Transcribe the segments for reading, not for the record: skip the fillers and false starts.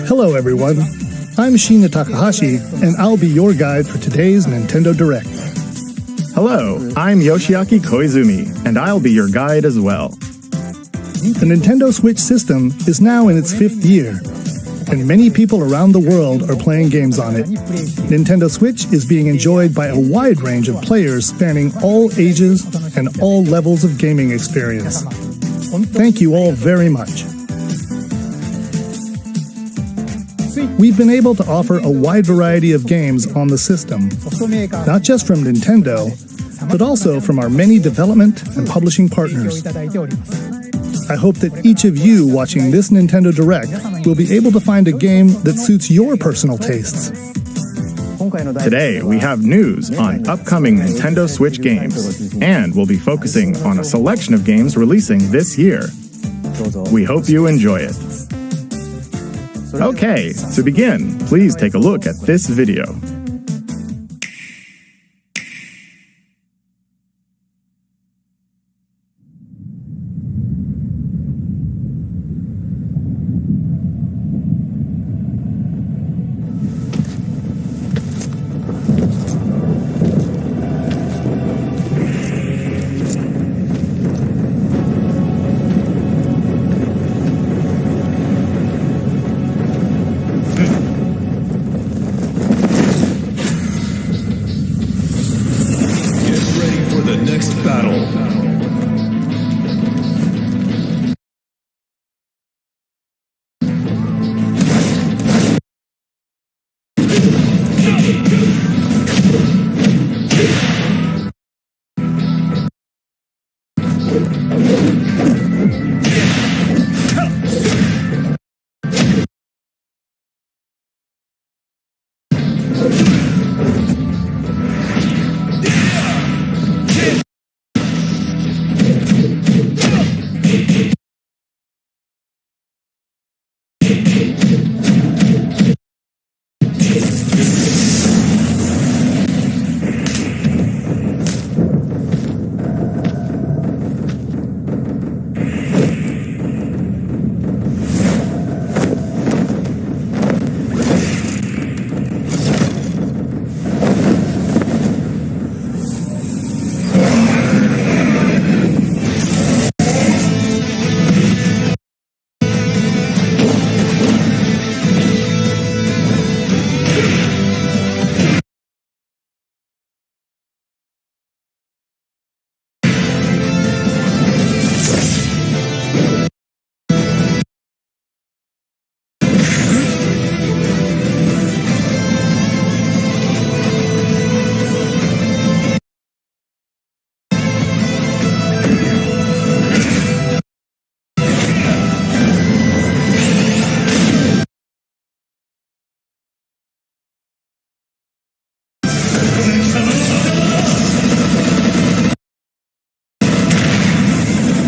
Hello everyone, I'm Shinya Takahashi, and I'll be your guide for today's Nintendo Direct. Hello, I'm Yoshiaki Koizumi, and I'll be your guide as well. The Nintendo Switch system is now in its 5th year, and many people around the world are playing games on it. Nintendo Switch is being enjoyed by a wide range of players spanning all ages and all levels of gaming experience. Thank you all very much. We've been able to offer a wide variety of games on the system, not just from Nintendo, but also from our many development and publishing partners. I hope that each of you watching this Nintendo Direct will be able to find a game that suits your personal tastes. Today, we have news on upcoming Nintendo Switch games, and we'll be focusing on a selection of games releasing this year. We hope you enjoy it. Okay, to begin, please take a look at this video.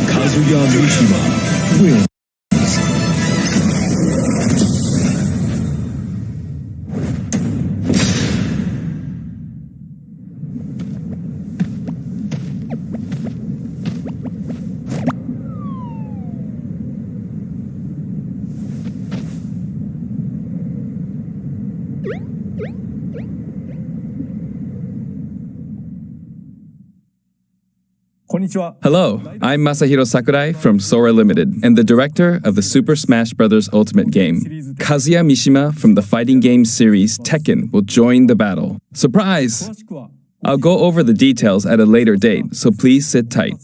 Kazuya Mishima wins. Hello, I'm Masahiro Sakurai from Sora Limited and the director of the Super Smash Bros. Ultimate game. Kazuya Mishima from the fighting game series Tekken will join the battle. Surprise! I'll go over the details at a later date, so please sit tight.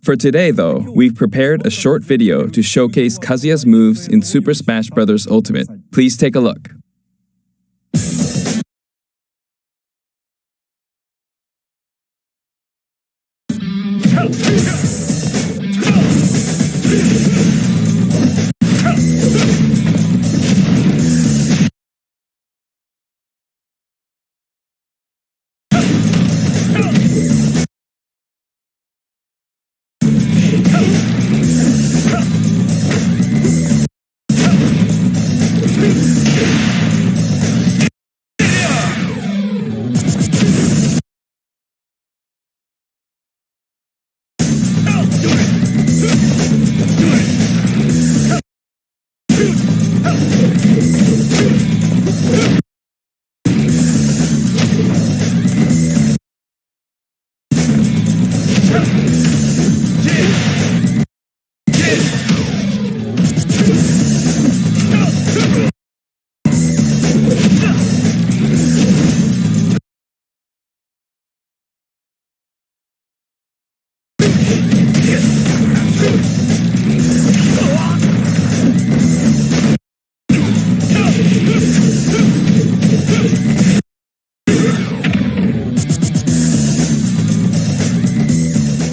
For today, though, we've prepared a short video to showcase Kazuya's moves in Super Smash Bros. Ultimate. Please take a look.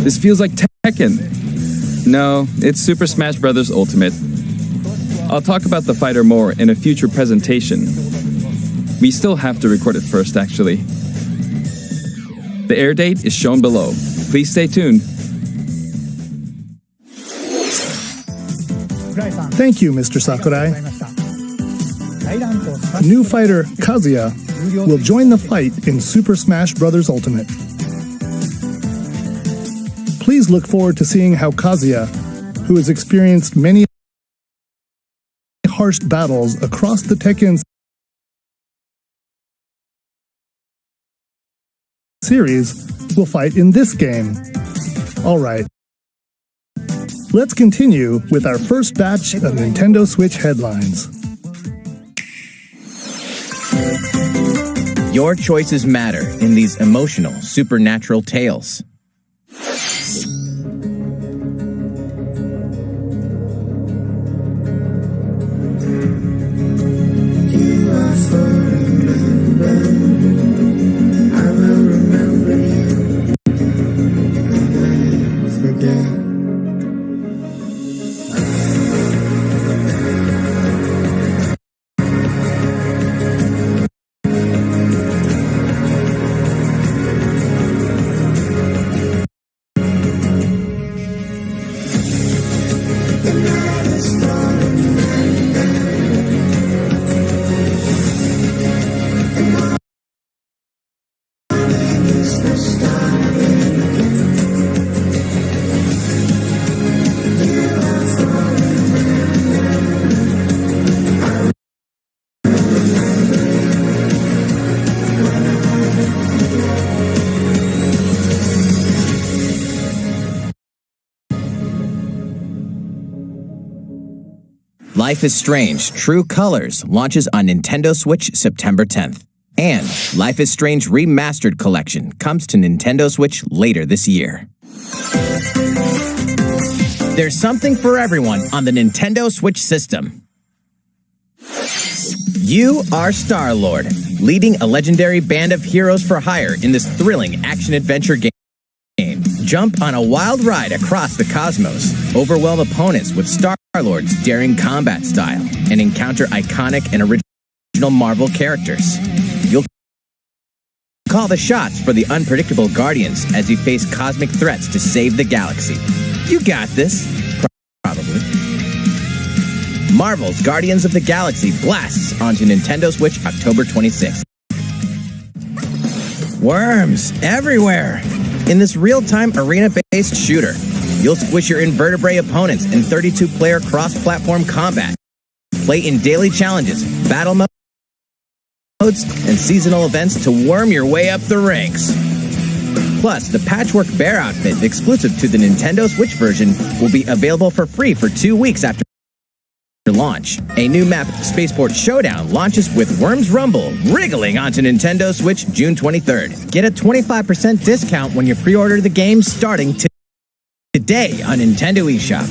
This feels like Tekken. No, it's Super Smash Bros. Ultimate. I'll talk about the fighter more in a future presentation. We still have to record it first, actually. The air date is shown below. Please stay tuned. Thank you, Mr. Sakurai. New fighter Kazuya will join the fight in Super Smash Bros. Ultimate. Please look forward to seeing how Kazuya, who has experienced many harsh battles across the Tekken series, will fight in this game. Alright. Let's continue with our first batch of Nintendo Switch headlines. Your choices matter in these emotional, supernatural tales. Life is Strange True Colors launches on Nintendo Switch September 10th. And Life is Strange Remastered Collection comes to Nintendo Switch later this year. There's something for everyone on the Nintendo Switch system. You are Star-Lord, leading a legendary band of heroes for hire in this thrilling action-adventure game. Jump on a wild ride across the cosmos, overwhelm opponents with Star-Lord's daring combat style, and encounter iconic and original Marvel characters. You'll call the shots for the unpredictable Guardians as you face cosmic threats to save the galaxy. You got this. Probably. Marvel's Guardians of the Galaxy blasts onto Nintendo Switch October 26th. Worms everywhere! In this real-time arena-based shooter, you'll squish your invertebrate opponents in 32-player cross-platform combat. Play in daily challenges, battle modes, and seasonal events to worm your way up the ranks. Plus, the Patchwork Bear outfit exclusive to the Nintendo Switch version will be available for free for 2 weeks after launch. A new map, Spaceport Showdown, launches with Worms Rumble wriggling onto Nintendo Switch June 23rd. Get a 25% discount when you pre-order the game starting today on Nintendo eShop.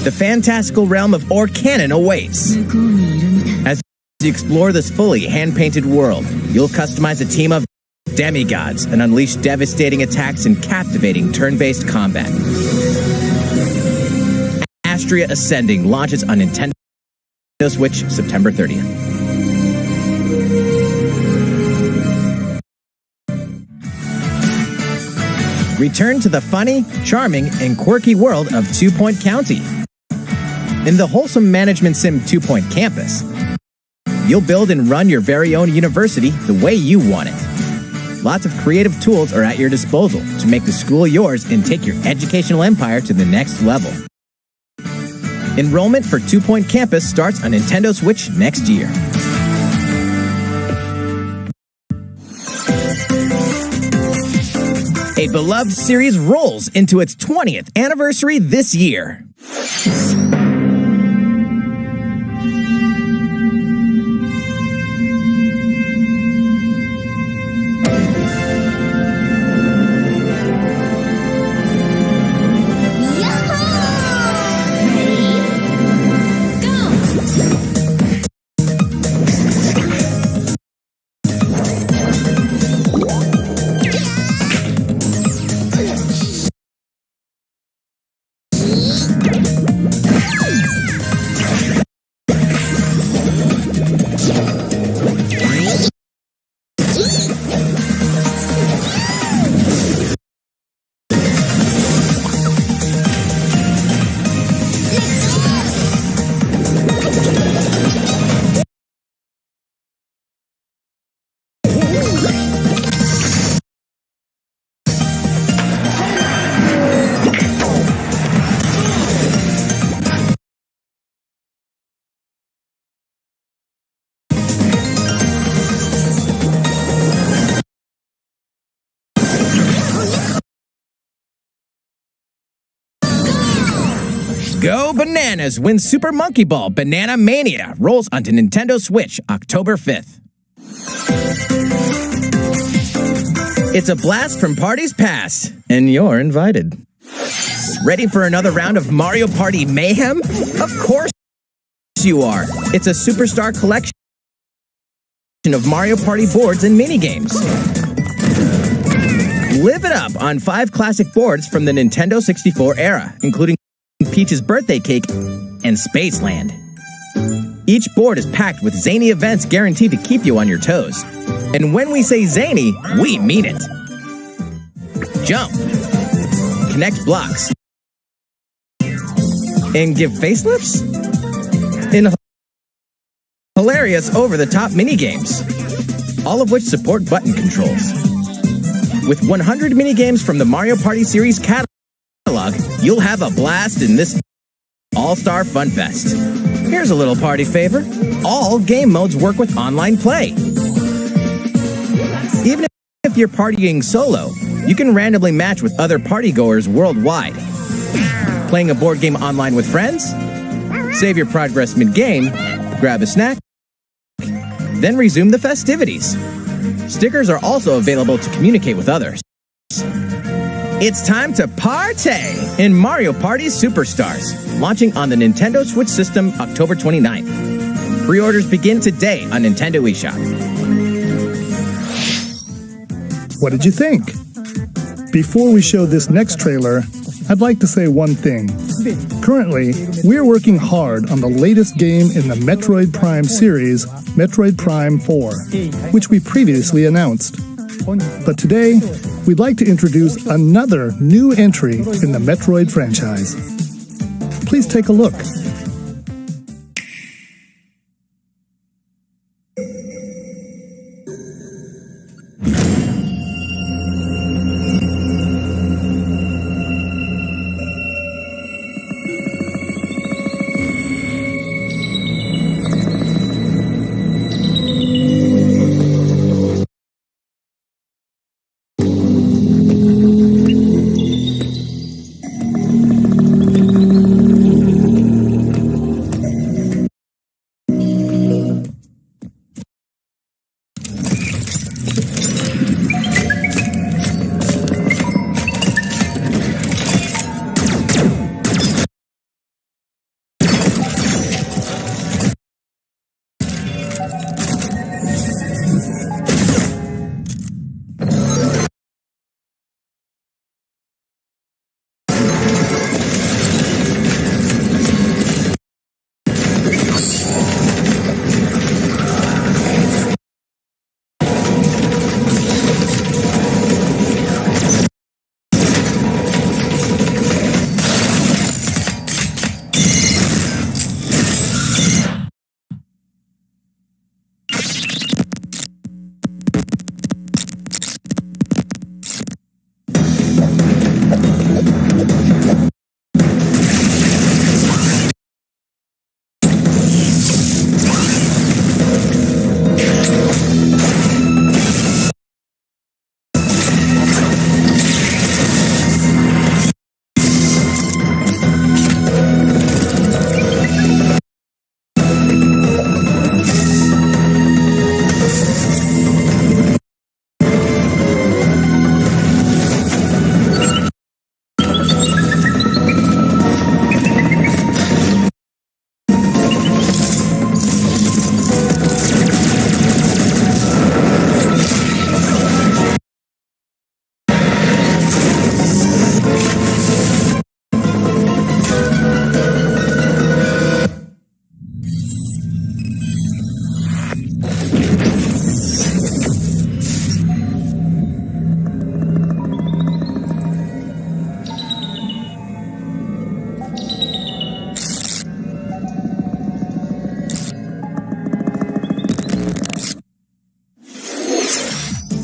The fantastical realm of Orcanon awaits. As you explore this fully hand-painted world, you'll customize a team of demigods and unleash devastating attacks and captivating turn-based combat. Astria Ascending launches on Nintendo Switch September 30th. Return to the funny, charming, and quirky world of 2 Point County. In the wholesome management sim 2 Point Campus, you'll build and run your very own university the way you want it. Lots of creative tools are at your disposal to make the school yours and take your educational empire to the next level. Enrollment for 2 Point Campus starts on Nintendo Switch next year. A beloved series rolls into its 20th anniversary this year. Go bananas when Super Monkey Ball Banana Mania rolls onto Nintendo Switch October 5th. It's a blast from parties past, and you're invited. Ready for another round of Mario Party mayhem? Of course you are. It's a superstar collection of Mario Party boards and minigames. Live it up on 5 classic boards from the Nintendo 64 era, including Peach's Birthday Cake and Spaceland. Each board is packed with zany events guaranteed to keep you on your toes. And when we say zany, we mean it. Jump, connect blocks, and give facelifts in hilarious over-the-top minigames, all of which support button controls. With 100 minigames from the Mario Party series catalog, you'll have a blast in this all-star fun fest. Here's a little party favor. All game modes work with online play. Even if you're partying solo, you can randomly match with other partygoers worldwide. Playing a board game online with friends? Save your progress mid-game, grab a snack, then resume the festivities. Stickers are also available to communicate with others. It's time to partay in Mario Party Superstars, launching on the Nintendo Switch system October 29th. Pre-orders begin today on Nintendo eShop. What did you think? Before we show this next trailer, I'd like to say one thing. Currently, we're working hard on the latest game in the Metroid Prime series, Metroid Prime 4, which we previously announced. But today, we'd like to introduce another new entry in the Metroid franchise. Please take a look.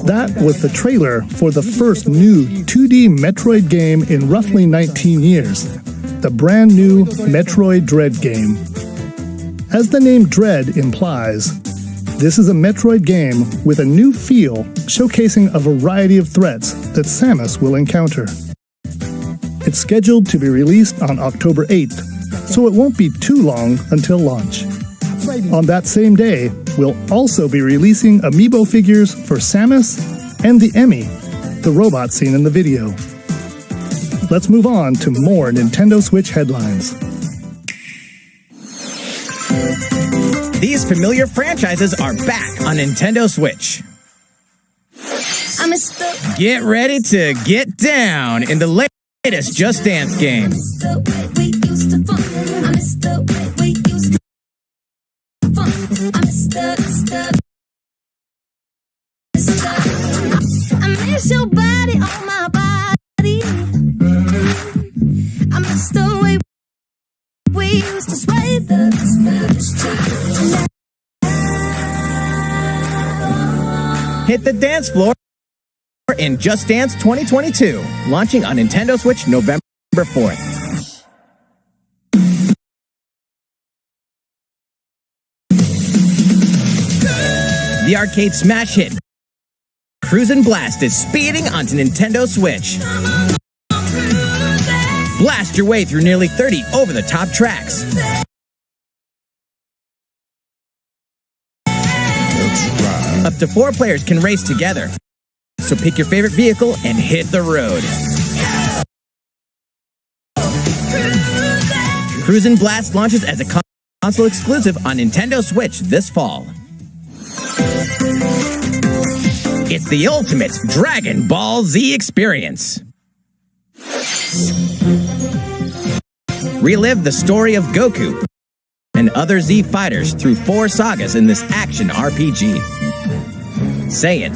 That was the trailer for the first new 2D Metroid game in roughly 19 years, the brand new Metroid Dread game. As the name Dread implies, this is a Metroid game with a new feel showcasing a variety of threats that Samus will encounter. It's scheduled to be released on October 8th, so it won't be too long until launch. On that same day, we'll also be releasing amiibo figures for Samus and the Emmy, the robot seen in the video. Let's move on to more Nintendo Switch headlines. These familiar franchises are back on Nintendo Switch. Get ready to get down in the latest Just Dance game. I miss your body on my body. I miss the way we used to sway the Hit the dance floor in Just Dance 2022, launching on Nintendo Switch November 4th. The arcade smash hit Cruisin' Blast is speeding onto Nintendo Switch. Blast your way through nearly 30 over-the-top tracks. Up to 4 players can race together. So pick your favorite vehicle and hit the road. Cruisin' Blast launches as a console exclusive on Nintendo Switch this fall. It's the ultimate Dragon Ball Z experience. Relive the story of Goku and other Z fighters through 4 sagas in this action RPG. Saiyan,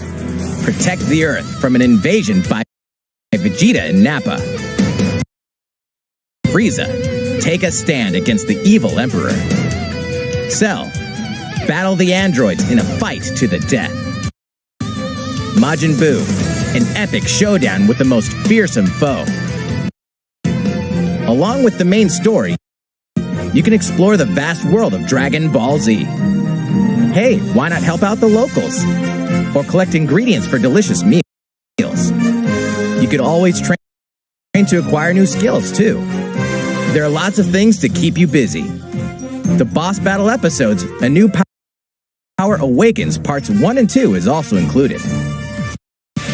protect the Earth from an invasion by Vegeta and Nappa. Frieza, take a stand against the evil Emperor. Cell, battle the androids in a fight to the death. Majin Buu, an epic showdown with the most fearsome foe. Along with the main story, you can explore the vast world of Dragon Ball Z. Hey, why not help out the locals? Or collect ingredients for delicious meals. You could always train to acquire new skills, too. There are lots of things to keep you busy. The boss battle episodes, A New Power Awakens Parts 1 and 2 is also included.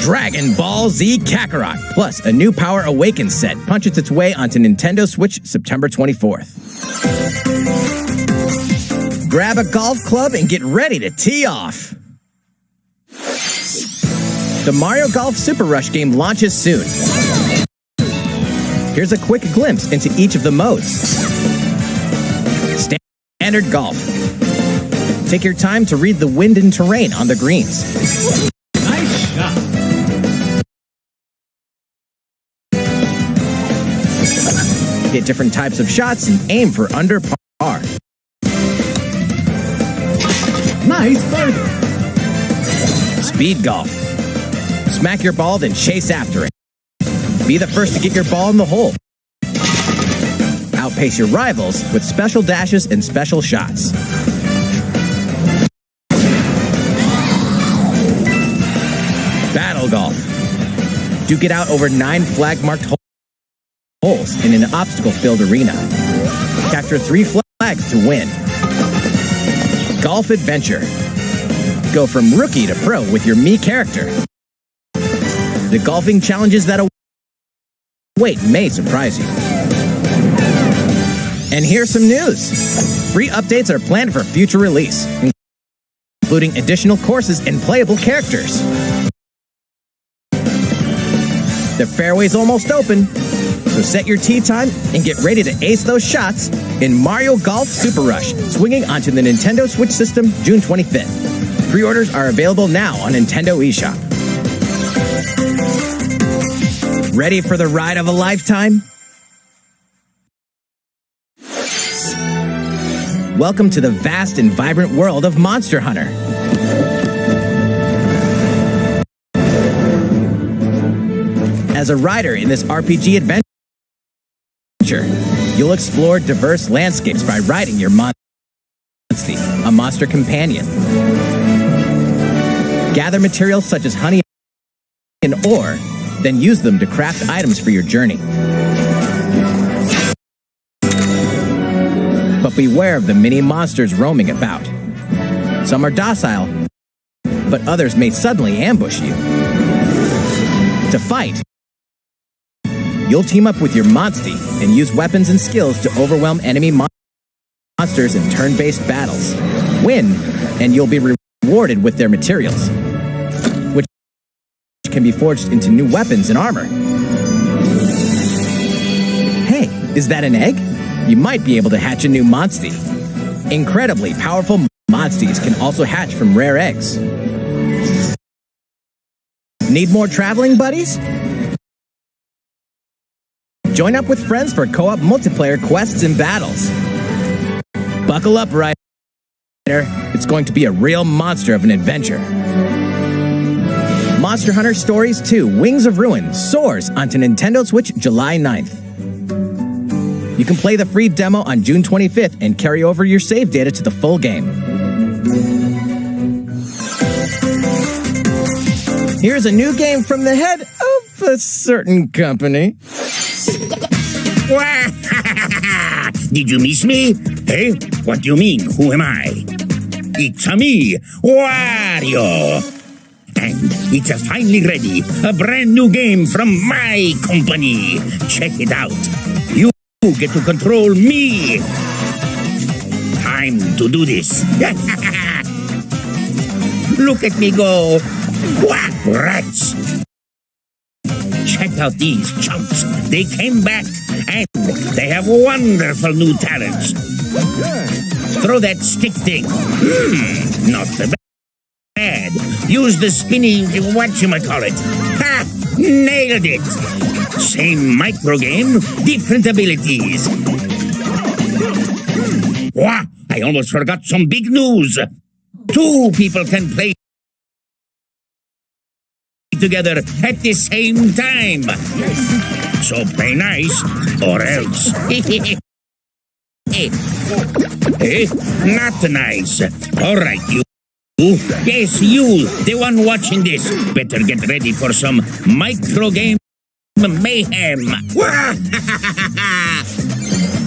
Dragon Ball Z Kakarot, plus A New Power Awakens set punches its way onto Nintendo Switch September 24th. Grab a golf club and get ready to tee off. The Mario Golf Super Rush game launches soon. Here's a quick glimpse into each of the modes. Standard Golf. Take your time to read the wind and terrain on the greens. Nice shot. Hit different types of shots and aim for under par. Nice birdie. Speed Golf. Smack your ball, then chase after it. Be the first to get your ball in the hole. Outpace your rivals with special dashes and special shots. Battle Golf. Duke it out over 9 flag-marked holes in an obstacle-filled arena. Capture 3 flags to win. Golf Adventure. Go from rookie to pro with your Mii character. The golfing challenges that await may surprise you. And here's some news. Free updates are planned for future release, including additional courses and playable characters. The fairway's almost open, so set your tee time and get ready to ace those shots in Mario Golf Super Rush, swinging onto the Nintendo Switch system June 25th. Pre-orders are available now on Nintendo eShop. Ready for the ride of a lifetime? Welcome to the vast and vibrant world of Monster Hunter. As a rider in this RPG adventure, you'll explore diverse landscapes by riding your Monstie, a monster companion. Gather materials such as honey and ore, then use them to craft items for your journey. but beware of the many monsters roaming about. Some are docile, but others may suddenly ambush you. To fight, you'll team up with your Monstie and use weapons and skills to overwhelm enemy monsters in turn-based battles. Win, and you'll be rewarded with their materials, which can be forged into new weapons and armor. Hey, is that an egg? You might be able to hatch a new Monstie. Incredibly powerful Monsties can also hatch from rare eggs. Need more traveling buddies? Join up with friends for co-op multiplayer quests and battles. Buckle up, Ryder. It's going to be a real monster of an adventure. Monster Hunter Stories 2: Wings of Ruin soars onto Nintendo Switch July 9th. You can play the free demo on June 25th and carry over your save data to the full game. Here's a new game from the head of a certain company. Did you miss me? Hey, what do you mean? Who am I? It's me, Wario. And it's finally ready. A brand new game from my company. Check it out. You get to control me. Time to do this. Look at me go. Wah, rats. Check out these chumps. They came back and they have wonderful new talents. Throw that stick thing. Not the bad. Use the spinning whatchamacallit. Ha! Nailed it. Same micro game, different abilities. Wah! I almost forgot some big news. 2 people can play together at the same time. So play nice or else. Eh? Not nice. All right, you. Yes, you, the one watching this. Better get ready for some micro game mayhem.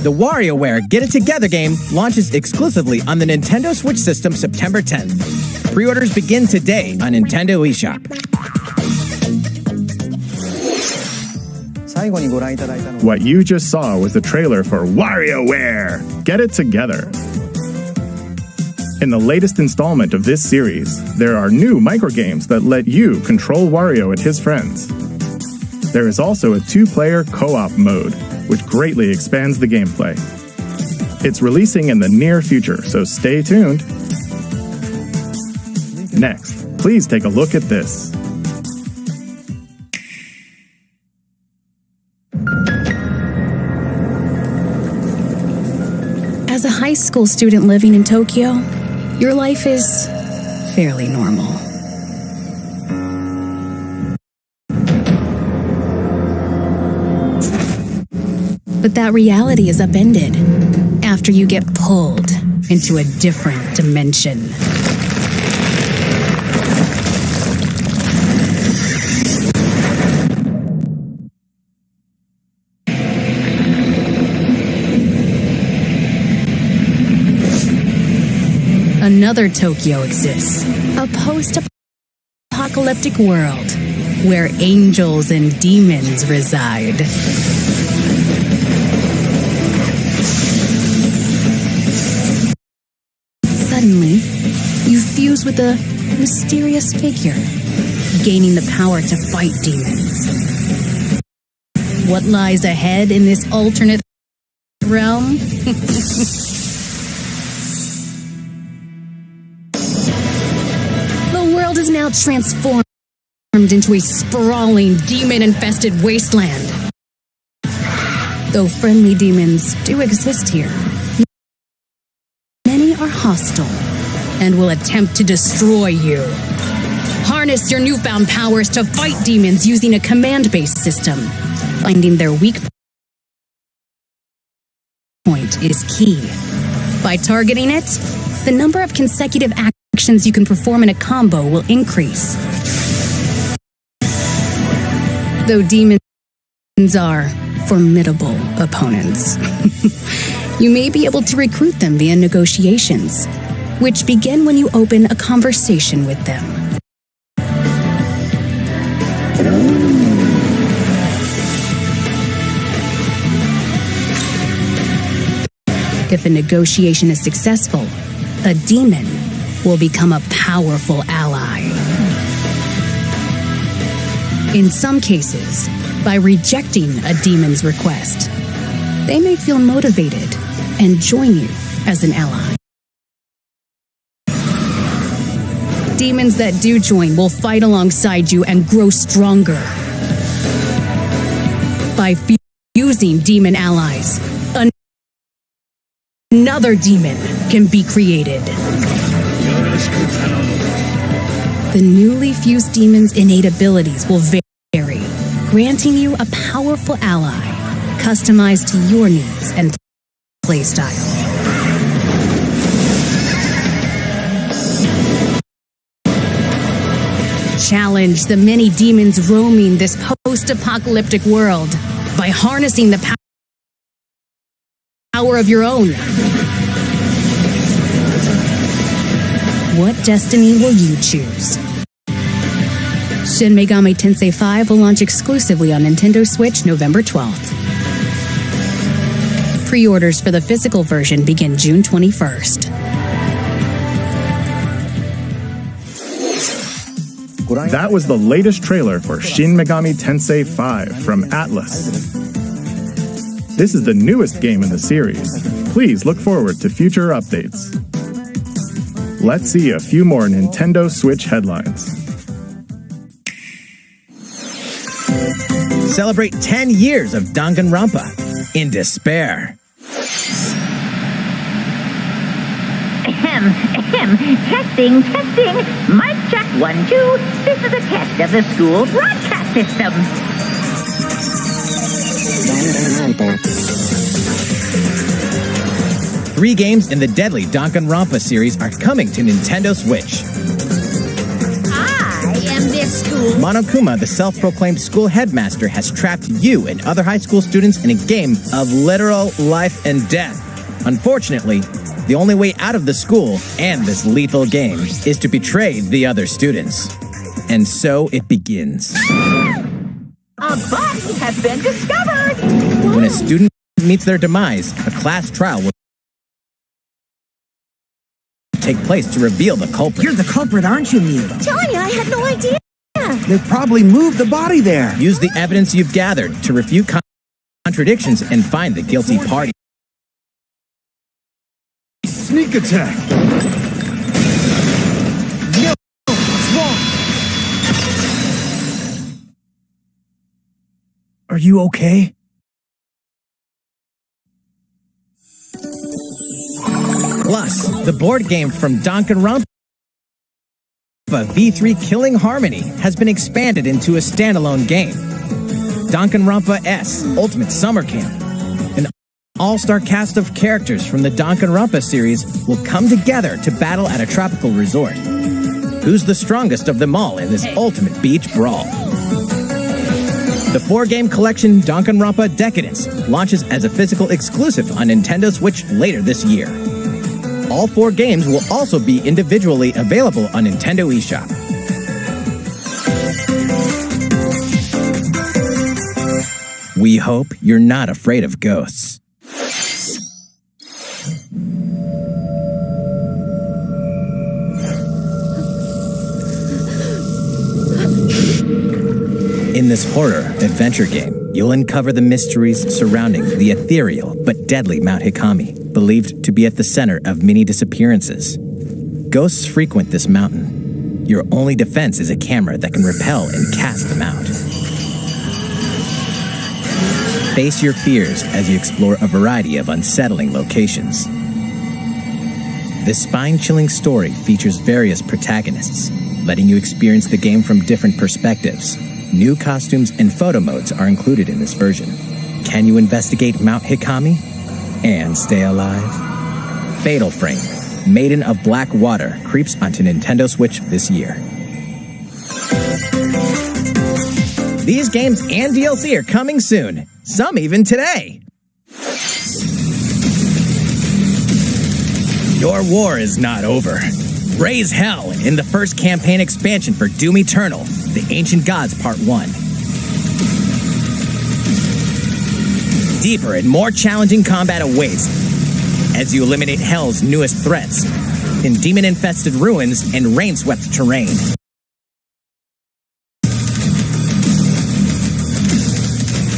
The WarioWare Get It Together game launches exclusively on the Nintendo Switch system September 10th. Pre-orders begin today on Nintendo eShop. What you just saw was the trailer for WarioWare! Get It Together! In the latest installment of this series, there are new microgames that let you control Wario and his friends. There is also a 2-player co-op mode, which greatly expands the gameplay. It's releasing in the near future, so stay tuned. Next, please take a look at this. As a high school student living in Tokyo, your life is fairly normal. But that reality is upended after you get pulled into a different dimension. Another Tokyo exists, a post-apocalyptic world where angels and demons reside. Suddenly, you fuse with a mysterious figure, gaining the power to fight demons. What lies ahead in this alternate realm? The world is now transformed into a sprawling, demon-infested wasteland. Though friendly demons do exist here, many are hostile and will attempt to destroy you. Harness your newfound powers to fight demons using a command-based system. Finding their weak point is key. By targeting it, the number of consecutive actions you can perform in a combo will increase. Though demons are formidable opponents, You may be able to recruit them via negotiations, which begin when you open a conversation with them. If a negotiation is successful, a demon will become a powerful ally. In some cases, by rejecting a demon's request, they may feel motivated and join you as an ally. Demons that do join will fight alongside you and grow stronger. By fusing demon allies, another demon can be created. The newly fused demon's innate abilities will vary, granting you a powerful ally, customized to your needs and playstyle. Challenge the many demons roaming this post-apocalyptic world by harnessing the power of your own. What destiny will you choose? Shin Megami Tensei 5 will launch exclusively on Nintendo Switch November 12th. Pre-orders for the physical version begin June 21st. That was the latest trailer for Shin Megami Tensei 5 from Atlus. This is the newest game in the series. Please look forward to future updates. Let's see a few more Nintendo Switch headlines. Celebrate 10 years of Danganronpa in despair. Testing. Mic check 1, 2. This is a test of the school broadcast system. 3 games in the deadly Danganronpa series are coming to Nintendo Switch. I am this school. Monokuma, the self-proclaimed school headmaster, has trapped you and other high school students in a game of literal life and death. Unfortunately, the only way out of the school and this lethal game is to betray the other students. And so it begins. A body has been discovered. When a student meets their demise, a class trial will take place to reveal the culprit. You're the culprit, aren't you, Mew? Tanya, I had no idea. They probably moved the body there. Use the evidence you've gathered to refute contradictions and find the guilty party. Sneak attack. Yo, what's wrong? Are you okay? Plus, the board game from Danganronpa V3 Killing Harmony has been expanded into a standalone game. Danganronpa S Ultimate Summer Camp. An all-star cast of characters from the Danganronpa series will come together to battle at a tropical resort. Who's the strongest of them all in this ultimate beach brawl? The 4-game collection Danganronpa Decadence launches as a physical exclusive on Nintendo Switch later this year. All 4 games will also be individually available on Nintendo eShop. We hope you're not afraid of ghosts. In this horror adventure game, you'll uncover the mysteries surrounding the ethereal but deadly Mount Hikami, believed to be at the center of many disappearances. Ghosts frequent this mountain. Your only defense is a camera that can repel and cast them out. Face your fears as you explore a variety of unsettling locations. This spine-chilling story features various protagonists, letting you experience the game from different perspectives. New costumes and photo modes are included in this version. Can you investigate Mount Hikami and stay alive? Fatal Frame, Maiden of Black Water, creeps onto Nintendo Switch this year. These games and DLC are coming soon, some even today. Your war is not over. Raise hell in the first campaign expansion for Doom Eternal, The Ancient Gods Part 1. Deeper and more challenging combat awaits as you eliminate Hell's newest threats in demon-infested ruins and rain-swept terrain.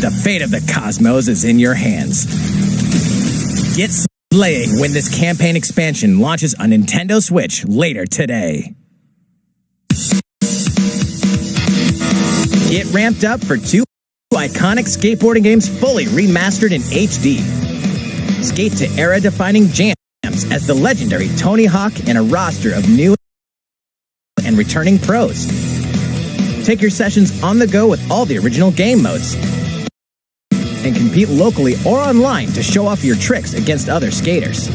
The fate of the cosmos is in your hands. Get slaying when this campaign expansion launches on Nintendo Switch later today. Get ramped up for 2 iconic skateboarding games fully remastered in HD. Skate to era-defining jams as the legendary Tony Hawk and a roster of new and returning pros. Take your sessions on the go with all the original game modes. And compete locally or online to show off your tricks against other skaters.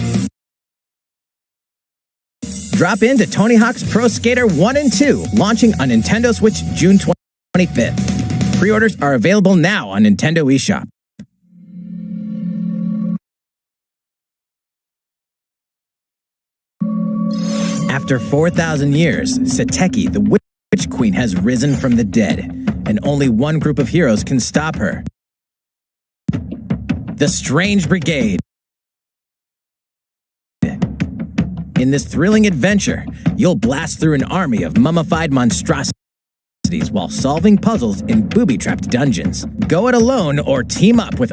Drop into Tony Hawk's Pro Skater 1 and 2, launching on Nintendo Switch June 25th. Pre-orders are available now on Nintendo eShop. After 4,000 years, Sateki, the Witch Queen, has risen from the dead, and only one group of heroes can stop her. The Strange Brigade. In this thrilling adventure, you'll blast through an army of mummified monstrosities while solving puzzles in booby-trapped dungeons. Go it alone or team up with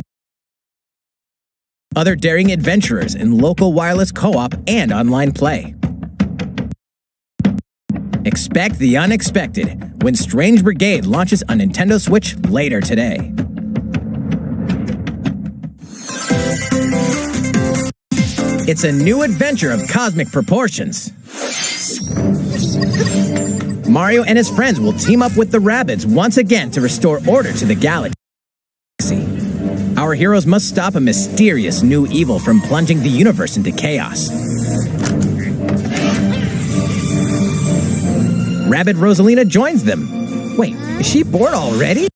other daring adventurers in local wireless co-op and online play. Expect the unexpected when Strange Brigade launches on Nintendo Switch later today. It's a new adventure of cosmic proportions. Mario and his friends will team up with the Rabbids once again to restore order to the galaxy. Our heroes must stop a mysterious new evil from plunging the universe into chaos. Rabbid Rosalina joins them. Wait, is she bored already?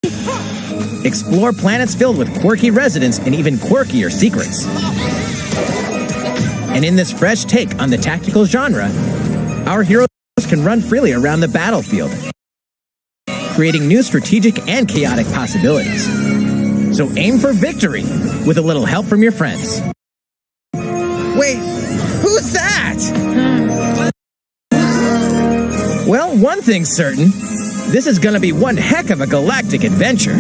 Explore planets filled with quirky residents and even quirkier secrets. And in this fresh take on the tactical genre, our heroes can run freely around the battlefield, creating new strategic and chaotic possibilities. So aim for victory with a little help from your friends. Wait, who's that? Well, one thing's certain. This is gonna be one heck of a galactic adventure.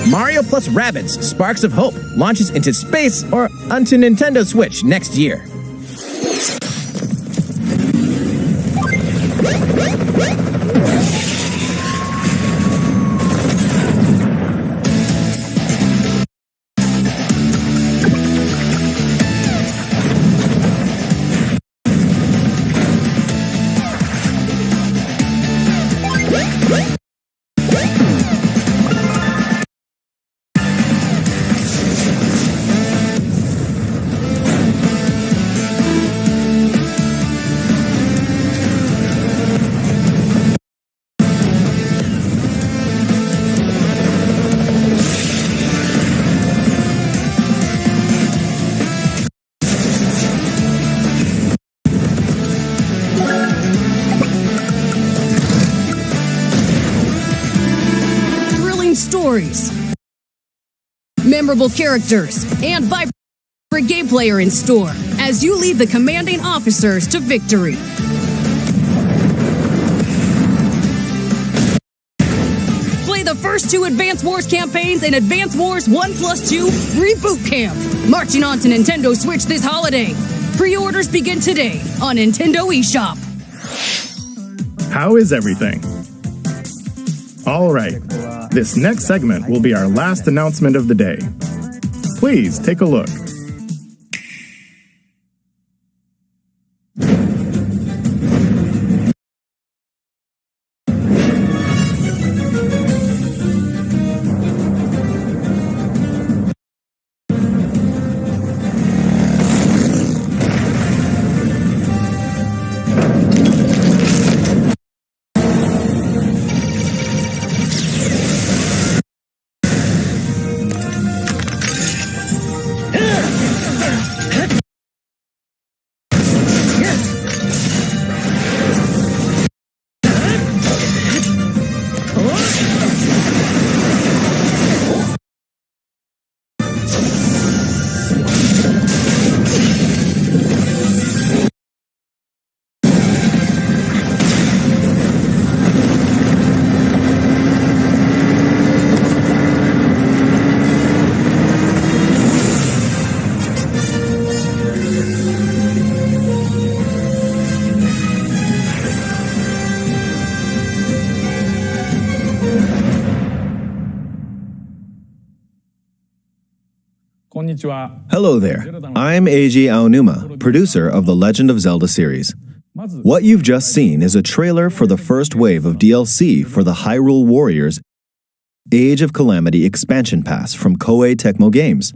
Mario plus Rabbids Sparks of Hope launches into space or onto Nintendo Switch next year. Stories, memorable characters, and vibrant gameplay are in store as you lead the commanding officers to victory. Play the first 2 Advance Wars campaigns in Advance Wars 1+2 Reboot Camp, marching on to Nintendo Switch this holiday. Pre-orders begin today on Nintendo eShop. How is everything? All right, this next segment will be our last announcement of the day. Please take a look. Hello there. I'm Eiji Aonuma, producer of the Legend of Zelda series. What you've just seen is a trailer for the first wave of DLC for the Hyrule Warriors Age of Calamity expansion pass from Koei Tecmo Games.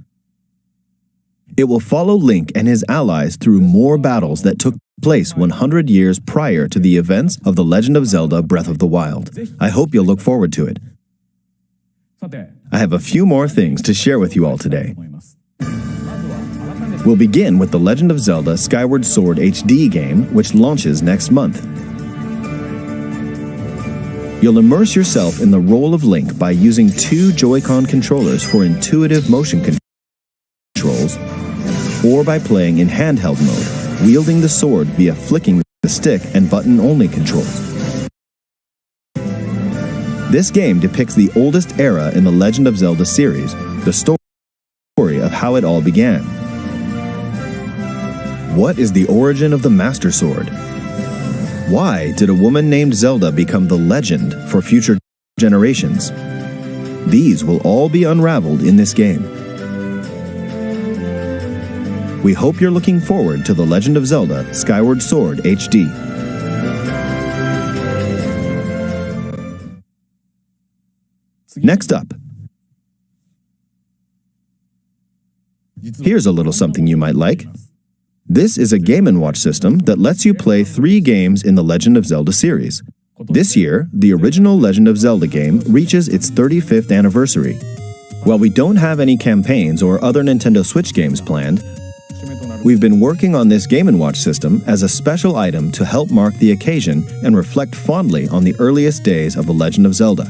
It will follow Link and his allies through more battles that took place 100 years prior to the events of The Legend of Zelda Breath of the Wild. I hope you'll look forward to it. I have a few more things to share with you all today. We'll begin with The Legend of Zelda Skyward Sword HD game, which launches next month. You'll immerse yourself in the role of Link by using 2 Joy-Con controllers for intuitive motion controls, or by playing in handheld mode, wielding the sword via flicking the stick and button-only controls. This game depicts the oldest era in the Legend of Zelda series, the story of how it all began. What is the origin of the Master Sword? Why did a woman named Zelda become the legend for future generations? These will all be unraveled in this game. We hope you're looking forward to The Legend of Zelda Skyward Sword HD. Next up, here's a little something you might like. This is a Game & Watch system that lets you play 3 games in the Legend of Zelda series. This year, the original Legend of Zelda game reaches its 35th anniversary. While we don't have any campaigns or other Nintendo Switch games planned, we've been working on this Game & Watch system as a special item to help mark the occasion and reflect fondly on the earliest days of The Legend of Zelda.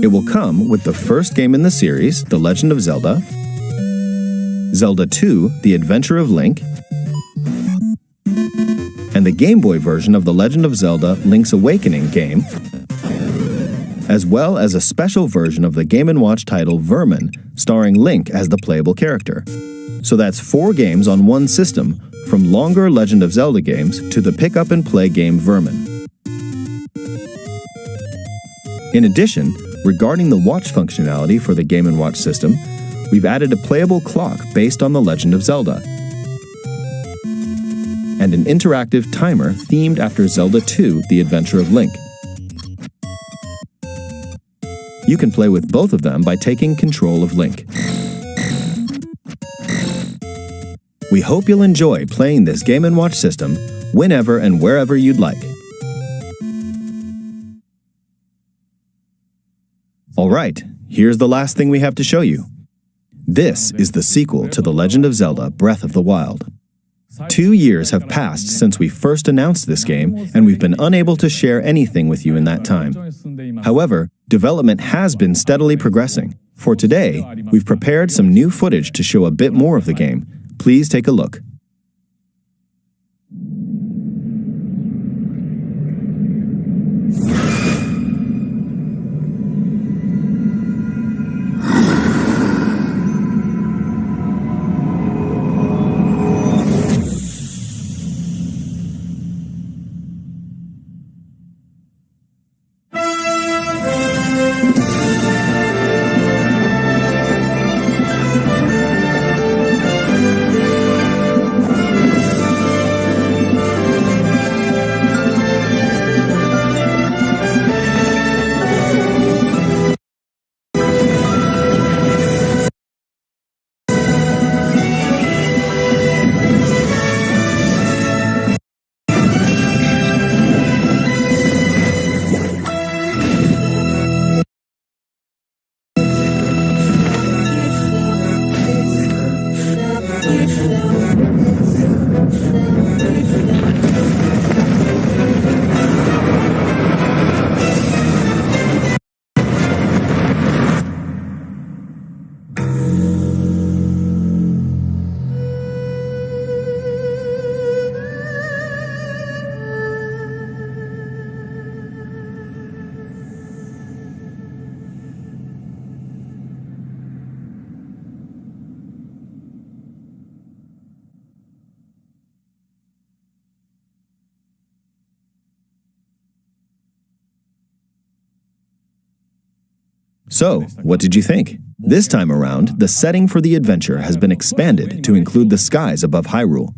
It will come with the first game in the series, The Legend of Zelda, Zelda 2, The Adventure of Link, and the Game Boy version of The Legend of Zelda Link's Awakening game, as well as a special version of the Game & Watch title Vermin, starring Link as the playable character. So that's 4 games on one system, from longer Legend of Zelda games to the pick-up-and-play game Vermin. In addition, regarding the watch functionality for the Game & Watch system, we've added a playable clock based on The Legend of Zelda, and an interactive timer themed after Zelda 2, The Adventure of Link. You can play with both of them by taking control of Link. We hope you'll enjoy playing this Game & Watch system whenever and wherever you'd like. Alright, here's the last thing we have to show you. This is the sequel to The Legend of Zelda Breath of the Wild. 2 years have passed since we first announced this game, and we've been unable to share anything with you in that time. However, development has been steadily progressing. For today, we've prepared some new footage to show a bit more of the game. Please take a look. So, what did you think? This time around, the setting for the adventure has been expanded to include the skies above Hyrule.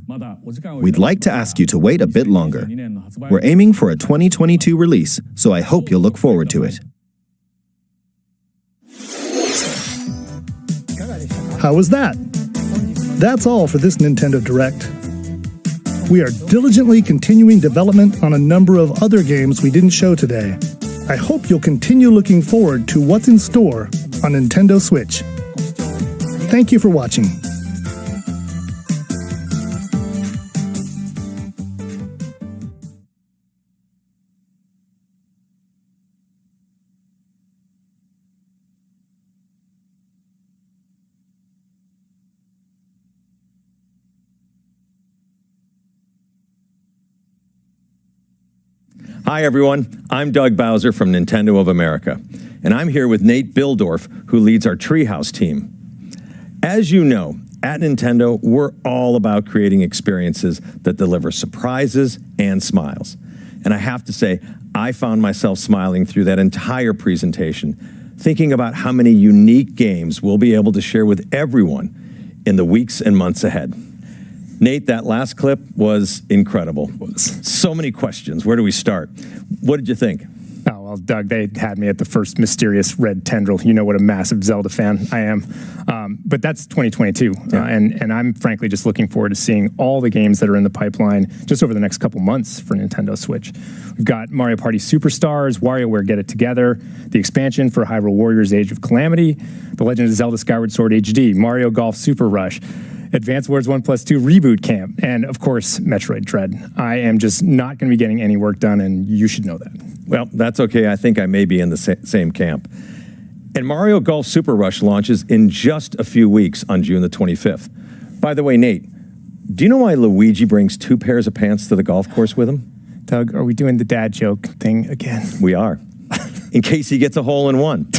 We'd like to ask you to wait a bit longer. We're aiming for a 2022 release, so I hope you'll look forward to it. How was that? That's all for this Nintendo Direct. We are diligently continuing development on a number of other games we didn't show today. I hope you'll continue looking forward to what's in store on Nintendo Switch. Thank you for watching. Hi everyone, I'm Doug Bowser from Nintendo of America, and I'm here with Nate Bildorf, who leads our Treehouse team. As you know, at Nintendo, we're all about creating experiences that deliver surprises and smiles. And I have to say, I found myself smiling through that entire presentation, thinking about how many unique games we'll be able to share with everyone in the weeks and months ahead. Nate, that last clip was incredible. So many questions. Where do we start? What did you think? Oh, well, Doug, they had me at the first mysterious red tendril. You know what a massive Zelda fan I am. But that's 2022. Yeah. And I'm frankly just looking forward to seeing all the games that are in the pipeline just over the next couple months for Nintendo Switch. We've got Mario Party Superstars, WarioWare Get It Together, the expansion for Hyrule Warriors Age of Calamity, The Legend of Zelda Skyward Sword HD, Mario Golf Super Rush, Advance Wars 1+2 Reboot Camp, and of course, Metroid Dread. I am just not going to be getting any work done, and you should know that. Well, that's okay. I think I may be in the same camp. And Mario Golf Super Rush launches in just a few weeks on June the 25th. By the way, Nate, do you know why Luigi brings 2 pairs of pants to the golf course with him? Doug, are we doing the dad joke thing again? We are. In case he gets a hole in one.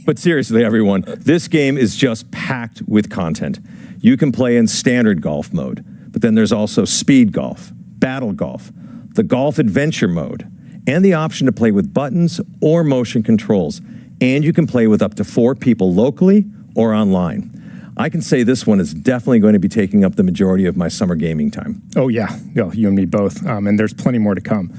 But seriously, everyone, this game is just packed with content. You can play in standard golf mode, but then there's also speed golf, battle golf, the golf adventure mode, and the option to play with buttons or motion controls. And you can play with up to 4 people locally or online. I can say this one is definitely going to be taking up the majority of my summer gaming time. Oh, yeah. You and me both. And there's plenty more to come.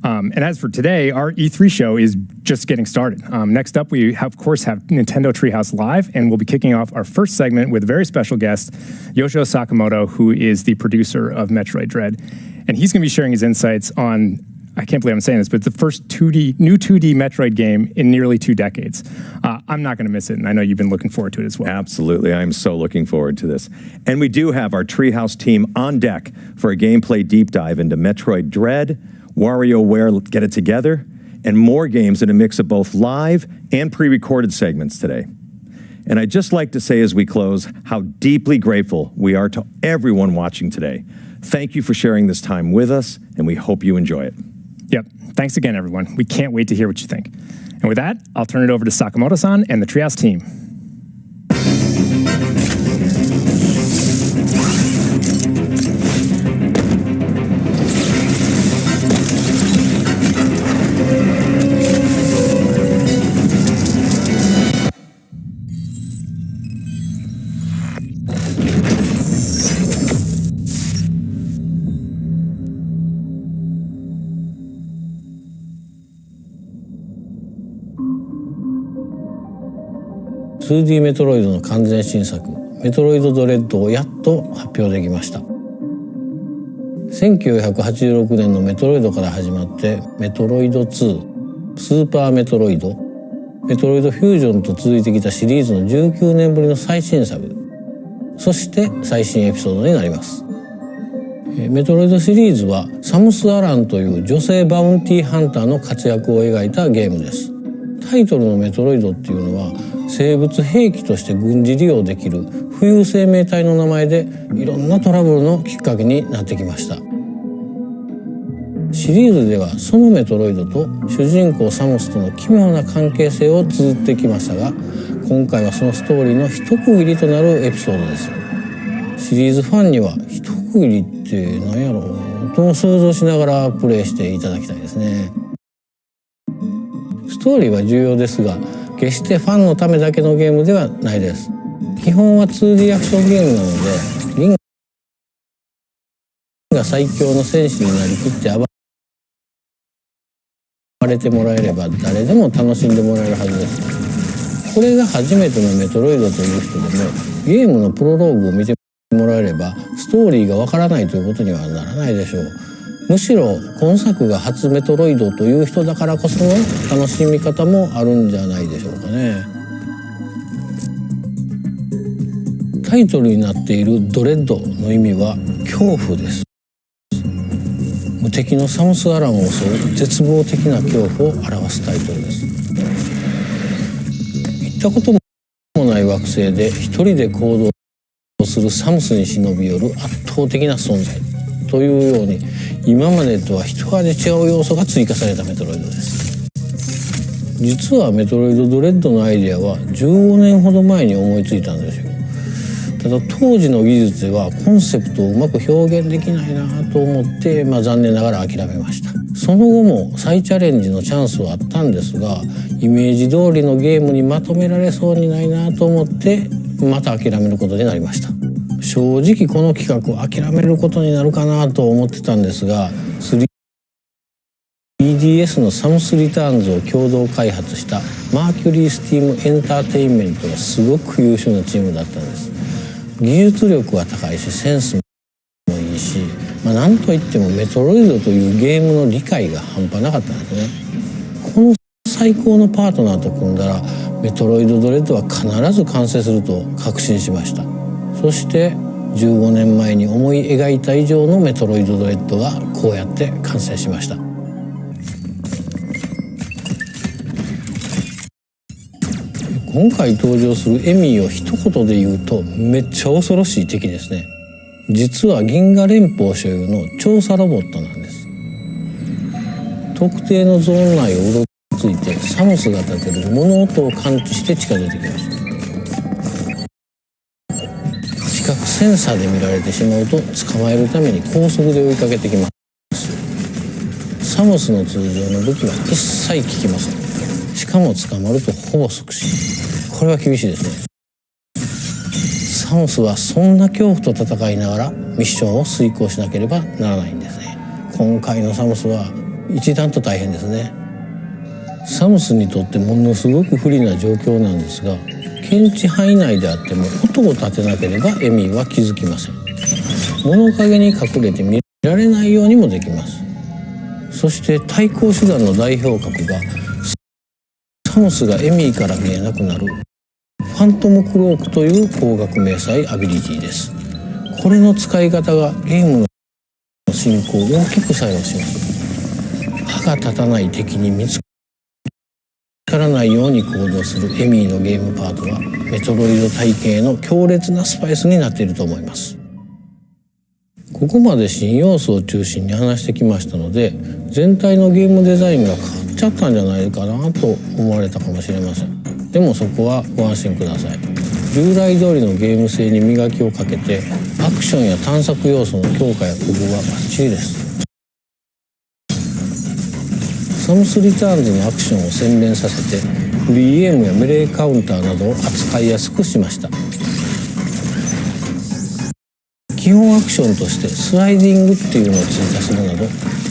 And as for today, our E3 show is just getting started. Next up, we of course have Nintendo Treehouse Live, and we'll be kicking off our first segment with a very special guest, Yoshio Sakamoto, who is the producer of Metroid Dread. And he's going to be sharing his insights on, I can't believe I'm saying this, but the first new 2D Metroid game in nearly 2 decades. I'm not going to miss it, and I know you've been looking forward to it as well. Absolutely. I'm so looking forward to this. And we do have our Treehouse team on deck for a gameplay deep dive into Metroid Dread, WarioWare Get It Together, and more games in a mix of both live and pre-recorded segments today. And I'd just like to say as we close how deeply grateful we are to everyone watching today. Thank you for sharing this time with us, and we hope you enjoy it. Yep. Thanks again, everyone. We can't wait to hear what you think. And with that, I'll turn it over to Sakamoto-san and the Treehouse team.2D メトロイドの完全新作メトロイドドレッドをやっと発表できました。1986年のメトロイドから始まってメトロイド2、スーパーメトロイド、メトロイドフュージョンと続いてきたシリーズの19年ぶりの最新作、そして最新エピソードになります。メトロイドシリーズはサムス・アランという女性バウンティーハンターの活躍を描いたゲームです。タイトルのメトロイドっていうのは生物兵器として軍事利用できる浮遊生命体の名前でいろんなトラブルのきっかけになってきました。シリーズではそのメトロイドと主人公サムスとの奇妙な関係性を綴ってきましたが、今回はそのストーリーの一区切りとなるエピソードです。シリーズファンには一区切りって何やろうと想像しながらプレイしていただきたいですね。ストーリーは重要ですが、決してファンのためだけのゲームではないです。基本は 2D アクションゲームなので、リンが最強の戦士になりきって暴れてもらえれば誰でも楽しんでもらえるはずです。これが初めてのメトロイドという人でもゲームのプロローグを見てもらえればストーリーがわからないということにはならないでしょう。むしろ今作が初メトロイドという人だからこその楽しみ方もあるんじゃないでしょうかね。タイトルになっているドレッドの意味は恐怖です。無敵のサムス・アランを襲う絶望的な恐怖を表すタイトルです。行ったこともない惑星で一人で行動するサムスに忍び寄る圧倒的な存在というように今までとは一味違う要素が追加されたメトロイドです。実はメトロイドドレッドのアイデアは15年ほど前に思いついたんですよ。ただ当時の技術ではコンセプトをうまく表現できないなと思って、残念ながら諦めました。その後も再チャレンジのチャンスはあったんですが、イメージ通りのゲームにまとめられそうにないなと思ってまた諦めることになりました。正直この企画を諦めることになるかなと思ってたんですが、3DS のサムスリターンズを共同開発したマーキュリースティームエンターテインメントはすごく優秀なチームだったんです。技術力は高いしセンスもいいし、なんといってもメトロイドというゲームの理解が半端なかったんですね。この最高のパートナーと組んだらメトロイドドレッドは必ず完成すると確信しました。そして15年前に思い描いた以上のメトロイドドレッドがこうやって完成しました。今回登場するエミーを一言で言うとめっちゃ恐ろしい敵ですね。実は銀河連邦所有の調査ロボットなんです。特定のゾーン内をうろついてサムスが立てる物音を感知して近づいてきます。視覚センサーで見られてしまうと捕まえるために高速で追いかけてきます。サムスの通常の武器は一切効きません。しかも捕まるとほぼ即死。これは厳しいですね。サムスはそんな恐怖と戦いながらミッションを遂行しなければならないんですね。今回のサムスは一段と大変ですね。サムスにとってものすごく不利な状況なんですが、検知範囲内であっても音を立てなければエミーは気づきません。物陰に隠れて見られないようにもできます。そして対抗手段の代表格がサムスがエミーから見えなくなるファントムクロークという高額迷彩アビリティです。これの使い方がゲームの進行を大きく作用します。歯が立たない敵に見つからないように行動するエミーのゲームパートはメトロイド体系の強烈なスパイスになっていると思います。ここまで新要素を中心に話してきましたので、全体のゲームデザインが変わっちゃったんじゃないかなと思われたかもしれません。でもそこはご安心ください。従来通りのゲーム性に磨きをかけてアクションや探索要素の強化や工夫はバッチリです。サムスリターンズのアクションを洗練させてフリーエイムやメレーカウンターなどを扱いやすくしました。基本アクションとしてスライディングっていうのを追加するなど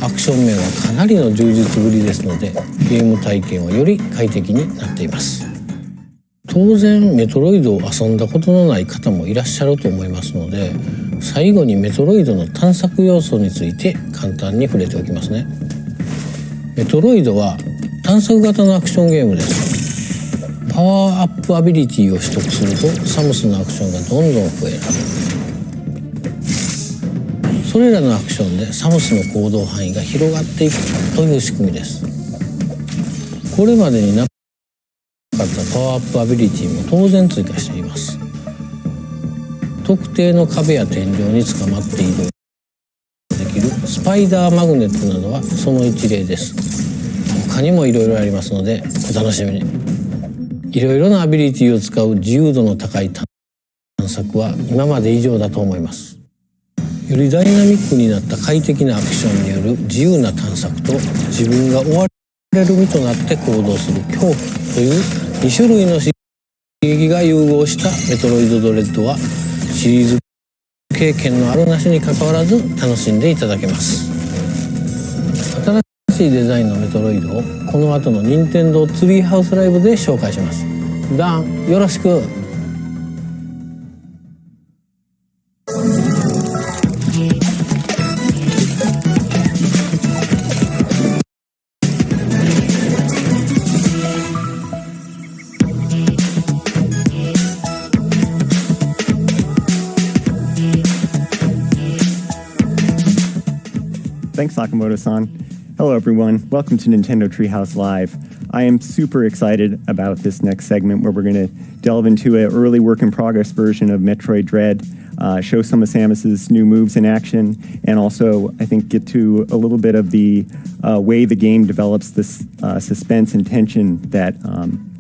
アクション面はかなりの充実ぶりですので、ゲーム体験はより快適になっています。当然メトロイドを遊んだことのない方もいらっしゃると思いますので、最後にメトロイドの探索要素について簡単に触れておきますね。メトロイドは探索型のアクションゲームです。パワーアップアビリティを取得するとサムスのアクションがどんどん増える。それらのアクションでサムスの行動範囲が広がっていくという仕組みです。これまでになかったパワーアップアビリティも当然追加しています。特定の壁や天井につかまって移動できるスパイダーマグネットなどはその一例です。他にもいろいろありますのでお楽しみに。いろいろなアビリティを使う自由度の高い探索は今まで以上だと思います。よりダイナミックになった快適なアクションによる自由な探索と自分が追われる身となって行動する恐怖という2種類の刺激が融合したメトロイドドレッドはシリーズ経験のあるなしにかかわらず楽しんでいただけます。新しいデザインのメトロイドをこの後の任天堂ツリーハウスライブで紹介します。ダン、よろしく。Thanks, Sakamoto-san. Hello, everyone. Welcome to Nintendo Treehouse Live. I am super excited about this next segment where we're going to delve into an early work-in-progress version of Metroid Dread, show some of Samus's new moves in action, and also, I think, get to a little bit of the way the game develops this suspense and tension that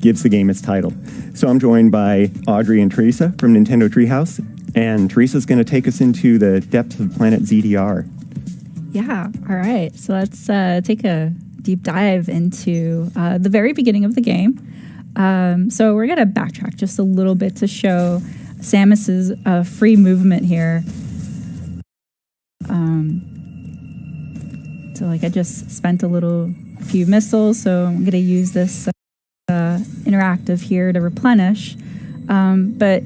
gives the game its title. So I'm joined by Audrey and Teresa from Nintendo Treehouse, and Teresa's going to take us into the depths of Planet ZDR. Yeah, all right. So let's take a deep dive into the very beginning of the game. So we're going to backtrack just a little bit to show Samus's free movement here. So like I just spent a few missiles, so I'm going to use this interactive here to replenish. But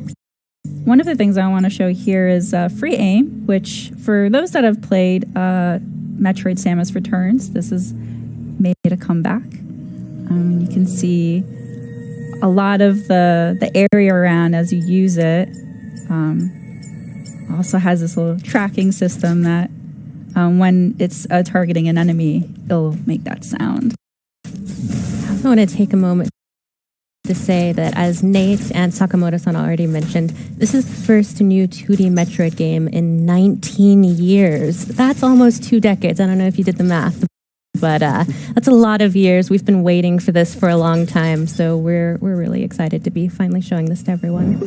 one of the things I want to show here is free aim, which for those that have played Metroid Samus Returns, this has made a comeback. You can see a lot of the area around as you use it. Also has this little tracking system that when it's targeting an enemy, it'll make that sound. I want to take a moment to say that, as Nate and Sakamoto-san already mentioned, this is the first new 2D Metroid game in 19 years. That's almost 2 decades. I don't know if you did the math, but that's a lot of years. We've been waiting for this for a long time, so we're really excited to be finally showing this to everyone.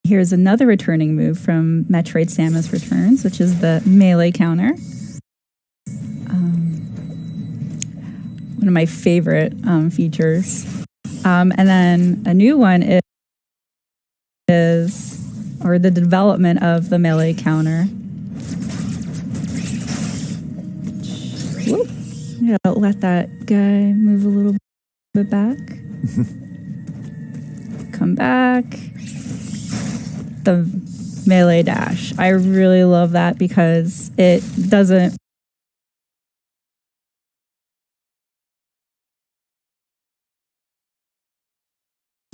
Here's another returning move from Metroid Samus Returns, which is the melee counter. One of my favorite features. And then a new one is the development of the melee counter. Whoop. Yeah, let that guy move a little bit back. Come back. The melee dash. I really love that because it doesn't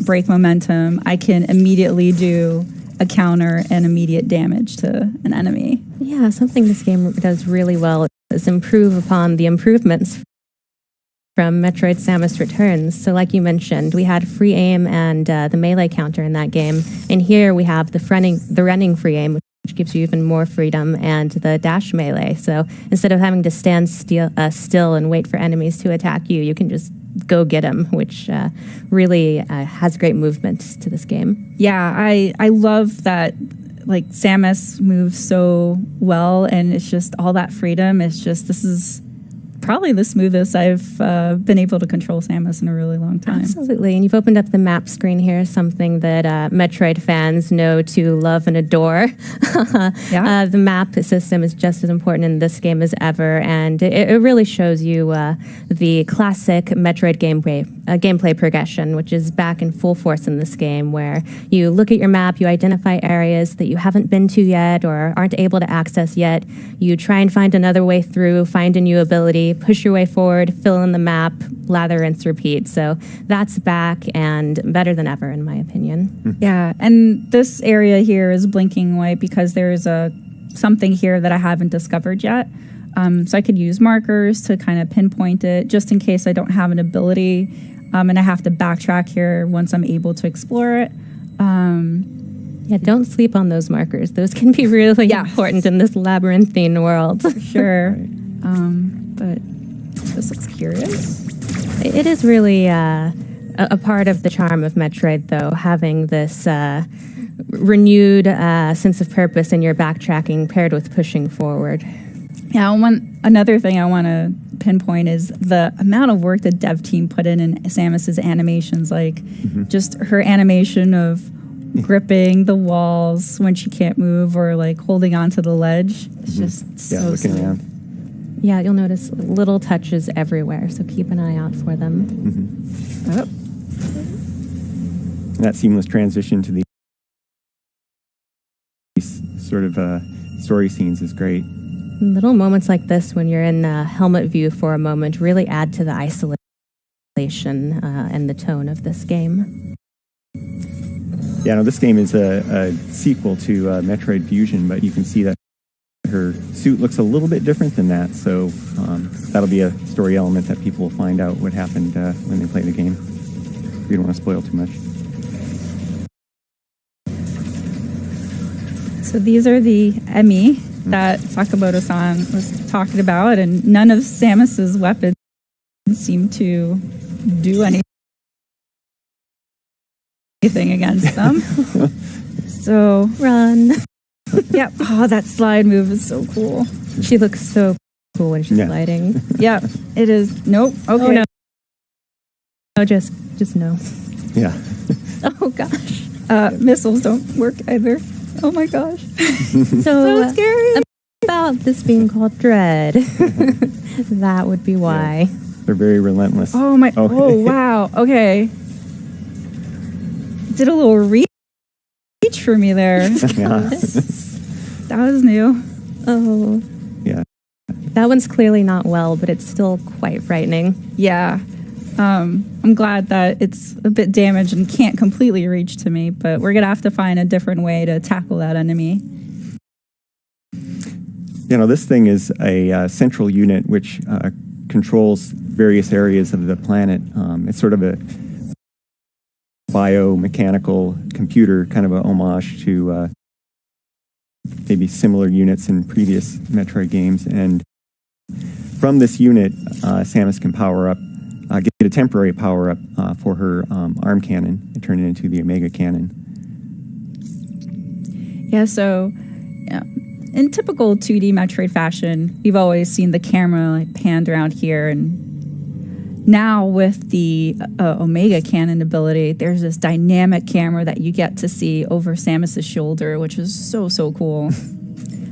break momentum. I can immediately do a counter and immediate damage to an enemy. Yeah, something this game does really well is improve upon the improvements from Metroid Samus Returns. So like you mentioned, we had free aim and the melee counter in that game. And here we have the running free aim, which gives you even more freedom, and the dash melee. So instead of having to stand still and wait for enemies to attack you, you can just go get them, which really has great movement to this game. Yeah, I love that. Like Samus moves so well, and it's just all that freedom. It's just, this is probably the smoothest I've been able to control Samus in a really long time. Absolutely. And you've opened up the map screen here, something that Metroid fans know to love and adore. Yeah. The map system is just as important in this game as ever, and it really shows you the classic Metroid gameplay progression, which is back in full force in this game, where you look at your map, you identify areas that you haven't been to yet or aren't able to access yet. You try and find another way through, find a new ability, push your way forward, fill in the map, lather, rinse, repeat. So that's back and better than ever, in my opinion. Yeah, and this area here is blinking white because there's something here that I haven't discovered yet. So I could use markers to kind of pinpoint it, just in case I don't have an ability, and I have to backtrack here once I'm able to explore it. Yeah, don't sleep on those markers. Those can be really important in this labyrinthine world. Sure. But this looks curious. It is really a part of the charm of Metroid, though, having this renewed sense of purpose in your backtracking paired with pushing forward. Yeah, another thing I want to pinpoint is the amount of work the dev team put in Samus's animations, like just her animation of gripping the walls when she can't move or like holding onto the ledge. It's just so looking smooth. around. Yeah, you'll notice little touches everywhere, so keep an eye out for them. That seamless transition to these sort of story scenes is great. Little moments like this, when you're in helmet view for a moment, really add to the isolation and the tone of this game. Yeah, no, this game is a sequel to Metroid Fusion, but you can see that her suit looks a little bit different than that, so that'll be a story element that people will find out what happened when they play the game. We don't want to spoil too much. So these are the Emi that Sakamoto-san was talking about, and none of Samus's weapons seem to do anything against them. So run. Yep. Oh, that slide move is so cool. She looks so cool when she's sliding. Yep, it is. Nope. Okay. Oh, no. Oh, just no. Yeah. Oh gosh. Missiles don't work either. Oh my gosh. So scary. About this being called Dread. That would be why. They're very relentless. Oh my. Oh wow. Okay. Did a little reach for me there. That was new. Oh. Yeah. That one's clearly not well, but it's still quite frightening. Yeah. I'm glad that it's a bit damaged and can't completely reach to me, but we're going to have to find a different way to tackle that enemy. You know, this thing is a central unit which controls various areas of the planet. It's sort of a biomechanical computer, kind of a homage to maybe similar units in previous Metroid games. And from this unit, Samus can power up, get a temporary power up for her arm cannon and turn it into the Omega cannon. Yeah, so in typical 2D Metroid fashion, you've always seen the camera like panned around here, and now with the Omega cannon ability, there's this dynamic camera that you get to see over Samus's shoulder, which is so cool.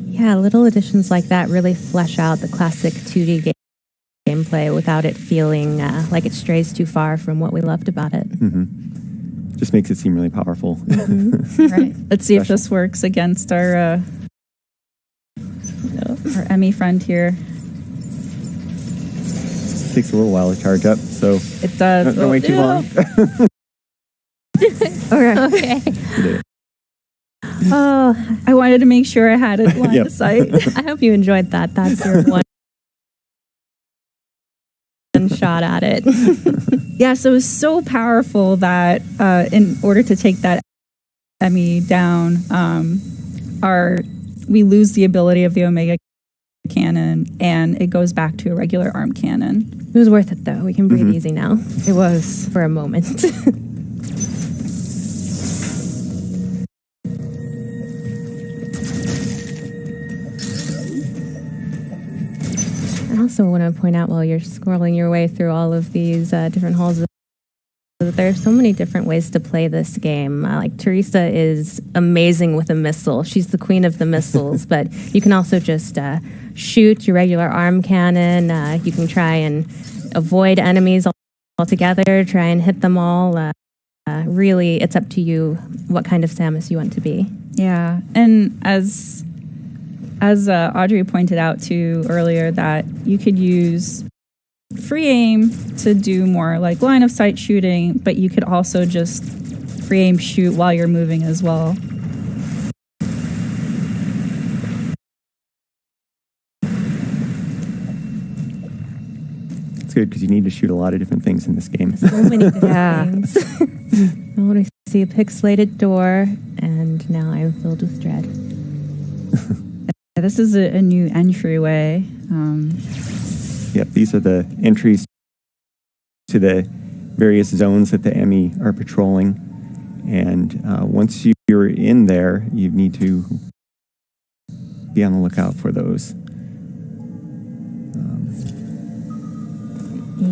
Yeah, little additions like that really flesh out the classic 2D gameplay without it feeling like it strays too far from what we loved about it. Just makes it seem really powerful. Right. Let's see if this works against our Emi friend here. Takes a little while to charge up, so it does. Don't wait too long. Okay. Oh, I wanted to make sure I had it line of sight. I hope you enjoyed that. That's your one shot at it. Yeah, so it was so powerful that in order to take that Emi down, we lose the ability of the Omega cannon, and it goes back to a regular arm cannon. It was worth it, though. We can breathe easy now. It was. For a moment. I also want to point out, while you're scrolling your way through all of these different halls, that there are so many different ways to play this game. Like Teresa is amazing with a missile. She's the queen of the missiles, but you can also just shoot your regular arm cannon. You can try and avoid enemies altogether, try and hit them all. Really, it's up to you what kind of Samus you want to be. Yeah, and as Audrey pointed out too earlier, that you could use free aim to do more like line of sight shooting, but you could also just free aim shoot while you're moving as well. It's good because you need to shoot a lot of different things in this game. So many different things. I want to see a pixelated door, and now I'm filled with dread. This is a new entryway. Yep, these are the entries to the various zones that the Emi are patrolling. And once you're in there, you need to be on the lookout for those.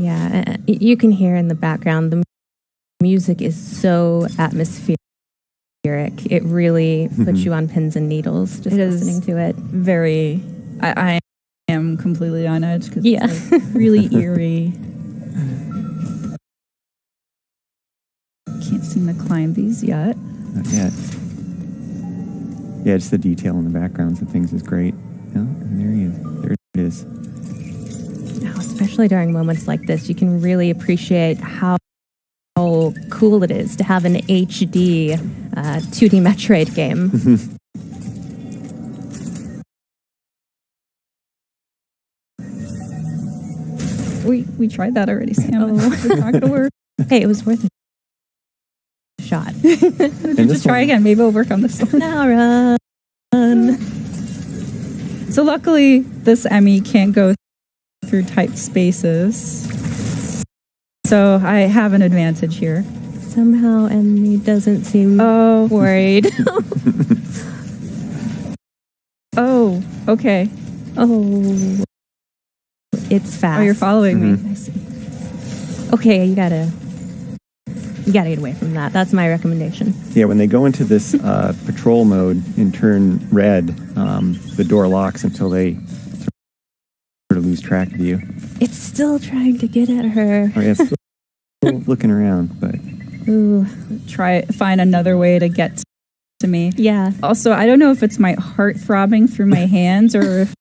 Yeah, you can hear in the background the music is so atmospheric. It really puts you on pins and needles just listening to it. Very, I am completely on edge because yeah, it's like really eerie. Can't seem to climb these yet. Not yet. Yeah, just the detail in the backgrounds of things is great. Oh, and there he is. There it is. Now, especially during moments like this, you can really appreciate how cool it is to have an HD 2D Metroid game. We tried that already, Sam. It's not gonna work. Hey, it was worth a shot. Just try again. Maybe it'll work on this one. Now run. So luckily, this Emmy can't go through tight spaces. So I have an advantage here. Somehow Emmy doesn't seem worried. Oh, okay. Oh, it's fast. Oh, you're following me. I see. Okay, you gotta get away from that. That's my recommendation. Yeah, when they go into this patrol mode and turn red, the door locks until they sort of lose track of you. It's still trying to get at her. Oh, yeah, it's still looking around, but Ooh, find another way to get to me. Yeah. Also, I don't know if it's my heart throbbing through my hands or if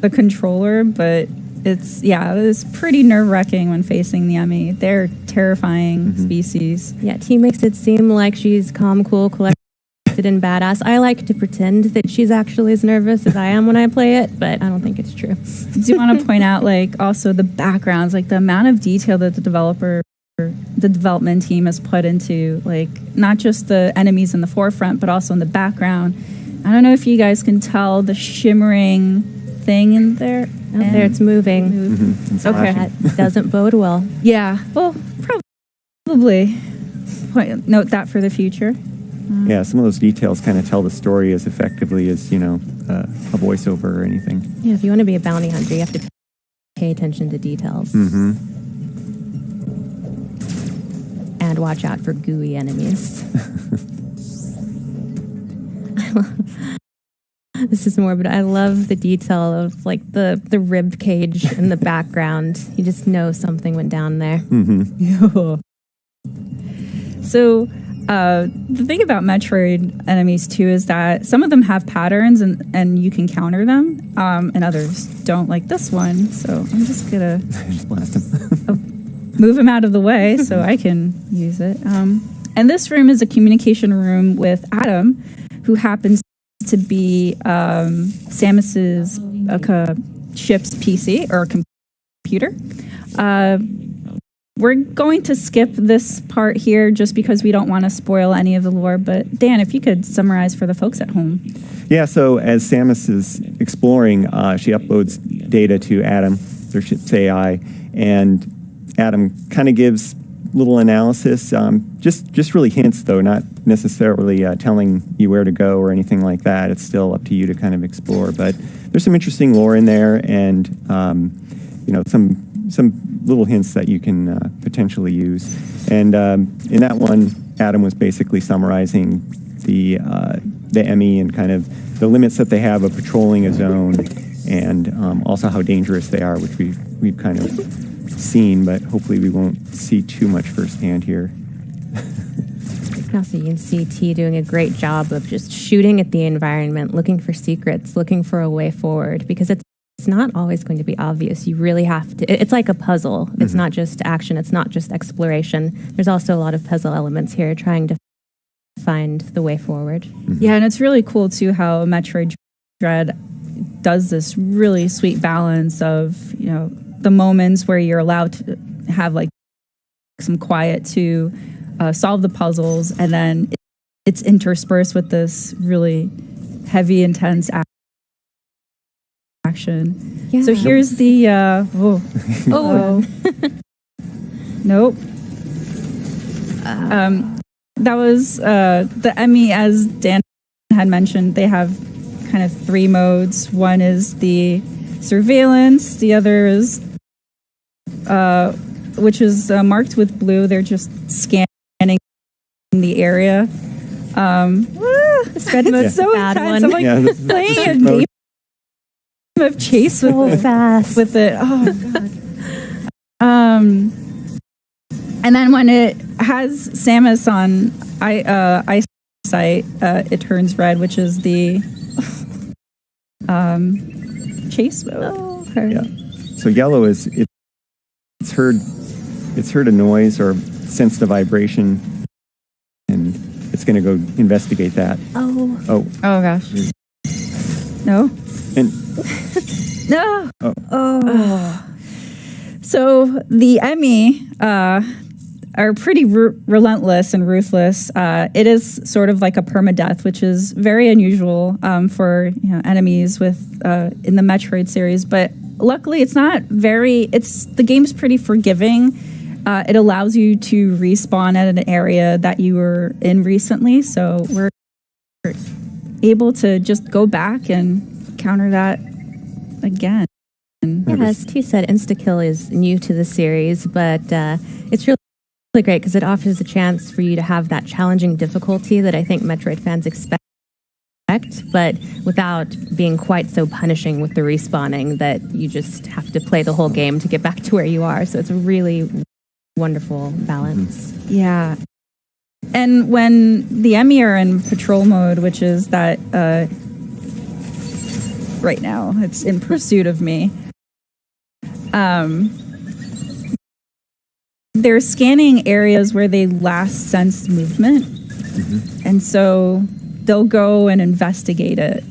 the controller, but it's pretty nerve-wracking when facing the Emmy. They're terrifying species. Yeah, T makes it seem like she's calm, cool, collected, and badass. I like to pretend that she's actually as nervous as I am when I play it, but I don't think it's true. Do you want to point out, like, also the backgrounds, like the amount of detail that the development team has put into, like, not just the enemies in the forefront, but also in the background. I don't know if you guys can tell the shimmering thing in there. There, it's moving. Okay. That doesn't bode well. Yeah. Well, probably. Note that for the future. yeah, some of those details kind of tell the story as effectively as, a voiceover or anything. Yeah, if you want to be a bounty hunter, you have to pay attention to details. And watch out for gooey enemies. This is morbid. I love the detail of like the rib cage in the background. You just know something went down there. So the thing about Metroid enemies too is that some of them have patterns and you can counter them, and others don't, like this one. So I'm just gonna just blast him. move him out of the way so I can use it. And this room is a communication room with Adam, who happens to be Samus's ship's PC or computer. We're going to skip this part here just because we don't want to spoil any of the lore. But Dan, if you could summarize for the folks at home. Yeah, so as Samus is exploring, she uploads data to Adam, their ship's AI, and Adam kind of gives little analysis, just really hints though, not necessarily telling you where to go or anything like that. It's still up to you to kind of explore. But there's some interesting lore in there, and some little hints that you can potentially use. And in that one, Adam was basically summarizing the Emmy and kind of the limits that they have of patrolling a zone, and also how dangerous they are, which we've kind of seen, but hopefully we won't see too much firsthand here. Also, you can see T doing a great job of just shooting at the environment, looking for secrets, looking for a way forward, because it's not always going to be obvious. You really have to, it's like a puzzle. It's not just action, it's not just exploration. There's also a lot of puzzle elements here, trying to find the way forward. Yeah, and it's really cool too how Metroid Dread does this really sweet balance of, the moments where you're allowed to have like some quiet to solve the puzzles, and then it's interspersed with this really heavy, intense action. Yeah. So here's the nope. That was the Emmy, as Dan had mentioned. They have kind of three modes. One is the surveillance, the other is which is marked with blue. They're just scanning the area. This red It's so bad intense. one. I'm like playing a game of chase with fast with it. Oh god. And then when it has Samus on eyesight, it turns red, which is the chase mode. Yeah. So yellow is it's heard a noise or sensed a vibration, and it's going to go investigate that. Oh gosh. No. And No. oh. So the Emmy are pretty relentless and ruthless. It is sort of like a permadeath, which is very unusual for enemies with in the Metroid series. But luckily, it's not very. The game's pretty forgiving. It allows you to respawn at an area that you were in recently, so we're able to just go back and counter that again. Yeah, as T said, insta-kill is new to the series, but it's really great because it offers a chance for you to have that challenging difficulty that I think Metroid fans expect, but without being quite so punishing with the respawning that you just have to play the whole game to get back to where you are. So it's a really wonderful balance. Yeah. And when the Emmy are in patrol mode, which is that right now, it's in pursuit of me. They're scanning areas where they last sensed movement. And so they'll go and investigate it.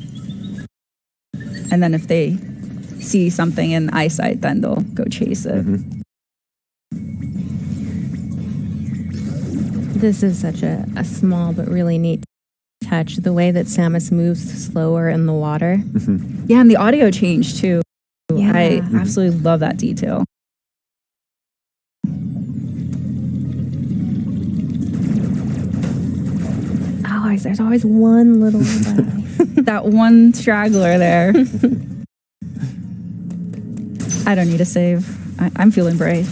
And then if they see something in eyesight, then they'll go chase it. This is such a small but really neat touch. The way that Samus moves slower in the water. Yeah, and the audio change too. Yeah. I absolutely love that detail. There's always one little that one straggler there. I don't need a save. I'm feeling brave.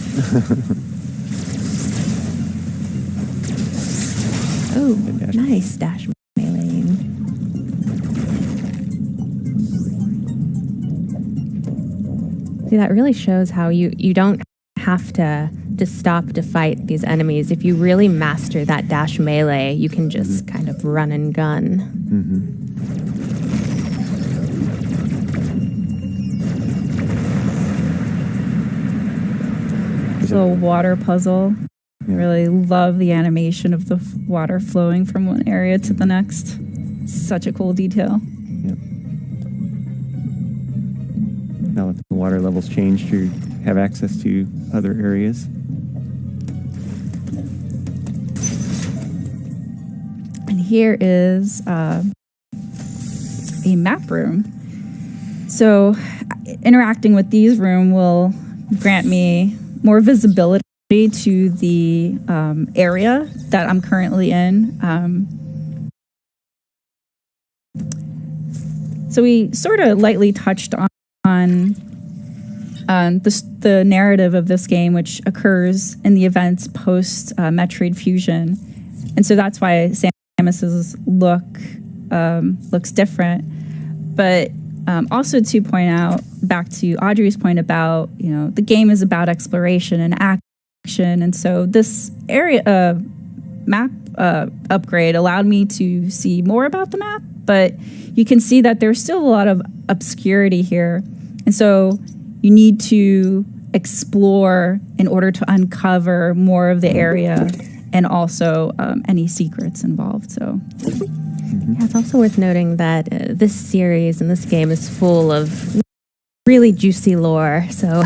Oh, nice dash melee. See, that really shows how you don't have to stop to fight these enemies. If you really master that dash melee, you can just kind of run and gun. This little water puzzle. I really love the animation of the water flowing from one area to the next. Such a cool detail. Now that the water levels change, you have access to other areas. And here is a map room. So interacting with these rooms will grant me more visibility to the area that I'm currently in. So we sort of lightly touched on the narrative of this game, which occurs in the events post Metroid Fusion. And so that's why Samus's look looks different. But also to point out, back to Audrey's point about, the game is about exploration and action. And so this area map upgrade allowed me to see more about the map, but you can see that there's still a lot of obscurity here. And so you need to explore in order to uncover more of the area and also any secrets involved. So yeah, it's also worth noting that this series and this game is full of really juicy lore. So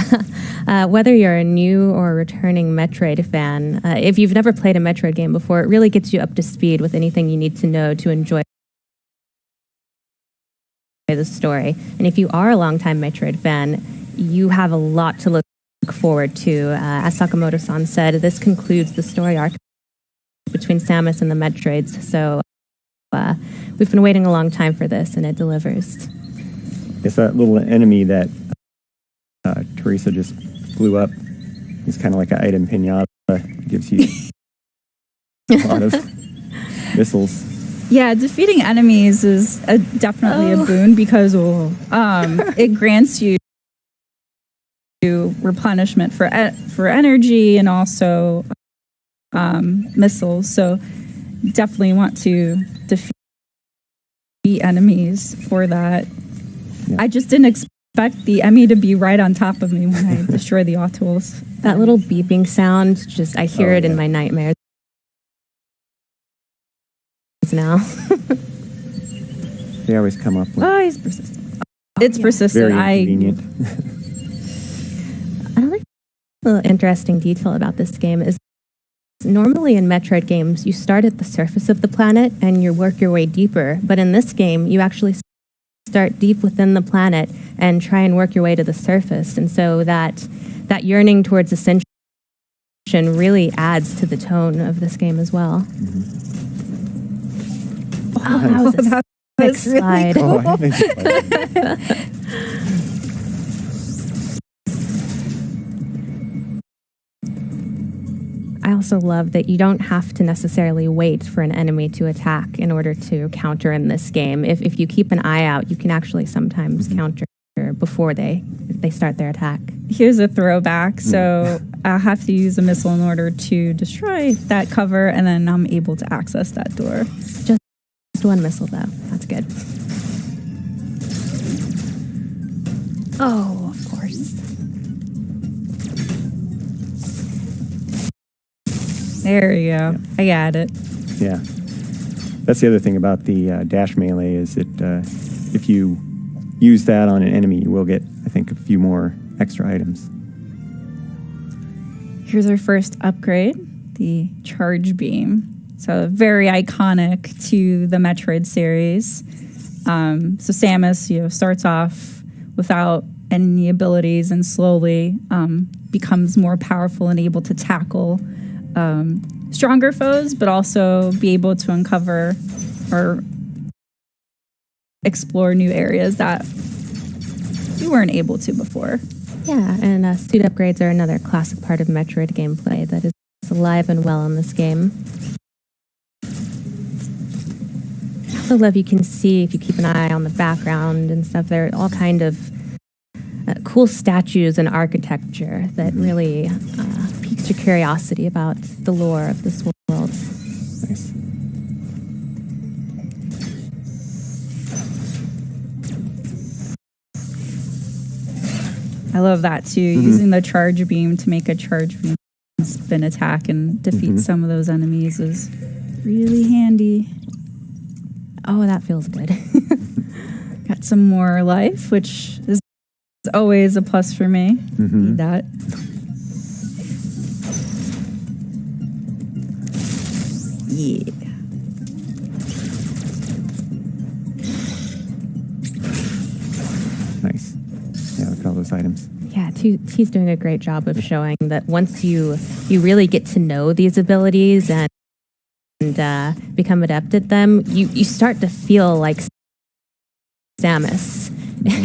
whether you're a new or returning Metroid fan, if you've never played a Metroid game before, it really gets you up to speed with anything you need to know to enjoy the story. And if you are a longtime Metroid fan, you have a lot to look forward to. As Sakamoto-san said, this concludes the story arc between Samus and the Metroids. So we've been waiting a long time for this, and it delivers. It's that little enemy that Teresa just blew up. It's kind of like an item pinata. Gives you a lot of missiles. Yeah, defeating enemies is definitely a boon because it grants you replenishment for energy and also missiles. So definitely want to defeat enemies for that. Yeah. I just didn't expect the Emmy to be right on top of me when I destroy the Autols. That little beeping sound, I hear it in my nightmares now. They always come up with. Oh, he's persistent. It's persistent. Very convenient. Another little interesting detail about this game is normally in Metroid games, you start at the surface of the planet and you work your way deeper. But in this game, you actually start deep within the planet and try and work your way to the surface. And so that yearning towards ascension really adds to the tone of this game as well. Oh, that was a really cool. I also love that you don't have to necessarily wait for an enemy to attack in order to counter in this game. If you keep an eye out, you can actually sometimes counter before they start their attack. Here's a throwback. So I have to use a missile in order to destroy that cover, and then I'm able to access that door. Just one missile, though. That's good. Oh, of course. There we go. Yeah. I got it. Yeah. That's the other thing about the dash melee is that if you use that on an enemy, you will get, I think, a few more extra items. Here's our first upgrade, the Charge Beam. So very iconic to the Metroid series. So Samus, starts off without any abilities and slowly becomes more powerful and able to tackle stronger foes, but also be able to uncover or explore new areas that you weren't able to before. Yeah, and suit upgrades are another classic part of Metroid gameplay that is alive and well in this game. I also love you can see, if you keep an eye on the background and stuff, there are all kind of cool statues and architecture that really piques your curiosity about the lore of this world. Nice. I love that too, using the Charge Beam to make a Charge Beam spin attack and defeat some of those enemies is really handy. Oh, that feels good. Got some more life, which is always a plus for me. Need that. Yeah. Nice. Yeah, look at all those items. Yeah, he's doing a great job of showing that once you really get to know these abilities and become adept at them, you start to feel like Samus.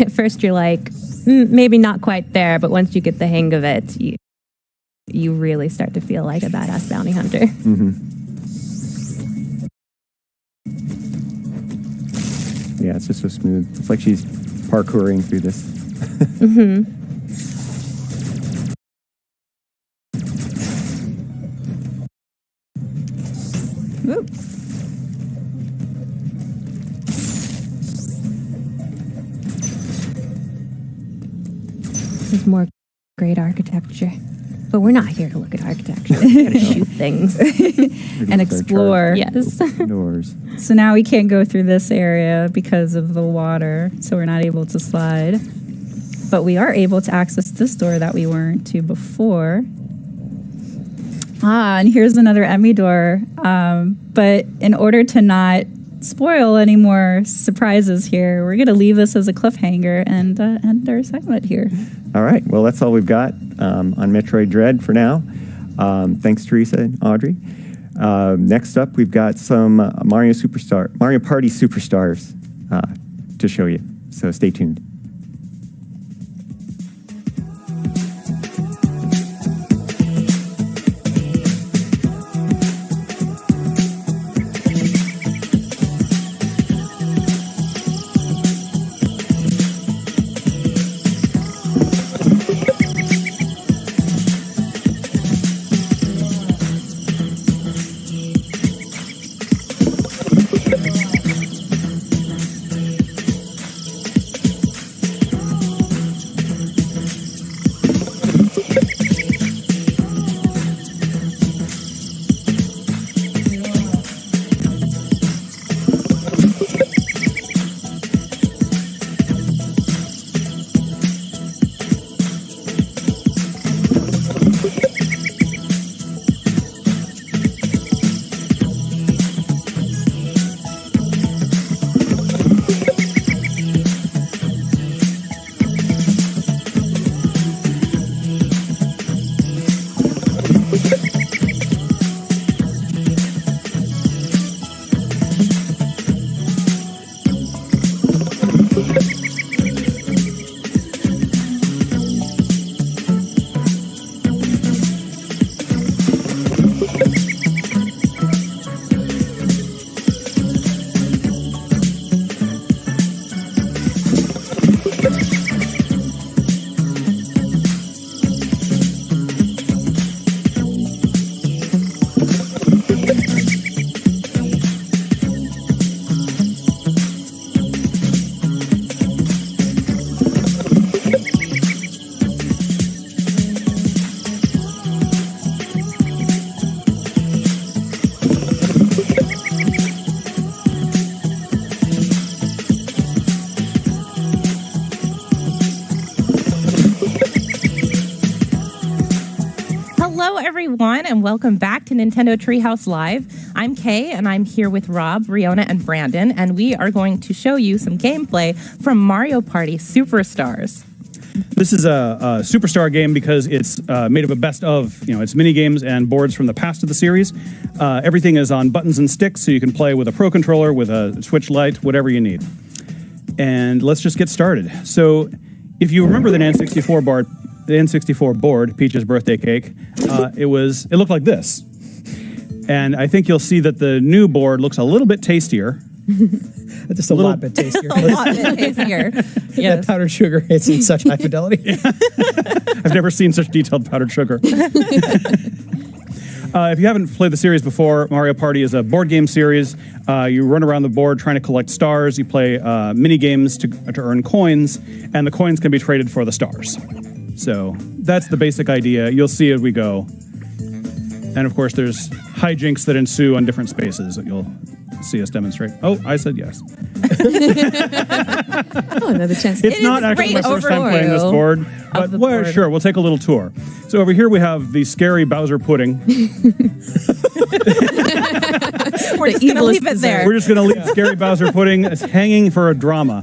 At first you're like, maybe not quite there, but once you get the hang of it, you really start to feel like a badass bounty hunter. Yeah, it's just so smooth. It's like she's parkouring through this. Ooh. There's more great architecture. But we're not here to look at architecture. We're here to shoot things. And explore. Yes. Doors. So now we can't go through this area because of the water, so we're not able to slide. But we are able to access this door that we weren't to before. And here's another Emmy door. But in order to not spoil any more surprises here, we're going to leave this as a cliffhanger and end our segment here. All right. Well, that's all we've got on Metroid Dread for now. Thanks, Teresa and Audrey. Next up, we've got some Mario Party Superstars to show you. So stay tuned. everyone, and welcome back to Nintendo Treehouse Live. I'm Kay, and I'm here with Rob, Riona, and Brandon, and we are going to show you some gameplay from Mario Party Superstars. This is a superstar game because it's made of a best of, it's mini games and boards from the past of the series. Everything is on buttons and sticks, so you can play with a Pro Controller, with a Switch Lite, whatever you need. And let's just get started. So, if you remember the N64 board, Peach's birthday cake, it looked like this. And I think you'll see that the new board looks a little bit tastier. Just a lot bit tastier. A lot bit tastier. That powdered sugar, it's in such high fidelity. I've never seen such detailed powdered sugar. If you haven't played the series before, Mario Party is a board game series. You run around the board trying to collect stars. You play mini games to earn coins, and the coins can be traded for the stars. So that's the basic idea. You'll see as we go. And of course, there's hijinks that ensue on different spaces that you'll see us demonstrate. Oh, I said yes. Another chance. It's not actually my first time playing this board, but sure, we'll take a little tour. So over here we have the scary Bowser pudding. We're just going to leave it there. We're just going to leave scary Bowser pudding. It's hanging for a drama.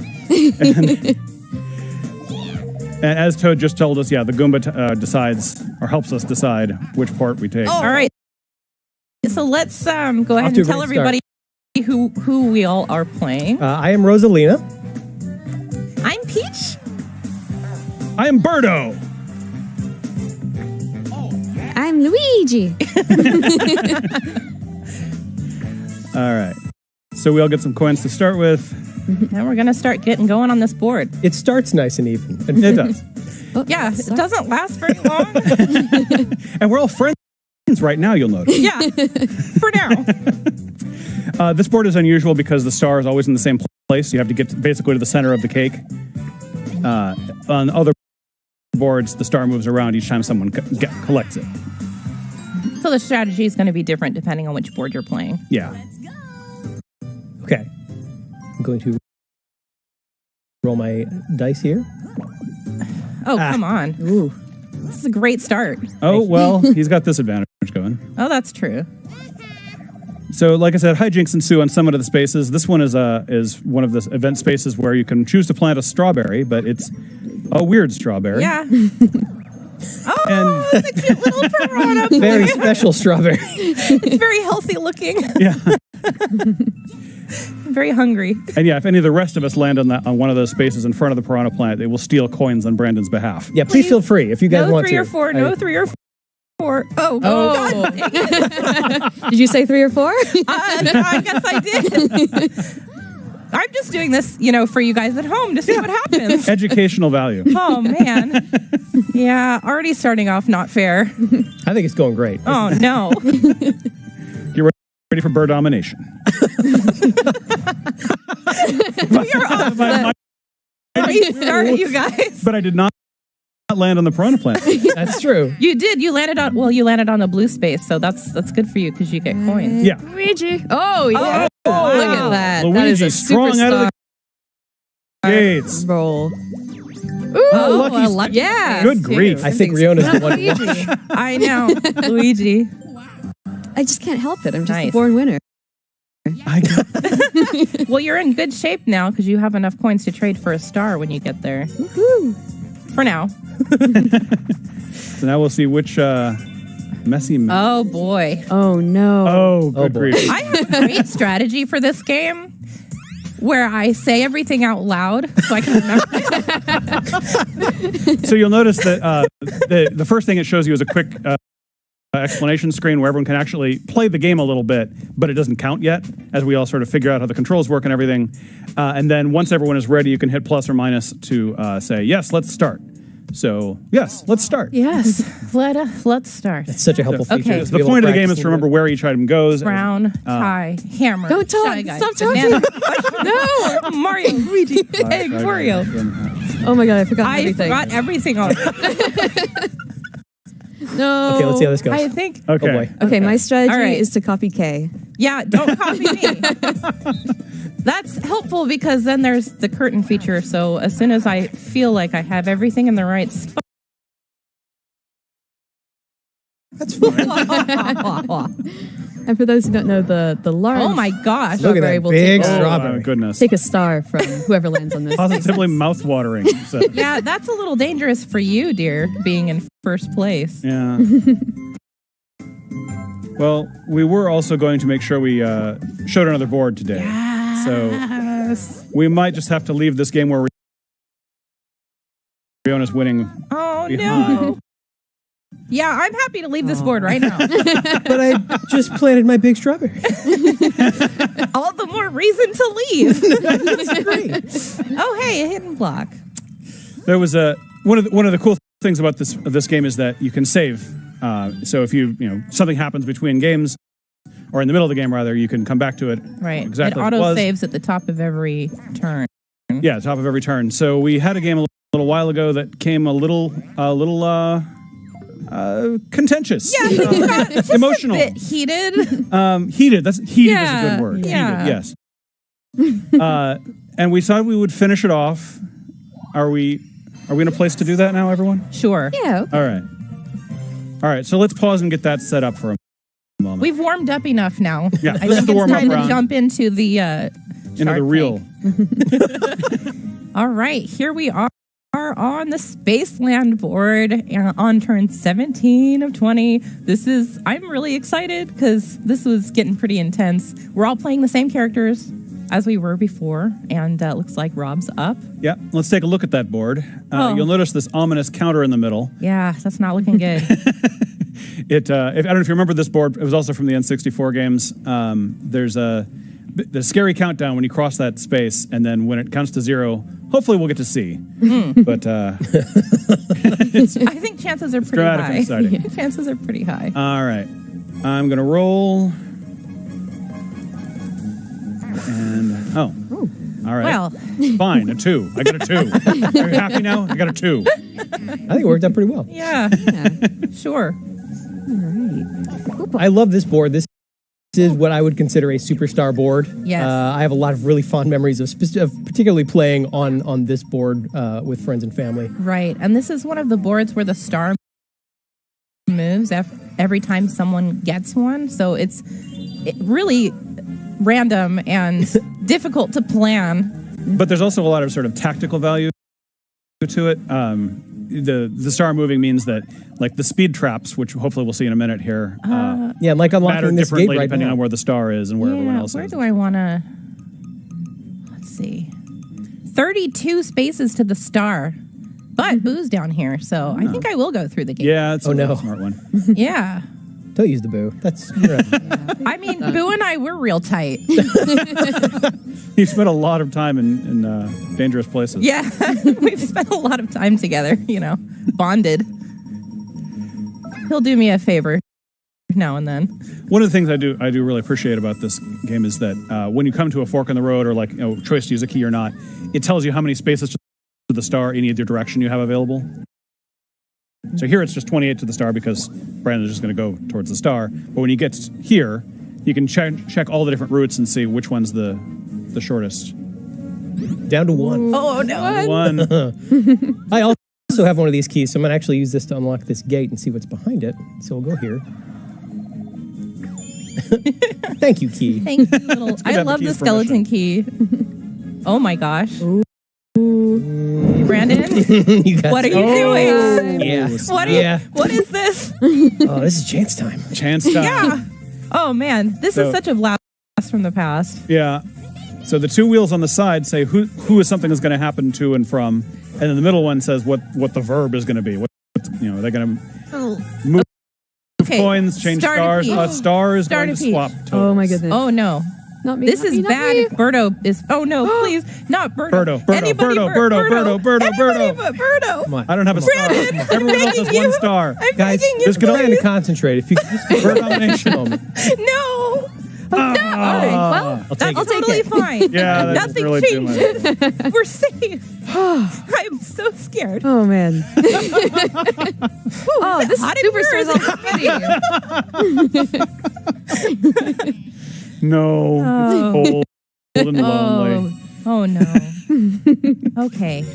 And as Toad just told us, the Goomba decides or helps us decide which part we take. All right. So let's go ahead and tell everybody who we all are playing. I am Rosalina. I'm Peach. I am Birdo. I'm Luigi. All right. So we all get some coins to start with. Now we're going to start getting going on this board. It starts nice and even. It does. Yeah, it doesn't last very long. And we're all friends right now, you'll notice. Yeah, for now. This board is unusual because the star is always in the same place. You have to get basically to the center of the cake. On other boards, the star moves around each time someone collects it. So the strategy is going to be different depending on which board you're playing. Yeah. Okay. I'm going to roll my dice here. Oh, come on. Ooh. This is a great start. Oh, well, he's got this advantage going. Oh, that's true. So, like I said, hijinks ensue on some of the spaces. This one is one of the event spaces where you can choose to plant a strawberry, but it's a weird strawberry. Yeah. Oh, it's a cute little piranha. Very special strawberry. It's very healthy looking. Yeah. I'm very hungry. And yeah, if any of the rest of us land on one of those spaces in front of the piranha plant, they will steal coins on Brandon's behalf. Yeah, please feel free if you guys want to. 3 or 4. No 3 or 4. Oh. God. Did you say 3 or 4? I guess I did. I'm just doing this, for you guys at home to see what happens. Educational value. Oh, man. Yeah, already starting off not fair. I think it's going great. Oh, no. You're ready for bird domination. You're off. Great start, you guys. But I did not land on the piranha plant. That's true. You did. You landed on the blue space, so that's good for you because you get coins. Yeah. Luigi. Oh, yeah. Oh, wow. Look at that. Luigi, that is a strong out of the gates. Roll. Ooh, lucky. Yeah. Good grief. I think Riona's the one. I know. Luigi. I just can't help it. I'm just a born winner. Well, you're in good shape now because you have enough coins to trade for a star when you get there. Woohoo. For now. So now we'll see which messy. Oh, boy. Oh, no. Oh, good grief. I have a great strategy for this game where I say everything out loud so I can remember. So you'll notice that the first thing it shows you is a quick explanation screen where everyone can actually play the game a little bit, but it doesn't count yet as we all sort of figure out how the controls work and everything. And then once everyone is ready, you can hit plus or minus to say, yes, let's start. So, yes, let's start. Yes, let's start. That's such a helpful feature. Okay. The point of the game is to remember where each item goes. Brown, tie, hammer. Don't talk. Shy Guy, Stop banana. talking. No. Mario, Luigi, egg, Wario. Oh my God, I forgot everything. I forgot everything on No. Okay, let's see how this goes. I think. Okay. Oh boy. Okay, my strategy All right. is to copy K. Yeah, don't copy me. That's helpful because then there's the curtain feature. So as soon as I feel like I have everything in the right spot, That's fine. And for those who don't know, the large Oh my gosh. strawberry Look at that will big take, strawberry. Oh, goodness. take a star from whoever lands on this. Positively mouth-watering. So. Yeah, that's a little dangerous for you, dear, being in first place. Yeah. Well, we were also going to make sure we showed another board today. So we might just have to leave this game where Riona's winning. Oh, behind. no. Yeah, I'm happy to leave this board right now. But I just planted my big strawberry. All the more reason to leave. That's great. Oh, hey, a hidden block. There was one of the cool things about this game is that you can save. So if something happens between games, or in the middle of the game rather, you can come back to it. Right. Exactly. It what auto was. saves at the top of every turn. Yeah, top of every turn. So we had a game a little while ago that came a little contentious. Yeah, just emotional. A bit heated. Heated. Heated is a good word. Yeah. Heated, yes. And we thought we would finish it off. Are we in a place to do that now, everyone? Sure. Yeah. All right. So let's pause and get that set up for a moment. We've warmed up enough now. Yeah, I this is think the it's warm-up time to round. jump into the real. All right, here we are on the Spaceland board on turn 17 of 20. I'm really excited because this was getting pretty intense. We're all playing the same characters as we were before, and looks like Rob's up. Yeah, let's take a look at that board. You'll notice this ominous counter in the middle. Yeah, that's not looking good. I don't know if you remember this board. It was also from the N64 games. There's the scary countdown when you cross that space, and then when it counts to 0, hopefully we'll get to see. But I think chances are pretty dramatic high. and exciting. Chances are pretty high. All right, I'm gonna roll. And all right. Well. Fine, a 2. I got a 2. Are you happy now? I got a 2. I think it worked out pretty well. Yeah. Sure. I love this board. This is what I would consider a superstar board. Yes. I have a lot of really fond memories of particularly playing on this board with friends and family. Right. And this is one of the boards where the star moves every time someone gets one. So it's really random and difficult to plan. But there's also a lot of sort of tactical value to it. The star moving means that, like the speed traps, which hopefully we'll see in a minute here, yeah, like matter unlocking this gate differently right depending now. on where the star is and where everyone else Where is. do I want to... Let's see. 32 spaces to the star. But Boo's down here, so I think I will go through the gate. Yeah, it's a smart one. Yeah. Don't use the boo. That's I mean, Boo and I, we're real tight. He spent a lot of time in dangerous places. Yeah, we've spent a lot of time together, bonded. He'll do me a favor now and then. One of the things I do really appreciate about this game is that when you come to a fork in the road or choice to use a key or not, it tells you how many spaces to the star in either direction you have available. So here it's just 28 to the star because Brandon's just going to go towards the star. But when you get here, you can check all the different routes and see which one's the shortest. Down to 1. Oh, no. 1. I also have one of these keys, so I'm going to actually use this to unlock this gate and see what's behind it. So we'll go here. Thank you, key. Thank you, little. I love the skeleton key. Oh my gosh. Brandon, what are you doing? Yeah. What is this? Oh, this is chance time. Chance time. Yeah. Oh man, this is such a blast from the past. Yeah. So the 2 wheels on the side say who is something is going to happen to and from, and then the middle one says what the verb is going to be. They're going to move coins, change stars. Star is going to swap. Totals. Oh my goodness. Oh no. Not me. This is bad if Birdo is... Oh, no, please. Not Birdo. Birdo. Anybody but Birdo. Come on. I don't have a star. Everyone else has 1 star. Guys, this could trying to concentrate. If you could just Bird domination moment. No. All right, well, That's totally fine. Yeah, that's Nothing really too much. changes. We're safe. I'm so scared. Oh, man. Oh, this superstar's already. No, it's cold and lonely. Oh, no. Okay.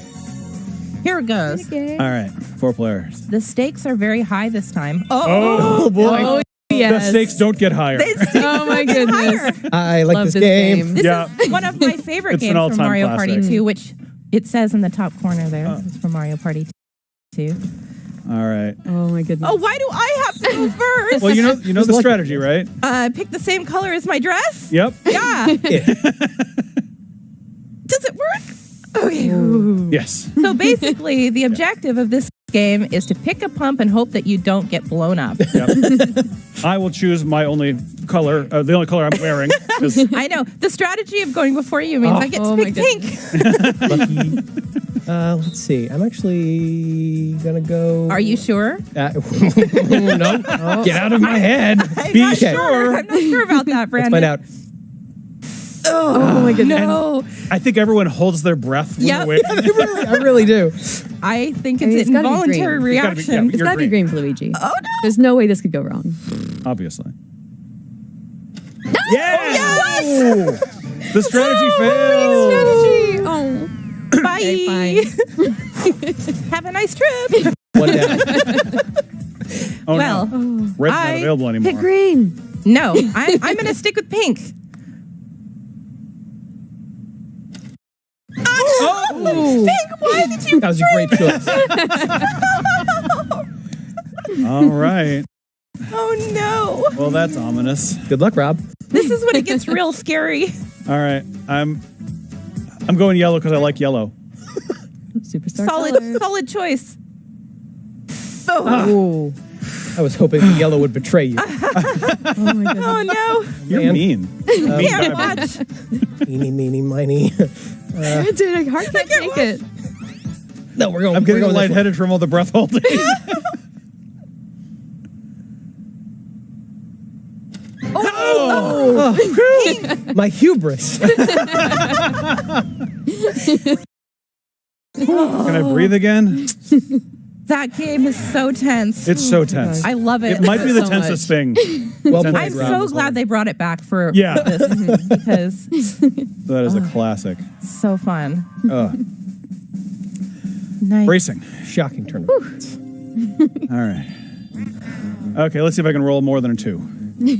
Here it goes. All right. 4 players. The stakes are very high this time. Oh, boy. Oh, yes. The stakes don't get higher. Oh my goodness. I like Love this game. This is one of my favorite It's an games all-time from Mario classic. Party 2, which it says in the top corner there. This is from Mario Party 2. All right. Oh my goodness. Oh, why do I have to go first? Well, you know the strategy, right? Pick the same color as my dress? Yep. Yeah. Does it work? Okay. Yes. So basically, the objective of this game is to pick a pump and hope that you don't get blown up. Yep. I will choose my only color, the only color I'm wearing. 'cause- I know. The strategy of going before you means I get to pick pink. Let's see. I'm actually gonna go. Are you sure? No. Get out of my head. I'm Be not okay. sure. I'm not sure about that, Let's Brandon. find out. Oh my goodness. No. I think everyone holds their breath when Yep. they're waiting. I really do. I think I mean, it's it's gotta be involuntary green. It's gotta be- reaction. yeah, It's You're gotta be green for Luigi. Oh no. There's no way this could go wrong. Obviously. Yes! The strategy failed. Strategy. Oh. Bye. Okay, Have a nice trip. One down. Oh, well, no. Red's not available anymore. Pick green. No, I'm going to stick with pink. Oh! Pink, why did you? That was a great choice. All right. Oh no. Well, that's ominous. Good luck, Rob. This is when it gets real scary. All right. I'm going yellow because I like yellow. Superstar. Solid choice. Oh. I was hoping the yellow would betray you. Oh my goodness. Oh no. You're Man. mean. Can't watch. Eeny, meeny, miny. Dude, I can't take it. No, we're going. I'm getting we're going this way. lightheaded from all the breath holding. Oh, my hubris. Can I breathe again? That game is so tense. It's so tense. I love it. It might be the So tensest thing. Well Tense. played, I'm Rob. so glad they brought it back for Yeah. this because That is a classic. it's so fun. Nice. Racing. Shocking tournament. All right. Okay, let's see if I can roll more than a 2.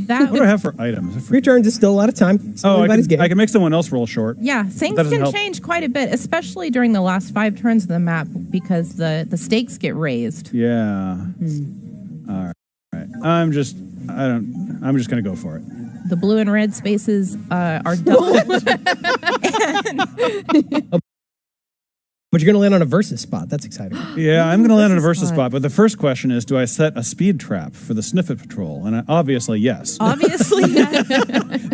That What do I have for items? Free turns is still a lot of time. It's Oh, anybody's game. I can make someone else roll short. Yeah, things That doesn't can help. change quite a bit, especially during the last 5 turns of the map because the stakes get raised. Yeah. All right. I'm just gonna go for it. The blue and red spaces are doubled. But you're going to land on a versus spot. That's exciting. Yeah, I'm gonna land on a versus versus spot. spot, but the first question is, do I set a speed trap for the Sniffit Patrol? And obviously, yes. Obviously,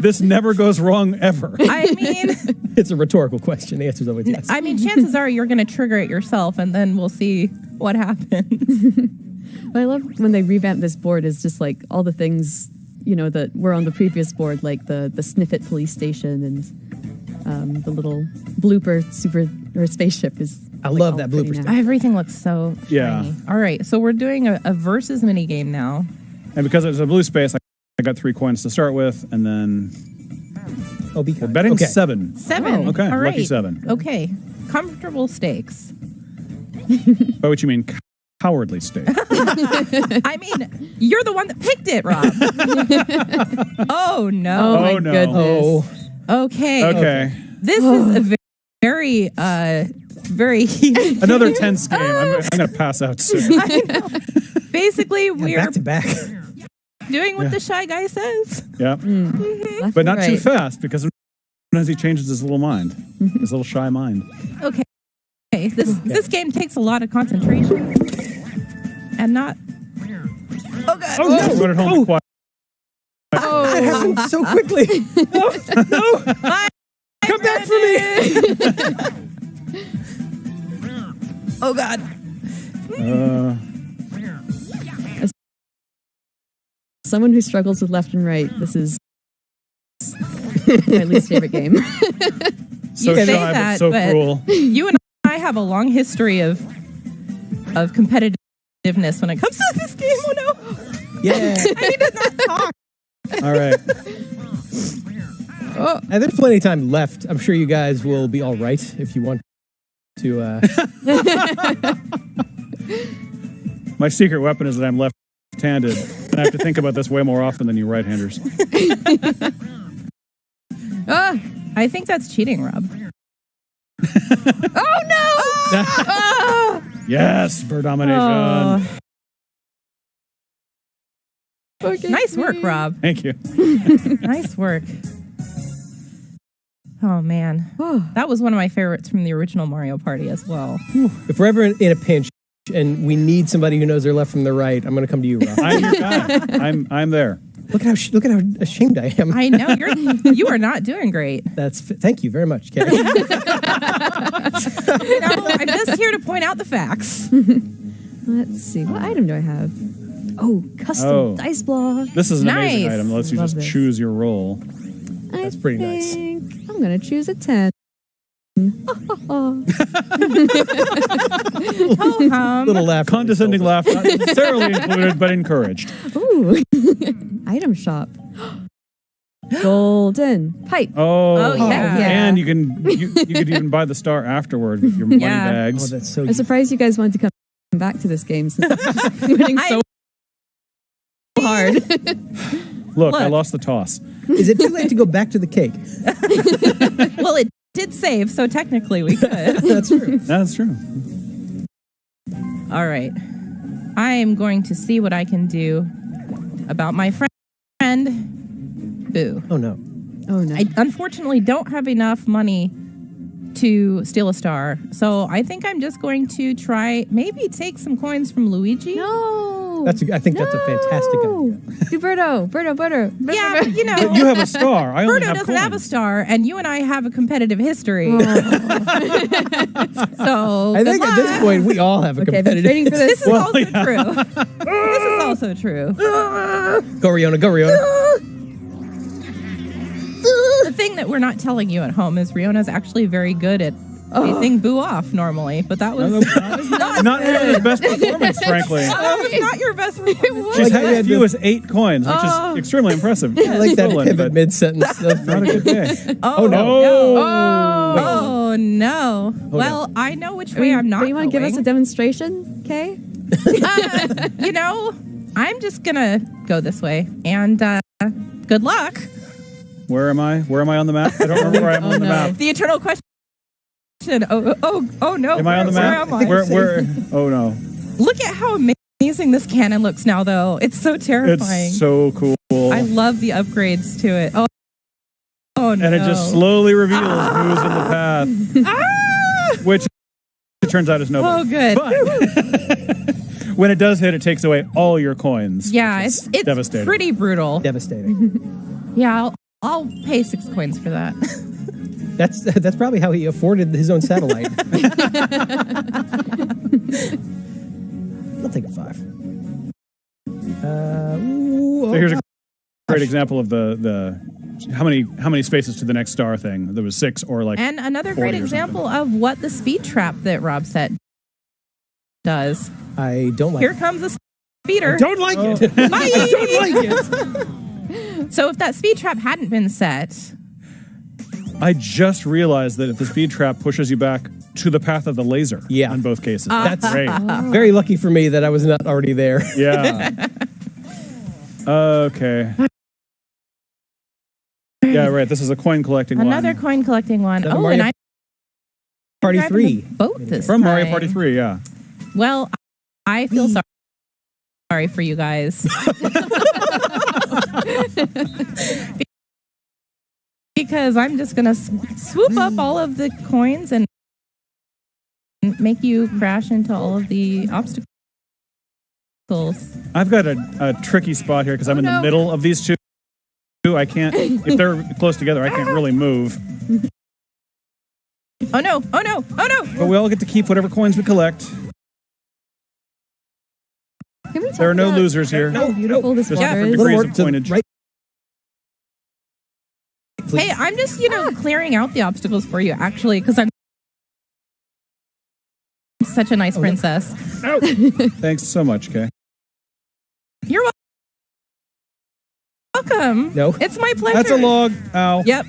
This never goes wrong ever. I mean, It's a rhetorical question. The answer is always yes. chances are you're going to trigger it yourself, and then we'll see what happens. But I love when they revamp this board is just like all the things, that were on the previous board, like the Sniffit police station and the little blooper spaceship is. I love that blooper now. Everything looks so Yeah. shiny. All right, so we're doing a versus mini game now. And because it was a blue space, I got 3 coins to start with, and then Oh, be we're kind. betting Okay. 7. 7. Okay, All right. lucky 7. Okay, comfortable stakes. By which you mean cowardly stake. I mean, you're the one that picked it, Rob. Oh no. Oh my no. goodness. Oh, Okay. Okay. This is a very heated. Another tense game. I'm going to pass out soon. I know. Basically, we're back to back. doing what the shy guy says. Yeah. Left But and not too right. fast, because sometimes he changes his little mind, his little shy mind. Okay. This game takes a lot of concentration, and not. Oh god. Oh, no. Run it home quiet. That happened so quickly. No. Come back for me. Oh god. Someone who struggles with left and right, this is my least favorite game. So You say shy, that, but so but cruel. You and I have a long history of competitiveness when it comes to this game. Oh no. Yeah. I need to not talk. All right. Oh, and there's plenty of time left. I'm sure you guys will be all right if you want to. My secret weapon is that I'm left-handed, and I have to think about this way more often than you right-handers. I think that's cheating, Rob. Oh no! Yes, bird domination. Okay. Nice work, Rob. Thank you. Nice work. Oh man, that was one of my favorites from the original Mario Party as well. If we're ever in a pinch and we need somebody who knows their left from their right, I'm going to come to you, Rob. I'm your guy. I'm there. Look at how ashamed I am. I know you are not doing great. Thank you very much, Kay. I'm just here to point out the facts. Let's see. What item do I have? Oh, custom dice block. This is an amazing item. It lets you Love just this. choose your roll. That's pretty nice. I'm going to choose a 10. Little laugh. Condescending laugh, not necessarily included, but encouraged. Ooh. Item shop. Golden pipe. Oh, yeah. And you could even buy the star afterward with your money bags. Oh, that's so I'm surprised you guys wanted to come back to this game since I'm just winning so hard. Look, I lost the toss. Is it too late to go back to the cake? Well, it did save, so technically we could. That's true. That's true. All right. I am going to see what I can do about my friend, Boo. Oh, no. Oh, no. I unfortunately don't have enough money to steal a star, so I think I'm just going to try maybe take some coins from Luigi. No. I think that's a fantastic idea. Do Birdo. Yeah, but, you know. But you have a star. I only Birdo have doesn't have a star, and you and I have a competitive history. So I think at this point we all have a competitive. Trading for This this. is also true. This is also true. Go, Riona. Go, Riona. The thing that we're not telling you at home is Riona's actually very good at facing Boo off normally, but that was Not Riona's best performance, frankly. That was not your best performance. She's had as few as 8 coins, which is extremely impressive. I like that Stolen, pivot but mid-sentence. That's not a good day. Oh, no. Oh no. Well, I know which way I'm not But you want to give us a going. demonstration, Kay? You know, I'm just gonna go this way, and good luck. Where am I? Where am I on the map? I don't remember where I am on the map. The eternal question. Oh no. Am I on the map? Where am I? Where? Oh no. Look at how amazing this cannon looks now, though. It's so terrifying. It's so cool. I love the upgrades to it. Oh no. And it just slowly reveals who's in the path. Which it turns out is nobody. Oh, good. But when it does hit, it takes away all your coins. Yeah, it's devastating. pretty brutal. Devastating. Yeah, I'll pay 6 coins for that. That's probably how he afforded his own satellite. I'll take a 5. So here's a great example of the how many spaces to the next star thing. There was 6 or like. And another 40 great or example of what the speed trap that Rob set does. I don't like Here it. comes a speeder. I don't like it. Bye. I don't like it. So if that speed trap hadn't been set, I just realized that if the speed trap pushes you back to the path of the laser. Yeah. In both cases. That's great. very lucky for me that I was not already there. Yeah. Okay. Yeah, right. This is a coin collecting another one. coin collecting one. Another Oh, Mario and I Party driving 3. the boat this From Mario time. Party 3, yeah. Well, I feel sorry for you guys. Because I'm just going to swoop up all of the coins and make you crash into all of the obstacles. I've got a tricky spot here because I'm in the middle of these two. I can't, if they're close together, I can't really move. Oh no, oh no, oh no! But we all get to keep whatever coins we collect. There are no losers here. How beautiful this Just water different is. degrees of coinage. Hey, I'm just, clearing out the obstacles for you, actually, because I'm such a nice princess. Thanks so much, Kay. You're welcome. No. It's my pleasure. That's a log. Ow. Yep.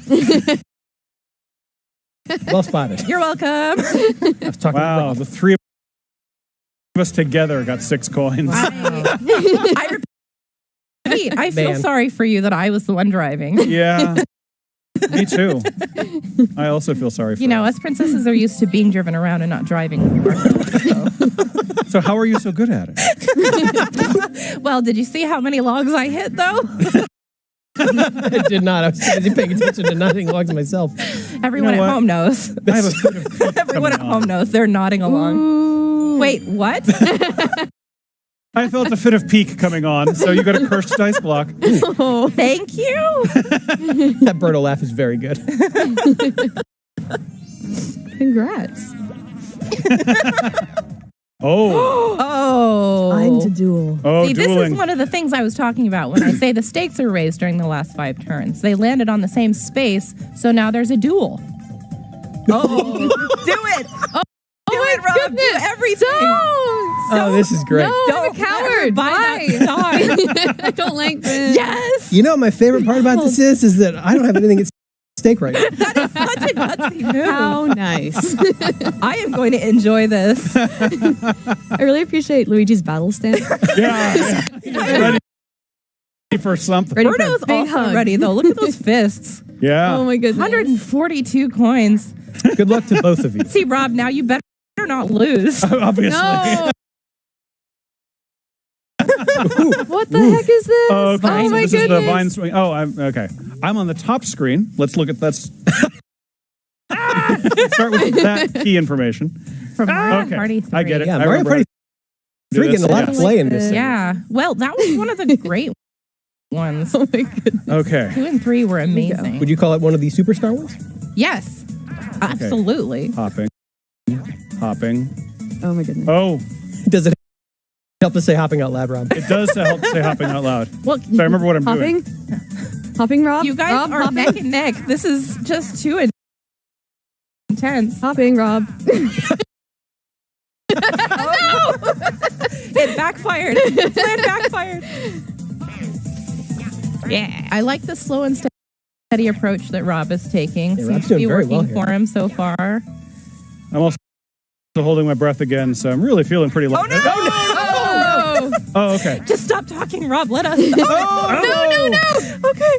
Well spotted. You're welcome. I was talking Wow, about the 3 us together got 6 coins. I feel Man. sorry for you that I was the one driving. Yeah. Me too. I also feel sorry for You know, us princesses are used to being driven around and not driving. So how are you so good at it? Well, did you see how many logs I hit, though? I did not. I was too busy paying attention to not hitting logs myself. Everyone You know at what? home knows. I have a foot of peak Everyone at coming home on. knows. They're nodding along. Wait, what? I felt a fit of peak coming on, so you got a cursed dice block. Oh, thank you. That Birdo laugh is very good. Congrats. Oh. Oh. I'm to duel. Oh, See, this dueling. is one of the things I was talking about when I say the stakes are raised during the last 5 turns. They landed on the same space, so now there's a duel. Oh, do it. Oh, do it, Rob. Do everything. Oh, this is great. No, I'm a coward. Bye. I don't like this. Yes. You know, my favorite part about this is that I don't have anything at stake right now. That is such a gutsy move. How nice. I am going to enjoy this. I really appreciate Luigi's battle stance. Yeah. Ready for something. Ready for a Birdo's big also hug. ready, though. Look at those fists. Yeah. Oh my goodness. 142 coins. Good luck to both of you. See, Rob, now you better not lose. Obviously. No. What the heck is this? Oh, okay. Oh So my this goodness. is the vine swing. Oh, I'm okay. I'm on the top screen. Let's look at that. Start with that key information. From Mario Okay. Party 3. I get it. Yeah, I Mario remember Party how to 3 do getting a this. lot of play in this thing. Yeah. Well, that was one of the great ones. Oh my goodness. Okay. 2 and 3 were amazing. Would you call it one of the superstar ones? Yes. Absolutely. Hopping. Oh my goodness. Oh, Does it help to say hopping out loud, Rob? it does help say hopping out loud. Well, So I remember what I'm doing. Hopping, Rob? You guys Rob, are hopping? neck and neck. This is just too intense. Hopping, Rob. Oh, no! It backfired. Plan backfired. Yeah. I like the slow and steady approach that Rob is taking. Yeah, Seems Rob's to be doing very working well here. for him so far. I'm also holding my breath again, so I'm really feeling pretty light. Oh, Oh, okay. Just stop talking, Rob. Let us. Oh, no. Okay.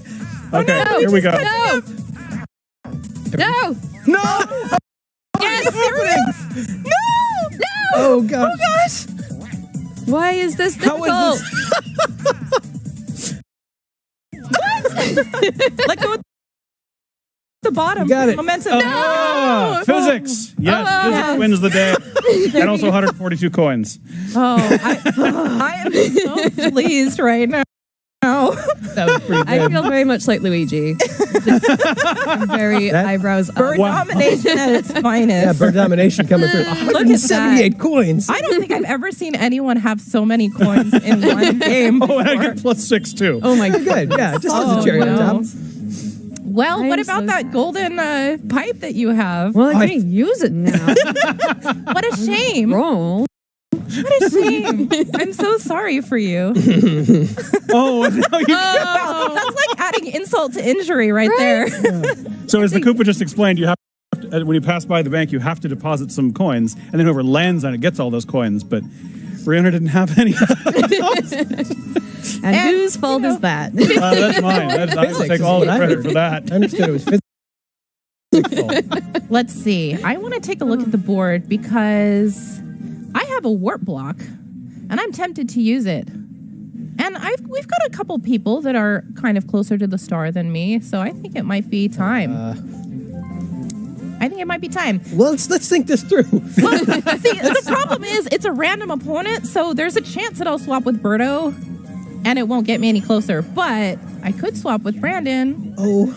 Okay, no. here we go. No. No. No! Yes, there it is. No. Oh, gosh. Oh, gosh. Why is this How difficult? is Let go at the bottom. You got it. Momentum. Ah, physics. Yes, physics wins the day. And also 142 coins. Oh, I am so pleased right now. That was pretty good. I feel very much like Luigi. Just very eyebrows Bird up. domination at its finest. Yeah, bird domination coming through. Look at 178 coins. I don't think I've ever seen anyone have so many coins in one game. Oh, and I before. get +6 too. Oh my Good. Yeah, just as a cherry on top. Well, I'm what about so that sad. golden pipe that you have? Well, I can't use it now. What a shame. Roll. What a shame. I'm so sorry for you. Oh, no, you can't. Wow, that's like adding insult to injury right there. So as the Koopa just explained, you have to, when you pass by the bank, you have to deposit some coins, and then whoever lands on it gets all those coins. But Rihanna didn't have any. And whose fault is that? That's mine. I will take all the credit for that. I understood it was physics. Let's see. I want to take a look at the board because I have a warp block and I'm tempted to use it. And we've got a couple people that are kind of closer to the star than me, so I think it might be time. I think it might be time. Well, let's think this through. Well, see, the problem is it's a random opponent, so there's a chance that I'll swap with Birdo and it won't get me any closer. But I could swap with Brandon. Oh.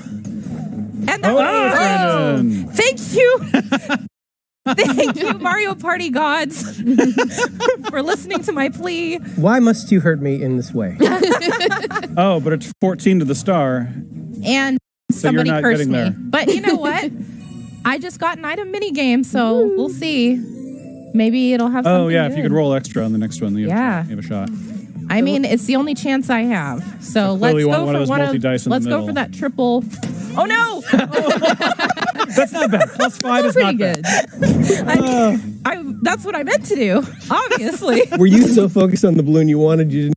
And that Brandon. Thank you. Thank you, Mario Party gods, for listening to my plea. Why must you hurt me in this way? Oh, but it's 14 to the star. And So you're somebody not cursed getting me. there. But you know what? I just got an item mini game, so we'll see. Maybe it'll have something Oh, yeah, if you good. could roll extra on the next one, then you Yeah. have a shot. I mean, it's the only chance I have. So let's clearly you want go one for of those multi-dice in the let's go middle. for that triple. Oh no! That's not bad. +5 is not Pretty bad. good. That's what I meant to do, obviously. Were you so focused on the balloon you wanted, you didn't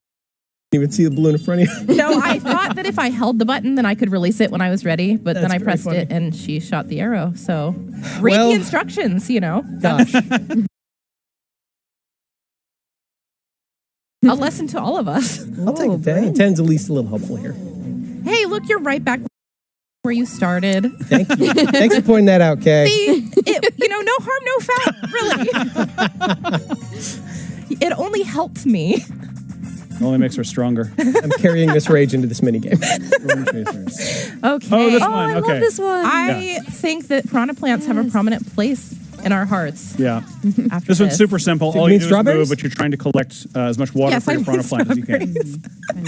even see the balloon in front of you? No, I thought that if I held the button, then I could release it when I was ready. But then I very pressed funny. it, and she shot the arrow. So read Well- the instructions, Gosh. A lesson to all of us. I'll take it. 10's at least a little helpful here. Hey, look, you're right back where you started. Thank you. Thanks for pointing that out, Kay. See, no harm, no foul, really. It only helped me. Only makes her stronger. I'm carrying this rage into this minigame. Okay. Oh, this one. I okay. love this one. I think that piranha plants have a prominent place in our hearts. Yeah. After This one's super simple. Do you All mean you do is strawberries? move, but you're trying to collect as much water Yes, for I your mean piranha plant as you can.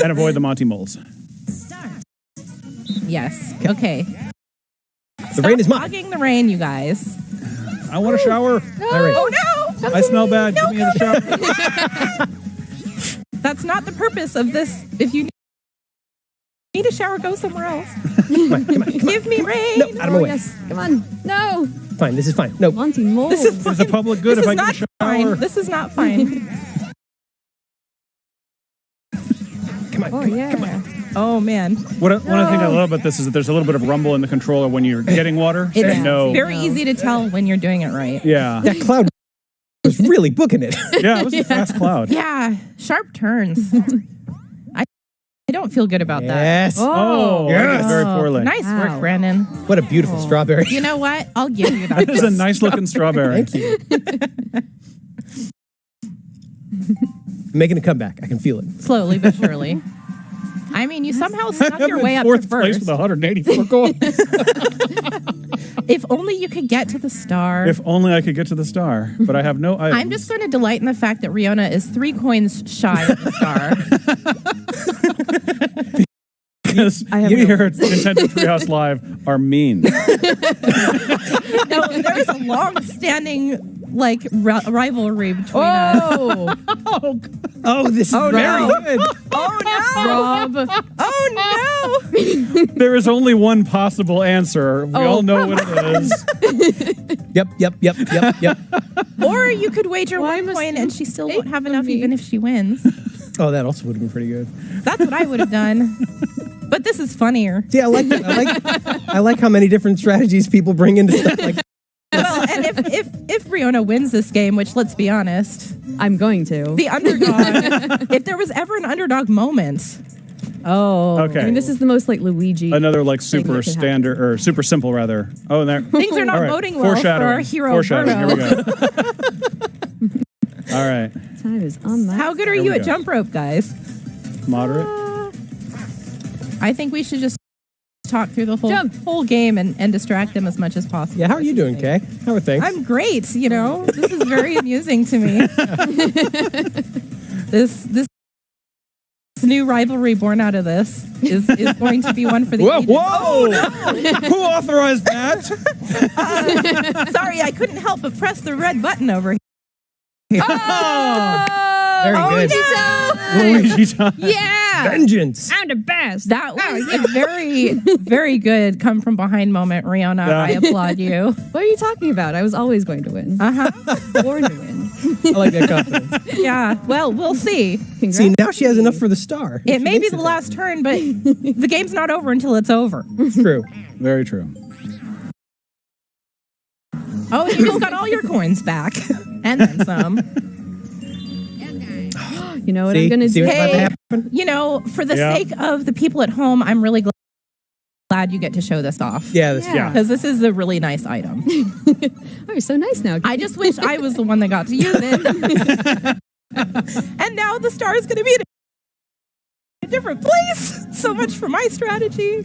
And avoid the Monty moles. Yes. Okay. The rain is mine. Fogging the rain, you guys. I want a shower. Oh no! I smell bad. Give me a shower. That's not the purpose of this. If you need a shower, go somewhere else. Give me rain. No, out of my way. Yes. Come on. No. Fine, this is fine. No. Monty mold. This is It's a public good This if is I not get a shower. fine. This is not fine. Oh, yeah. Oh man. One thing I love about this is that there's a little bit of rumble in the controller when you're getting water. So It's you know. very easy to tell when you're doing it right. Yeah. That cloud was really booking it. Yeah, it was a fast cloud. Yeah, sharp turns. I don't feel good about Yes. that. Oh, Yes. very poorly. Nice Wow. work, Brandon. What a beautiful strawberry. You know what? I'll give you that. That is a nice looking strawberry. Thank you. Making a comeback. I can feel it. Slowly but surely. I mean, you somehow snuck your way up to Fourth place first. with 184 coins. If only you could get to the star. If only I could get to the star, but I have no items. I'm just going to delight in the fact that Riona is 3 coins shy of the star. Because we here at Nintendo Treehouse Live are mean. No, there's a long-standing rivalry between us. Oh, this is very good. Oh no! Rob. Oh no! There is only one possible answer. We all know what it is. Yep. Or you could wager Why 1 must point you and she still take won't have from enough me? even if she wins. Oh, that also would have been pretty good. That's what I would have done. But this is funnier. See, I like that. I like how many different strategies people bring into stuff like that. Well, and if Riona wins this game, which let's be honest, I'm going to. the underdog. If there was ever an underdog moment, Oh. Okay. I mean, this is the most like Luigi. Another like thing super that could standard or super simple rather. Oh, and there. things are not All right. boding well for our hero Foreshadowing. Here we Birdo. go. All right. Time is on that. How good are Here you we at go. jump rope, guys? Moderate. I think we should just talk through the whole game and distract them as much as possible. Yeah, how are you doing, Kay? How are things? I'm great. This is very amusing to me. This new rivalry born out of this is going to be one for the ages. Whoa! Who authorized that? Sorry, I couldn't help but press the red button over here. Very good. Luigi time. Yeah. Vengeance. I'm the best. That was a very, very good come from behind moment, Riona. Yeah. I applaud you. What are you talking about? I was always going to win. Born to win. I like that confidence. Yeah. Well, we'll see. See, now she has enough for the star. It may be the last turn, but the game's not over until it's over. True. Very true. Oh, you just got all your coins back. And then some. You know what See? I'm going to See do? what's about to Hey, happen? for the Yeah. sake of the people at home, I'm really glad you get to show this off. Yeah, this, Yeah. Because this is a really nice item. Oh, you're so nice now. I just wish I was the one that got to use it. And now the star is going to be in a different place. So much for my strategy.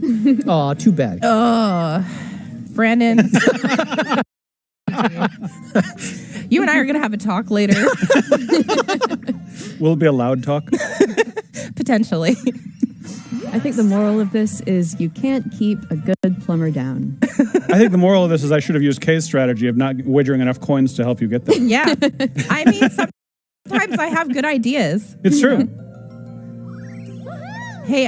Aw, too bad. Brandon. You and I are going to have a talk later. Will it be a loud talk? Potentially. I think the moral of this is you can't keep a good plumber down. I think the moral of this is I should have used Kay's strategy of not wagering enough coins to help you get there. Yeah. I mean, sometimes I have good ideas. It's true. Hey,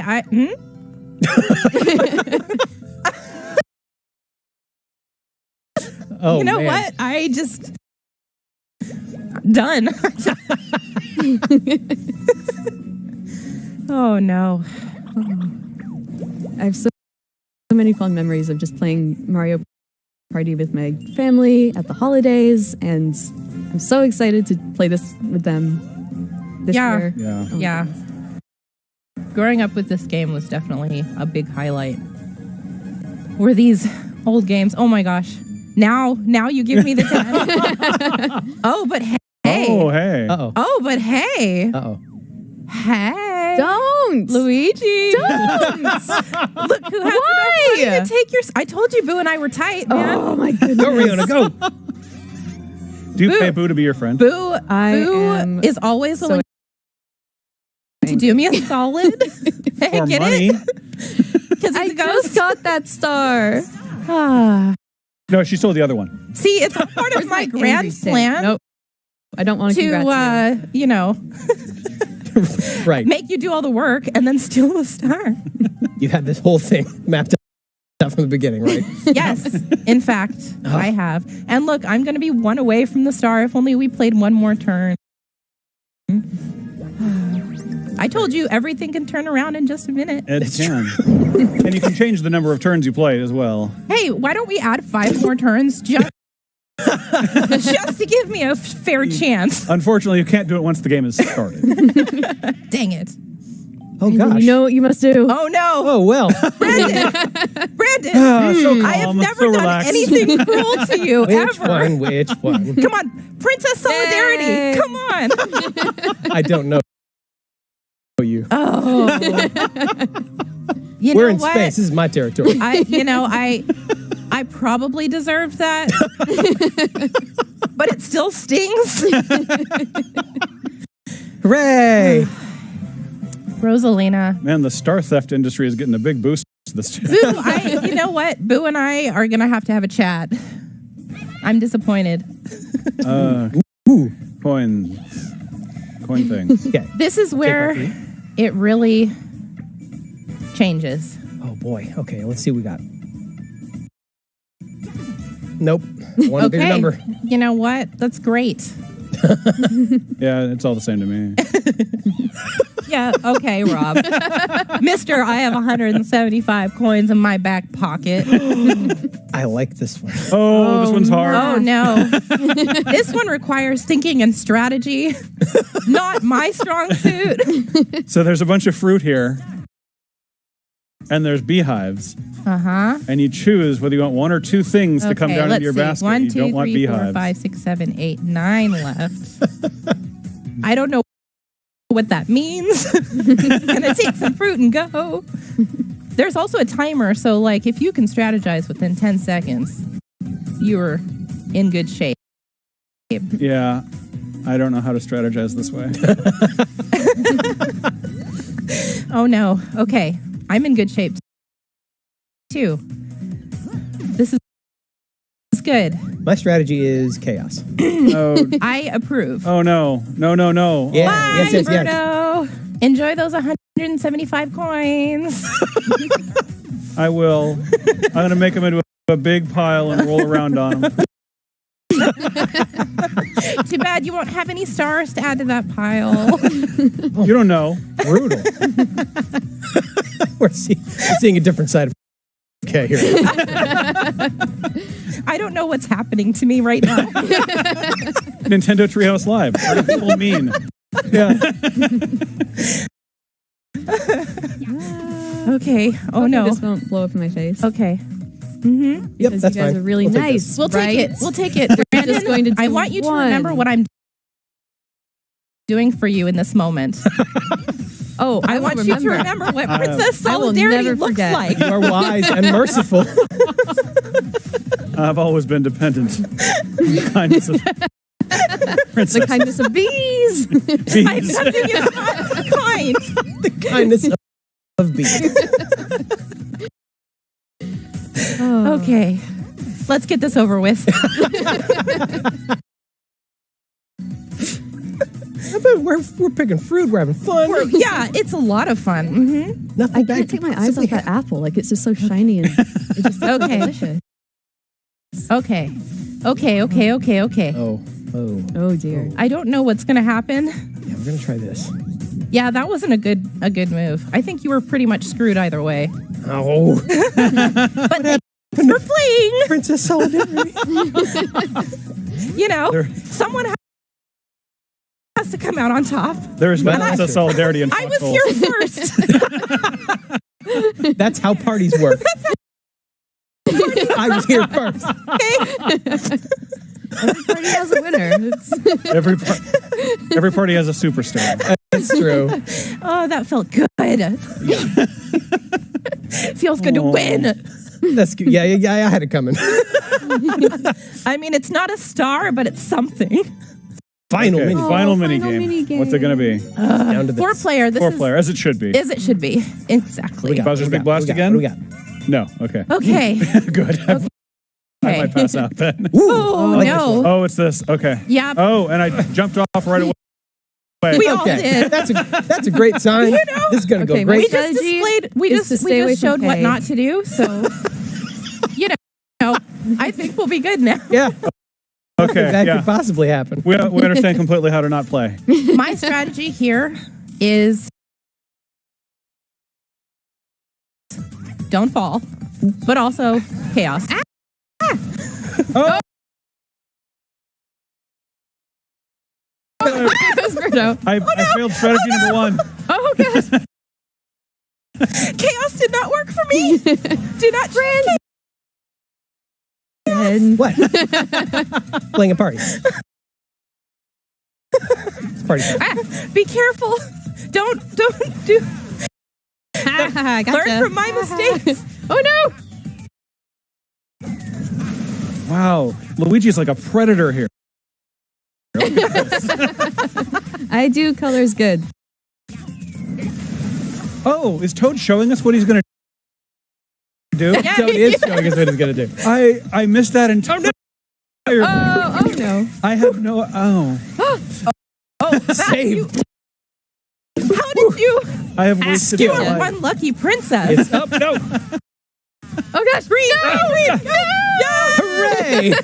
Oh, you know man. what? I just Done. Oh no. I have so many fond memories of just playing Mario Party with my family at the holidays, and I'm so excited to play this with them this year. Yeah. Growing up with this game was definitely a big highlight. Were these old games? Oh my gosh. Now you give me the 10. Oh, but hey. Oh, hey. Uh-oh. Oh, but hey. Uh-oh. Hey. Don't. Luigi. Don't. Look who has Why? enough money to take your... I told you Boo and I were tight, man. Oh my goodness. Go, Riona, go. Do you pay Boo to be your friend? Boo am is always so willing to do me a solid. Hey, For get money? Because I just got that star. No, she stole the other one. See, it's a part of my grand plan. Nope. I don't want to congrats you know, Right. make you do all the work and then steal the star. You had this whole thing mapped out from the beginning, right? Yes, in fact, I have. And look, I'm going to be one away from the star if only we played one more turn. I told you everything can turn around in just a minute. It can. And you can change the number of turns you play as well. Hey, why don't we add 5 more turns just to give me a fair chance? Unfortunately, you can't do it once the game is started. Dang it. Oh, gosh. You know what you must do. Oh, no. Oh, well. Brandon, so I have calm, never so done relaxed. anything cruel to you, Which ever. one? Which one? Come on, Princess Solidarity. Yay. Come on. I don't know you. Oh. You We're know in what? space. This is my territory. I probably deserved that. But it still stings. Hooray! Rosalina. Man, the star theft industry is getting a big boost this year. Boo, you know what? Boo and I are going to have a chat. I'm disappointed. Coin thing. Okay. This is where it really changes. Oh, boy. Okay, let's see what we got. Nope. One bigger number. You know what? That's great. Yeah, it's all the same to me. Yeah, okay, Rob. Mister, I have 175 coins in my back pocket. I like this one. Oh, this one's hard. Oh, no. This one requires thinking and strategy. Not my strong suit. So there's a bunch of fruit here. And there's beehives. Uh-huh. And you choose whether you want 1 or 2 things to come down into your basket. 1, you 2, don't want 3, 4, beehives. 5, 6, 7, 8, 9 left. I don't know what that means. Gonna take some fruit and go. There's also a timer, so like if you can strategize within 10 seconds, you're in good shape. Yeah, I don't know how to strategize this way. Oh no. Okay. I'm in good shape too. This is good. My strategy is chaos. Oh, I approve. oh no. No. Yeah. Bye, Yes, yes, yes. Bruno. Enjoy those 175 coins. I will. I'm going to make them into a big pile and roll around on them. Too bad you won't have any stars to add to that pile. You don't know. Brutal. We're seeing a different side of okay here. I don't know what's happening to me right now. Nintendo Treehouse Live. What do people mean? Yeah. Okay. Oh Hopefully no. This won't blow up in my face. Okay. Mm-hmm. Yep, Because that's you guys fine. are really We'll take nice. this. We'll take it. right? We'll take it. We're Brandon, just going to do I want you to remember one. what I'm doing for you in this moment. Oh, I want you to remember what Princess I will Solidarity never looks forget. like. You are wise and merciful. I've always been dependent. The kindness of Princess. The kindness of bees. I'm something you're not kind. The kindness of bees. Oh. Okay. Let's get this over with. I bet we're picking fruit. We're having fun. Yeah, it's a lot of fun. Mm-hmm. Nothing I bad. can't take my eyes off that apple. Like it's just so shiny and it's just so Okay. delicious. Okay. Okay. Oh. Oh dear. I don't know what's going to happen. Yeah, we're gonna try this. Yeah, that wasn't a good move. I think you were pretty much screwed either way. Oh. But thanks for playing. Princess Solidarity. You know, someone has to come out on top. There is no And sense of solidarity in I was foxholes. here first. That's how parties work. I was here first. Every party has a winner. Every party has a superstar. That's true. Oh, that felt good. Feels good to win. That's good. Yeah, I had it coming. I mean, it's not a star, but it's something. Final Okay, mini. final mini game. What's it going to be? Down to this. 4-player. This is 4-player, as it should be. as it should be. Exactly. Bowser's Big Blast again? What do we got? No. Okay. Okay. Good. I might pass out then. Oh, no. Oh, it's this. Okay. Yeah. Oh, and I jumped off right away. We all did. That's a great sign. You know? This is going to go Okay, great. We just displayed. We is to just stay away from showed what Kay. not to do. So, you know, I think we'll be good now. Yeah. Okay. That Yeah. could possibly happen. We understand completely how to not play. My strategy here is don't fall, but also chaos. Oh. I failed strategy number 1. Oh gosh. Chaos did not work for me. Do not trans. What? Playing a party. It's party time. Be careful. Don't do. Learn from my mistakes. Oh no! Wow. Luigi's like a predator here. I do colors good. Oh, is Toad showing us what he's going to do? Yeah. Toad is showing us what he's going to do. I missed that entire. Oh no! I have no. Oh. Oh, Save. How did you? I have wasted You my are life. one lucky princess. It's up. No. Oh gosh! Hooray.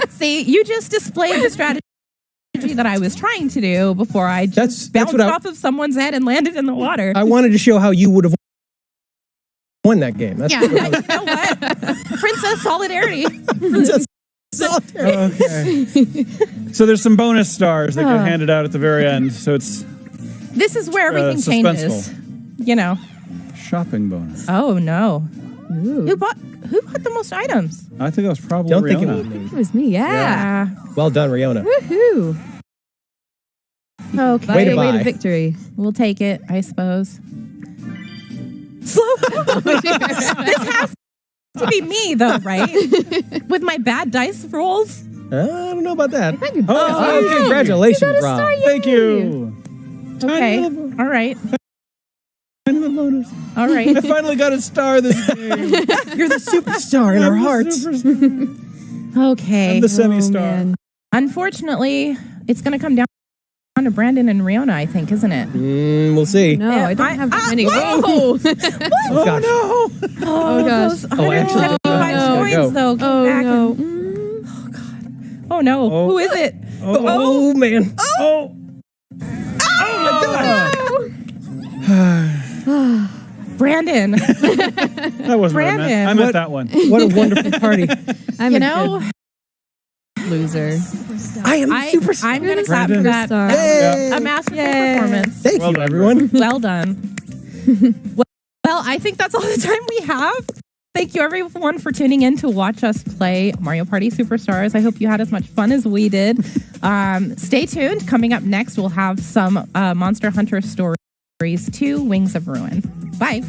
See, you just displayed the strategy that I was trying to do before I just That's bounced what off of someone's head and landed in the water. I wanted to show how you would have won that game. That's Yeah, what I you know what? Princess Solidarity. Princess Solidarity. Okay. So there's some bonus stars that get handed out at the very end. So it's This is where everything changes. You know. shopping bonus. Oh no. Who bought the most items? I think it was probably Don't Rihanna. think it was me. It was me. Yeah. Well done, Riona. Woohoo! Okay. Way to Way buy. to victory. We'll take it, I suppose. Slow. This has to be me, though, right? With my bad dice rolls. I don't know about that. Oh, Oh, congratulations, Rob. Thank you. Okay. All right. Bonus. All right. I finally got a star this game. You're the superstar in our hearts. Okay. I'm the semi-star. Unfortunately, it's going to come down to Brandon and Riona, I think, isn't it? We'll see. No, I don't have that many. Whoa! Oh, gosh. no. Oh, gosh. those Oh, I actually don't know how this is 175 gonna coins, go. though. Come Oh back no! and- Oh, no. Oh. Who is it? Oh, man. Oh. Brandon. That wasn't what I Brandon. meant. I meant that one. What a wonderful party. I'm You a know, good loser. I am the superstar. I'm going to clap Brandon. for that. Superstar. Hey. A masterful Yay. performance. Thank Well you, done, everyone. Well done. Well, I think that's all the time we have. Thank you, everyone, for tuning in to watch us play Mario Party Superstars. I hope you had as much fun as we did. Stay tuned. Coming up next, we'll have some Monster Hunter Stories 2 Wings of Ruin. Bye.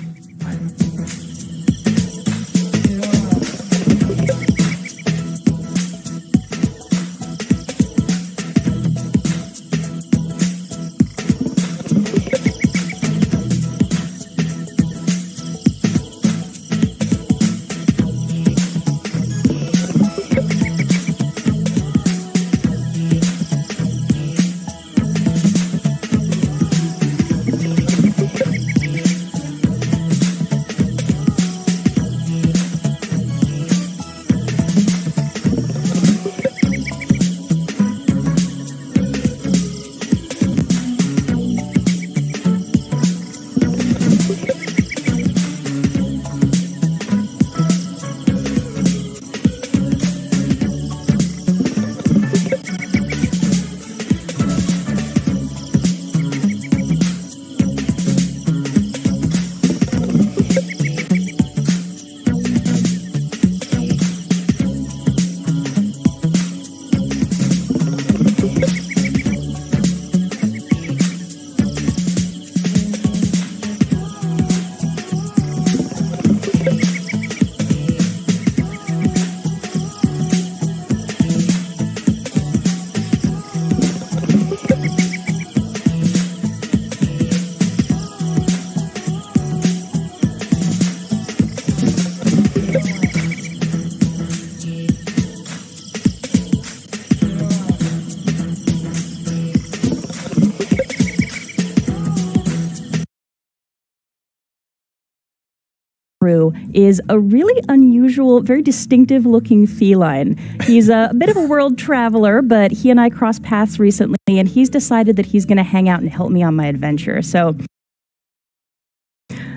Haru is a really unusual, very distinctive looking feline. He's a bit of a world traveler, but he and I crossed paths recently, and he's decided that he's going to hang out and help me on my adventure. So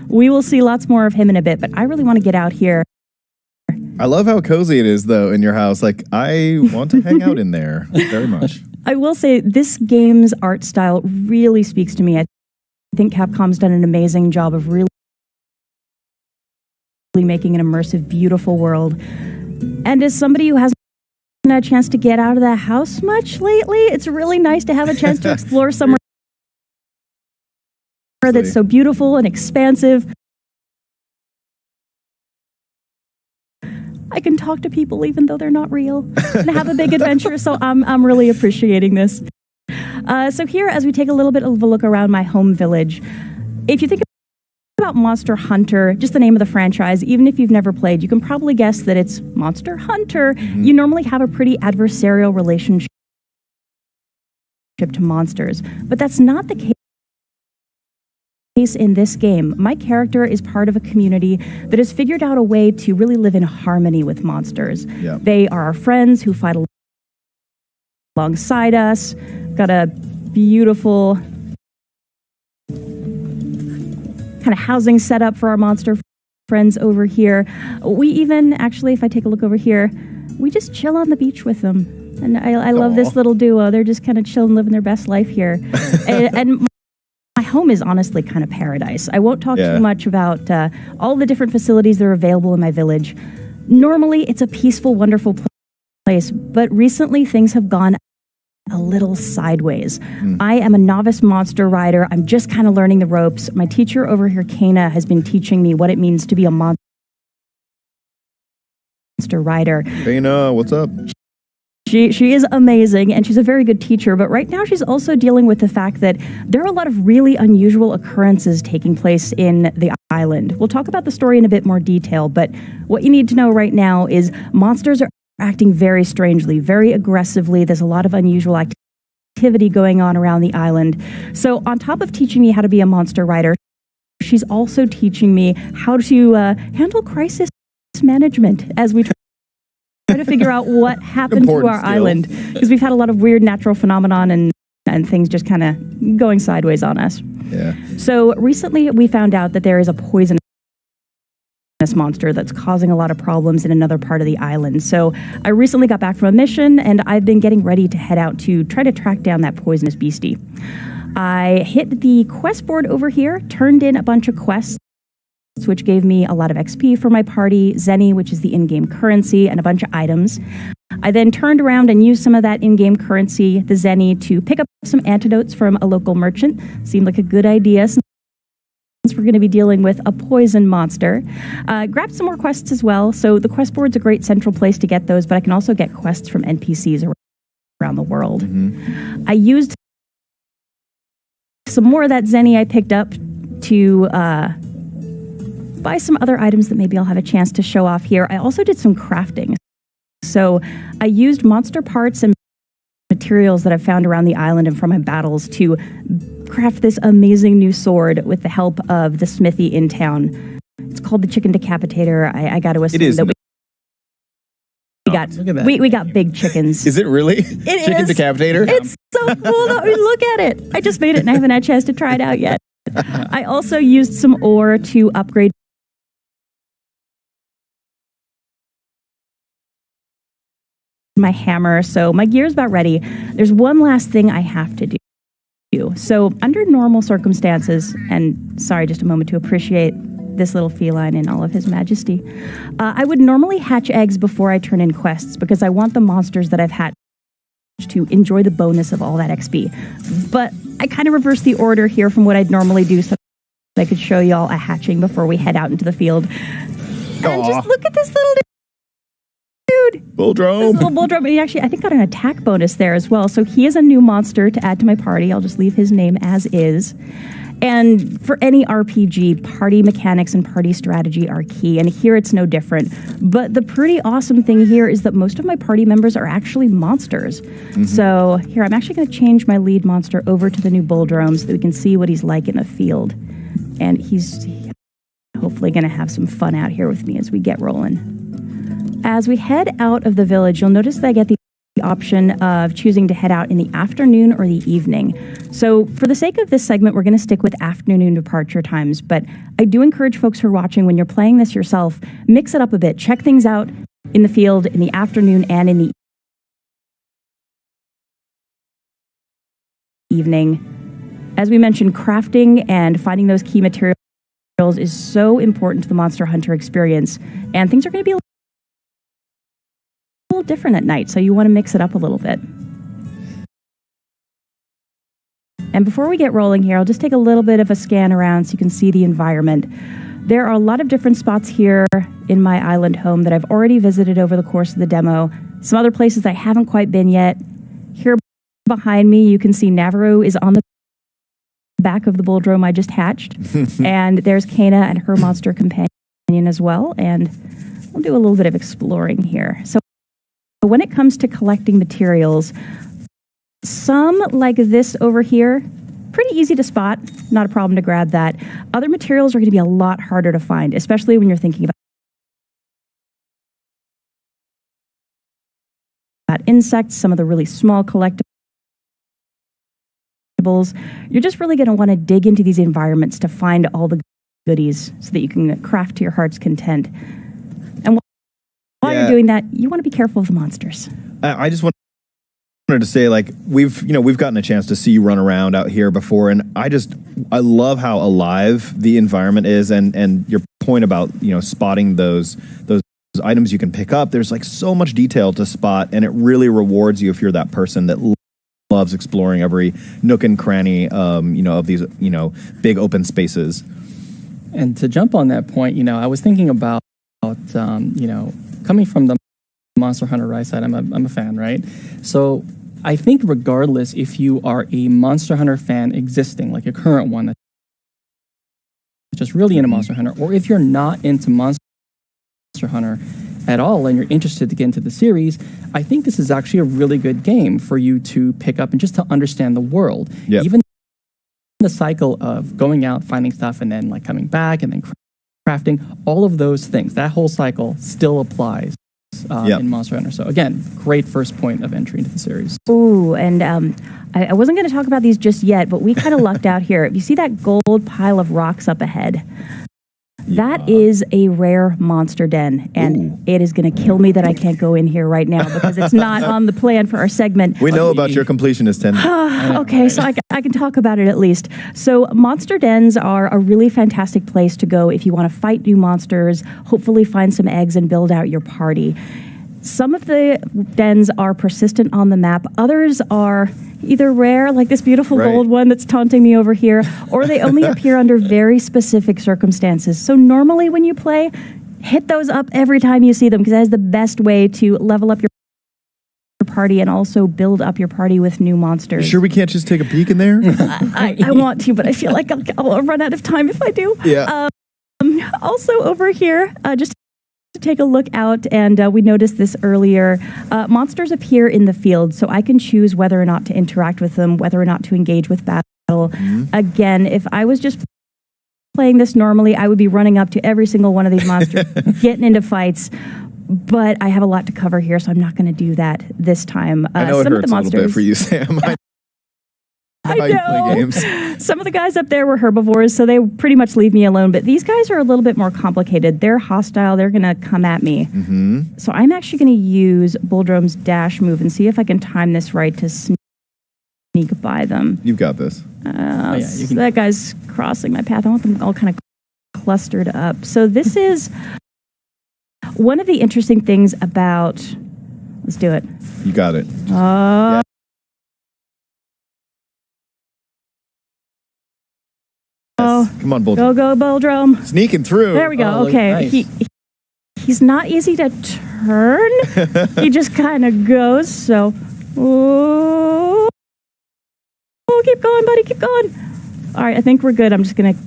we will see lots more of him in a bit, but I really want to get out here. I love how cozy it is, though, in your house. Like, I want to hang out in there very much. I will say this game's art style really speaks to me. I think Capcom's done an amazing job of really making an immersive, beautiful world. And as somebody who hasn't had a chance to get out of the house much lately, it's really nice to have a chance to explore somewhere that's so beautiful and expansive. I can talk to people even though they're not real and have a big adventure, so I'm really appreciating this. So here, as we take a little bit of a look around my home village, if you think about Monster Hunter, just the name of the franchise, even if you've never played, you can probably guess that it's Monster Hunter. Mm-hmm. You normally have a pretty adversarial relationship to monsters, but that's not the case in this game. My character is part of a community that has figured out a way to really live in harmony with monsters. Yeah. They are our friends who fight alongside us. Got a beautiful kind of housing set up for our monster friends over here. We even, actually, if I take a look over here, we just chill on the beach with them. And I love this little duo. They're just kind of chilling, living their best life here. and my home is honestly kind of paradise. I won't talk too much about all the different facilities that are available in my village. Normally, it's a peaceful, wonderful place, but recently things have gone a little sideways. I am a novice monster rider. I'm just kind of learning the ropes. My teacher over here, Kana, has been teaching me what it means to be a monster rider. Kana, what's up? She is amazing, and she's a very good teacher, but right now she's also dealing with the fact that there are a lot of really unusual occurrences taking place in the island. We'll talk about the story in a bit more detail, but what you need to know right now is monsters are acting very strangely, very aggressively. There's a lot of unusual activity going on around the island. So on top of teaching me how to be a monster rider, she's also teaching me how to handle crisis management as we try to figure out what happened to our island, because we've had a lot of weird natural phenomenon and things just kind of going sideways on us. Yeah. So recently we found out that there is a poisonous monster that's causing a lot of problems in another part of the island. So I recently got back from a mission, and I've been getting ready to head out to try to track down that poisonous beastie. I hit the quest board over here, turned in a bunch of quests, which gave me a lot of XP for my party, Zenny, which is the in-game currency, and a bunch of items. I then turned around and used some of that in-game currency, the Zenny, to pick up some antidotes from a local merchant. Seemed like a good idea since we're going to be dealing with a poison monster. Grabbed some more quests as well. So the quest board's a great central place to get those, but I can also get quests from NPCs around the world. Mm-hmm. I used some more of that Zenny I picked up to buy some other items that maybe I'll have a chance to show off here. I also did some crafting. So I used monster parts and materials that I found around the island and from my battles to craft this amazing new sword with the help of the smithy in town. It's called the Chicken Decapitator. I got to assume that we got big chickens. Is it really? Chicken Decapitator? It's so cool. I mean, look at it. I just made it and I haven't had a chance to try it out yet. I also used some ore to upgrade my hammer, so my gear's about ready. There's one last thing I have to do. So under normal circumstances, and sorry, just a moment to appreciate this little feline in all of his majesty, I would normally hatch eggs before I turn in quests because I want the monsters that I've hatched to enjoy the bonus of all that XP. But I kind of reversed the order here from what I'd normally do so I could show y'all a hatching before we head out into the field. And just look at this little dude. Bulldrome. This little Bulldrome. He actually, I think, got an attack bonus there as well. So he is a new monster to add to my party. I'll just leave his name as is. And for any RPG, party mechanics and party strategy are key. And here it's no different. But the pretty awesome thing here is that most of my party members are actually monsters. Mm-hmm. So here, I'm actually going to change my lead monster over to the new Bulldrome so that we can see what he's like in the field. And he's hopefully going to have some fun out here with me as we get rolling. As we head out of the village, you'll notice that I get the option of choosing to head out in the afternoon or the evening. So for the sake of this segment, we're going to stick with afternoon departure times, but I do encourage folks who are watching, when you're playing this yourself, mix it up a bit. Check things out in the field in the afternoon and in the evening. As we mentioned, crafting and finding those key materials is so important to the Monster Hunter experience, and things are going to be a little different at night, so you want to mix it up a little bit. And before we get rolling here, I'll just take a little bit of a scan around so you can see the environment. There are a lot of different spots here in my island home that I've already visited over the course of the demo. Some other places I haven't quite been yet. Here behind me, you can see Navarro is on the back of the Bulldrome I just hatched. And there's Kana and her monster companion as well. And we'll do a little bit of exploring here. So when it comes to collecting materials, some like this over here, pretty easy to spot, not a problem to grab that. Other materials are going to be a lot harder to find, especially when you're thinking about insects, some of the really small collectibles. You're just really going to want to dig into these environments to find all the goodies so that you can craft to your heart's content. And while you're doing that, you want to be careful of the monsters. I just wanted to say, like, we've gotten a chance to see you run around out here before, and I love how alive the environment is, and your point about, spotting those items you can pick up. There's like so much detail to spot, and it really rewards you if you're that person that loves exploring every nook and cranny, of these, big open spaces. And to jump on that point, I was thinking about, coming from the Monster Hunter Rise side, I'm a fan, right? So I think regardless if you are a Monster Hunter fan existing, like a current one that's just really into Monster Hunter, or if you're not into Monster Hunter at all and you're interested to get into the series, I think this is actually a really good game for you to pick up and just to understand the world. Yep. Even the cycle of going out, finding stuff, and then like coming back and then crafting, all of those things, that whole cycle still applies in Monster Hunter. So again, great first point of entry into the series. Ooh, and I wasn't going to talk about these just yet, but we kind of lucked out here. If you see that gold pile of rocks up ahead, that is a rare monster den, and it is going to kill me that I can't go in here right now because it's not on the plan for our segment. We know about your completionist tendency. Okay, so I can talk about it at least. So monster dens are a really fantastic place to go if you want to fight new monsters, hopefully find some eggs and build out your party. Some of the dens are persistent on the map. Others are either rare, like this beautiful gold one that's taunting me over here, or they only appear under very specific circumstances. So normally when you play, hit those up every time you see them, because that is the best way to level up your party and also build up your party with new monsters. You sure we can't just take a peek in there? I want to, but I feel like I'll run out of time if I do. Yeah. Also over here, just to take a look out, and we noticed this earlier, monsters appear in the field, so I can choose whether or not to interact with them, whether or not to engage with battle. Again, if I was just playing this normally, I would be running up to every single one of these monsters, getting into fights, but I have a lot to cover here, so I'm not going to do that this time. I know it hurts a little bit for you, Sam. I know. Some of the guys up there were herbivores, so they pretty much leave me alone. But these guys are a little bit more complicated. They're hostile. They're going to come at me. So I'm actually going to use Bulldrome's dash move and see if I can time this right to sneak by them. You've got this. So that guy's crossing my path. I want them all kind of clustered up. So this is one of the interesting things about... Let's do it. You got it. Come on, Bulldrome. Go, Bulldrome. Sneaking through. There we go. Okay. Nice. He's not easy to turn. He just kind of goes. So, keep going, buddy. Keep going. All right. I think we're good. I'm just going to...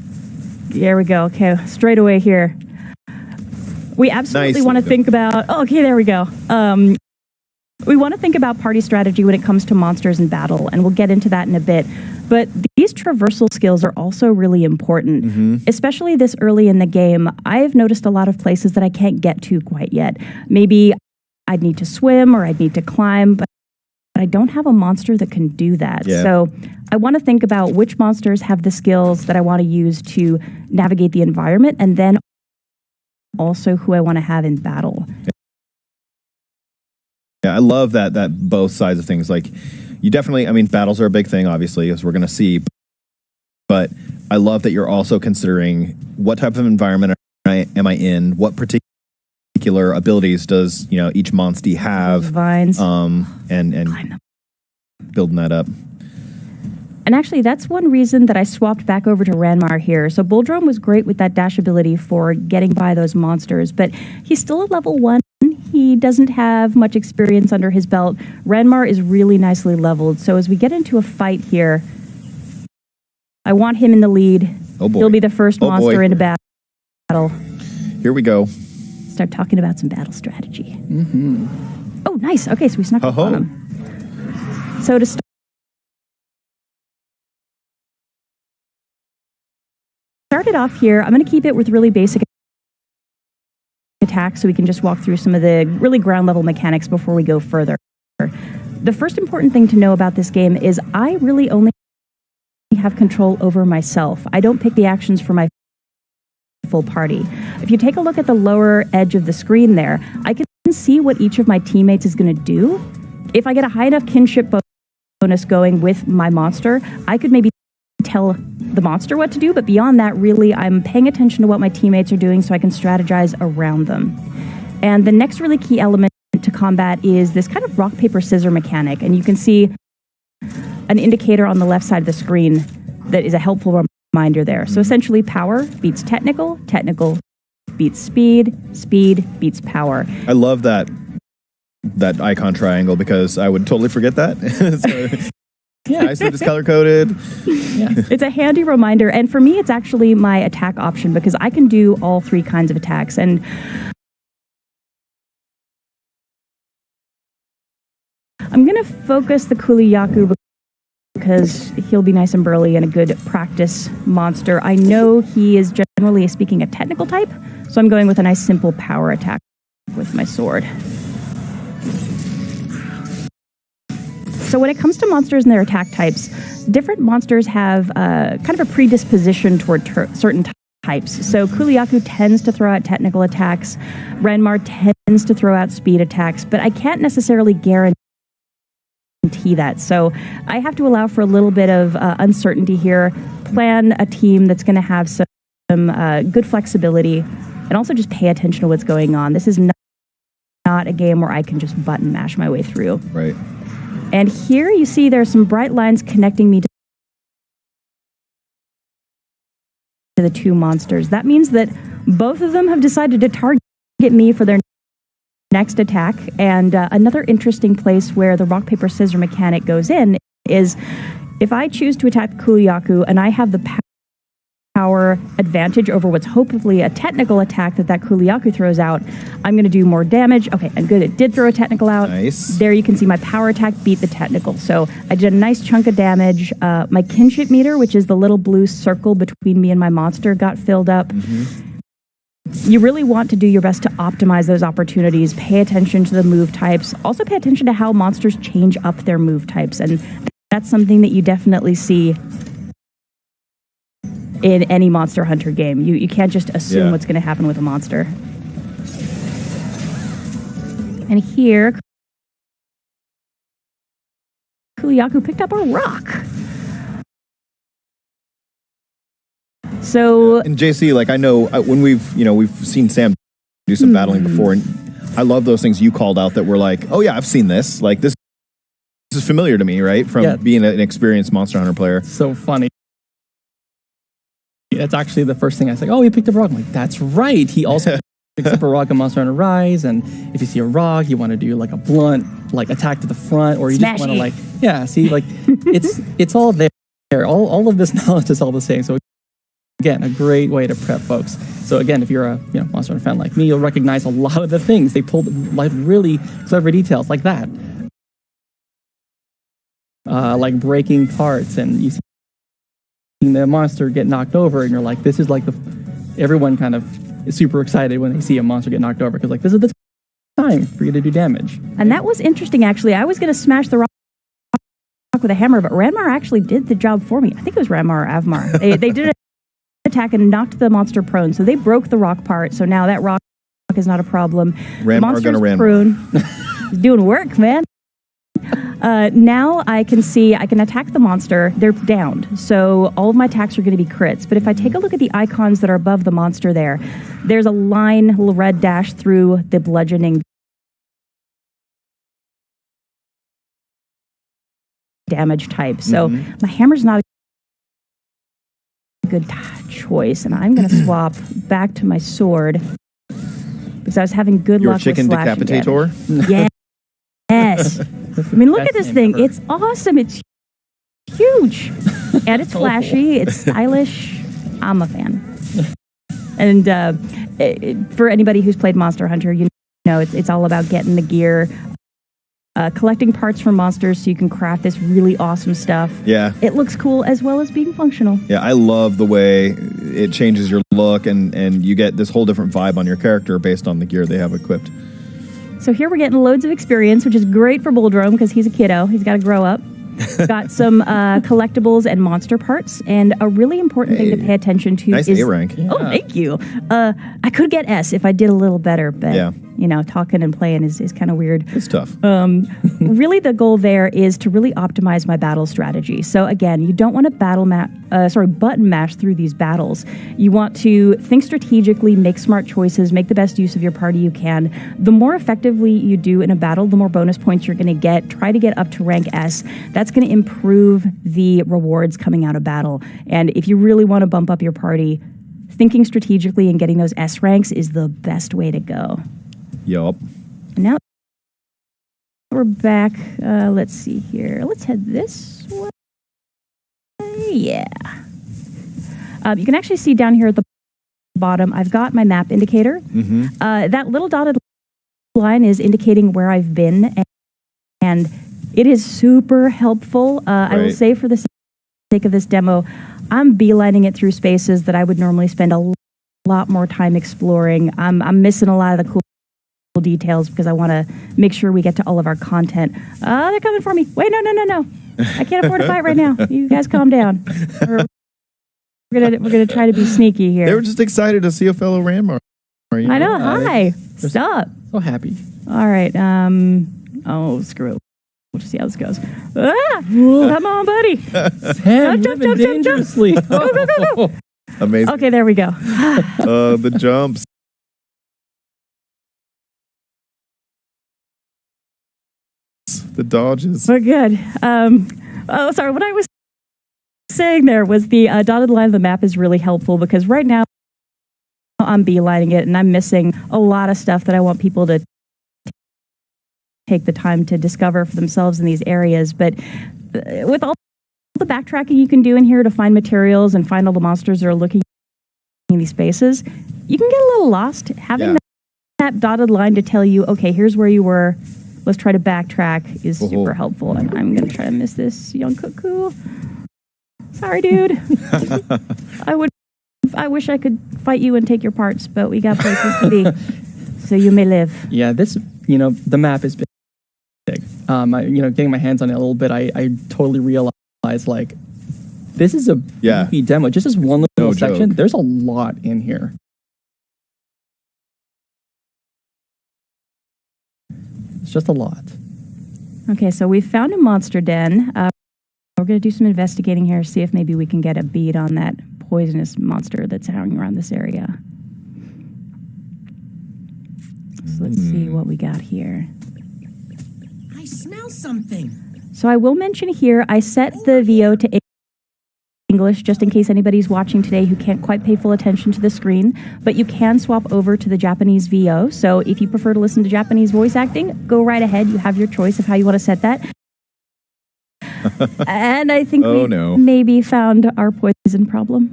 There we go. Okay. Straight away here. We absolutely want to think about... Oh, okay. There we go. We want to think about party strategy when it comes to monsters in battle, and we'll get into that in a bit. But these traversal skills are also really important, especially this early in the game. I've noticed a lot of places that I can't get to quite yet. Maybe I'd need to swim or I'd need to climb, but I don't have a monster that can do that. Yeah. So I want to think about which monsters have the skills that I want to use to navigate the environment, and then also who I want to have in battle. Yeah, I love that both sides of things. Like, you definitely, I mean, battles are a big thing, obviously, as we're going to see. But I love that you're also considering what type of environment am I in, what particular abilities does each monstie have, Vines. and building that up. And actually, that's one reason that I swapped back over to Ranmar here. So Buldrome was great with that dash ability for getting by those monsters, but he's still at level 1. He doesn't have much experience under his belt. Ranmar is really nicely leveled. So as we get into a fight here, I want him in the lead. Oh boy. He'll be the first Oh monster boy. into battle. Here we go. Start talking about some battle strategy. Oh, nice. Okay, so we snuck up on him. So to start it off here, I'm going to keep it with really basic attacks so we can just walk through some of the really ground level mechanics before we go further. The first important thing to know about this game is I really only have control over myself. I don't pick the actions for my full party. If you take a look at the lower edge of the screen there, I can see what each of my teammates is going to do. If I get a high enough kinship bonus going with my monster, I could maybe tell the monster what to do, but beyond that, really, I'm paying attention to what my teammates are doing so I can strategize around them. And the next really key element to combat is this kind of rock, paper, scissors mechanic. And you can see an indicator on the left side of the screen that is a helpful reminder there. So essentially, power beats technical, technical beats speed, speed beats power. I love that icon triangle because I would totally forget that. So, nice that it's color coded. It's a handy reminder, and for me, it's actually my attack option because I can do all 3 kinds of attacks. And I'm going to focus the Kuliyaku because he'll be nice and burly and a good practice monster. I know he is generally speaking a technical type, so I'm going with a nice simple power attack with my sword. So when it comes to monsters and their attack types, different monsters have kind of a predisposition toward certain types. So Kuliyaku tends to throw out technical attacks. Ranmar tends to throw out speed attacks, but I can't necessarily guarantee that. So I have to allow for a little bit of uncertainty here, plan a team that's going to have some good flexibility, and also just pay attention to what's going on. This is not a game where I can just button mash my way through. Right. And here you see there are some bright lines connecting me to the 2 monsters. That means that both of them have decided to target me for their next attack. And another interesting place where the rock, paper, scissors mechanic goes in is if I choose to attack Kuliyaku and I have the power advantage over what's hopefully a technical attack that Kuliyaku throws out, I'm going to do more damage. Okay, and good, it did throw a technical out. Nice. There you can see my power attack beat the technical. So I did a nice chunk of damage. My kinship meter, which is the little blue circle between me and my monster, got filled up. You really want to do your best to optimize those opportunities. Pay attention to the move types. Also pay attention to how monsters change up their move types. And that's something that you definitely see in any Monster Hunter game. You can't just assume what's going to happen with a monster. And here, Kuliyaku picked up a rock. So, and JC, like, I know when we've seen Sam do some battling before, and I love those things you called out that were like, oh yeah, I've seen this. Like, this is familiar to me, right? From being an experienced Monster Hunter player. So funny. That's actually the first thing I say. Oh, he picked up a rock. I'm like, that's right. He also picks up a rock in Monster Hunter Rise, and if you see a rock, you want to do like a blunt, like attack to the front, or you just want to like, see, like it's all there. All of this knowledge is all the same. So again, a great way to prep folks. So again, if you're a Monster Hunter fan like me, you'll recognize a lot of the things they pulled, like really clever details like that, like breaking parts, and you see the monster get knocked over, and you're like, this is like everyone kind of is super excited when they see a monster get knocked over, because like, this is the time for you to do damage. And that was interesting, actually. I was going to smash the rock with a hammer, but Ranmar actually did the job for me. I think it was Ranmar or Avmar. They did an attack and knocked the monster prone, so they broke the rock part, so now that rock is not a problem. Ranmar gonna Ranmar. Prone. He's doing work, man. Now I can see I can attack the monster. They're downed, so all of my attacks are going to be crits. But if I take a look at the icons that are above the monster there's a line, little red dash through the bludgeoning damage type. So my hammer's not a good choice, and I'm going to swap back to my sword because I was having good Your luck chicken with slashing decapitator? damage. Yes. I mean, look at this thing. It's awesome. It's huge. And it's flashy. It's stylish. I'm a fan. And for anybody who's played Monster Hunter, you know it's all about getting the gear, collecting parts from monsters so you can craft this really awesome stuff. Yeah. It looks cool as well as being functional. Yeah, I love the way it changes your look, and you get this whole different vibe on your character based on the gear they have equipped. So here we're getting loads of experience, which is great for Boldrome because he's a kiddo. He's got to grow up. Got some collectibles and monster parts, and a really important thing to pay attention to Nice is... A rank. Oh, thank you. I could get S if I did a little better, but, you know, talking and playing is kind of weird. It's tough. Really, the goal there is to really optimize my battle strategy. So again, you don't want to button mash through these battles. You want to think strategically, make smart choices, make the best use of your party you can. The more effectively you do in a battle, the more bonus points you're going to get. Try to get up to rank S. That's going to improve the rewards coming out of battle. And if you really want to bump up your party, thinking strategically and getting those S ranks is the best way to go. Yup. Now we're back. Let's see here. Let's head this way. Yeah. You can actually see down here at the bottom, I've got my map indicator. That little dotted line is indicating where I've been, and it is super helpful. I will say, for the sake of this demo, I'm beelining it through spaces that I would normally spend a lot more time exploring. I'm missing a lot of the cool details because I want to make sure we get to all of our content. They're coming for me. Wait, no. I can't afford to fight right now. You guys calm down. We're gonna try to be sneaky here. They were just excited to see a fellow Ranmar. I know. Hi. Stop. So happy. All right. Oh, screw it. We'll just see how this goes. Come on, buddy. Sam, jump. dangerously. Go. Amazing. Okay, there we go. The jumps. The dodges. We're good. Sorry. What I was saying there was the dotted line of the map is really helpful because right now I'm beelining it and I'm missing a lot of stuff that I want people to take the time to discover for themselves in these areas. But with all the backtracking you can do in here to find materials and find all the monsters that are looking in these spaces, you can get a little lost. Having that dotted line to tell you, okay, here's where you were, let's try to backtrack is super helpful. And I'm going to try to miss this young cuckoo. Sorry, dude. I wish I could fight you and take your parts, but we got places to be. So you may live. Yeah, the map is big. Getting my hands on it a little bit, I totally realized, like, this is a beefy demo. Just this one little section, there's a lot in here. It's just a lot. Okay, so we found a monster den. We're going to do some investigating here, see if maybe we can get a bead on that poisonous monster that's hanging around this area. So let's see what we got here. I smell something. So I will mention here, I set the VO to English just in case anybody's watching today who can't quite pay full attention to the screen, but you can swap over to the Japanese VO. So if you prefer to listen to Japanese voice acting, go right ahead. You have your choice of how you want to set that. And I think we maybe found our poison problem.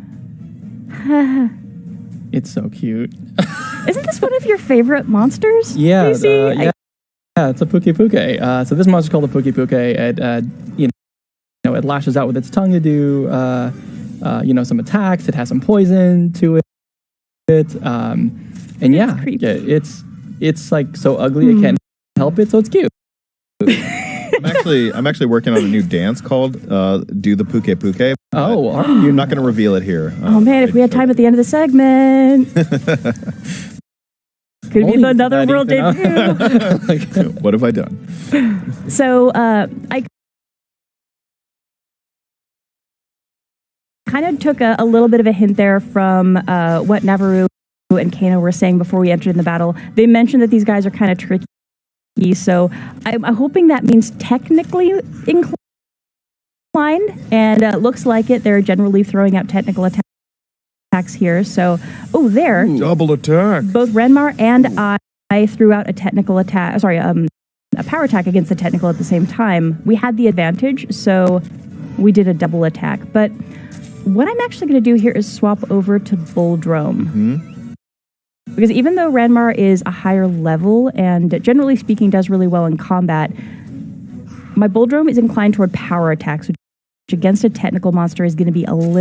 It's so cute. Isn't this one of your favorite monsters? Yeah, it's a Puke Puke. So this monster's called a Puke Puke. It lashes out with its tongue to do some attacks. It has some poison to it. And yeah, it's like so ugly it can't help it, so it's cute. I'm actually working on a new dance called Do the Puke Puke. Oh, are you? I'm not going to reveal it here. Oh man, if we had time at the end of the segment. Could be another world debut. What have I done? So I kind of took a little bit of a hint there from what Navarro and Kano were saying before we entered in the battle. They mentioned that these guys are kind of tricky, so I'm hoping that means technically inclined, and looks like it. They're generally throwing out technical attacks here. So, there. Double attack. Both Renmar and I threw out a technical attack. Sorry, a power attack against the technical at the same time. We had the advantage, so we did a double attack. But what I'm actually going to do here is swap over to Bulldrome. Because even though Renmar is a higher level and generally speaking does really well in combat, my Bulldrome is inclined toward power attacks, which against a technical monster is going to be a little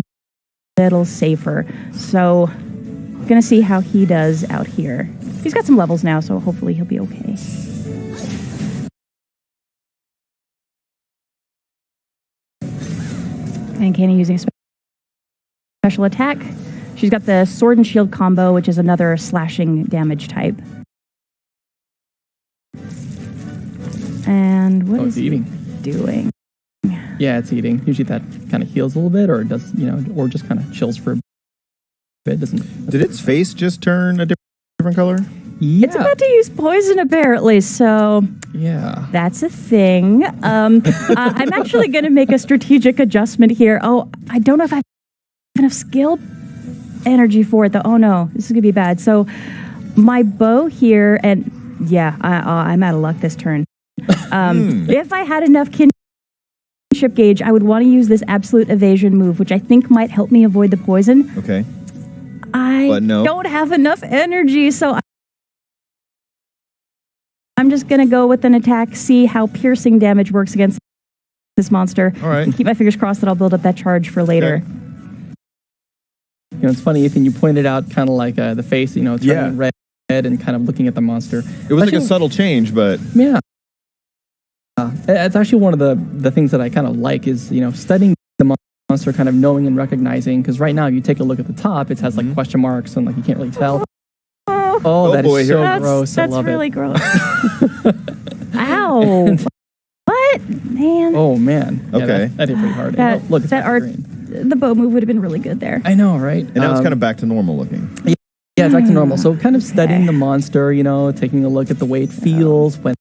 safer. So I'm going to see how he does out here. He's got some levels now, so hopefully he'll be okay. And Kano using a special attack. She's got the Sword and Shield combo, which is another slashing damage type. And what is eating? Doing? Yeah, it's eating. Usually that kind of heals a little bit, or does or just kind of chills for a bit. Did its face just turn a different color? Yeah. It's about to use poison apparently, so yeah, that's a thing. I'm actually going to make a strategic adjustment here. Oh, I don't know if I have enough skill energy for it though. Oh no, this is going to be bad. So my bow here, and yeah, I'm out of luck this turn. If I had enough kinship gauge, I would want to use this absolute evasion move, which I think might help me avoid the poison. Okay. But no. Don't have enough energy, so I'm just going to go with an attack, see how piercing damage works against this monster. All right. And keep my fingers crossed that I'll build up that charge for later. Okay. It's funny, Ethan, you pointed out kind of like the face, turning red and kind of looking at the monster. It was like a subtle change, but... Yeah. It's actually one of the things that I kind of like is, studying the monster, kind of knowing and recognizing, because right now you take a look at the top, it has like question marks and like you can't really tell. Oh, that is so gross. I love it. That's really gross. Ow. What? Man. Oh, man. Yeah, Okay. that hit pretty hard. That, Look, that art, the bow move would have been really good there. I know, right? And now it's kind of back to normal looking. Yeah, it's back to normal. So kind of studying the monster, taking a look at the way it feels when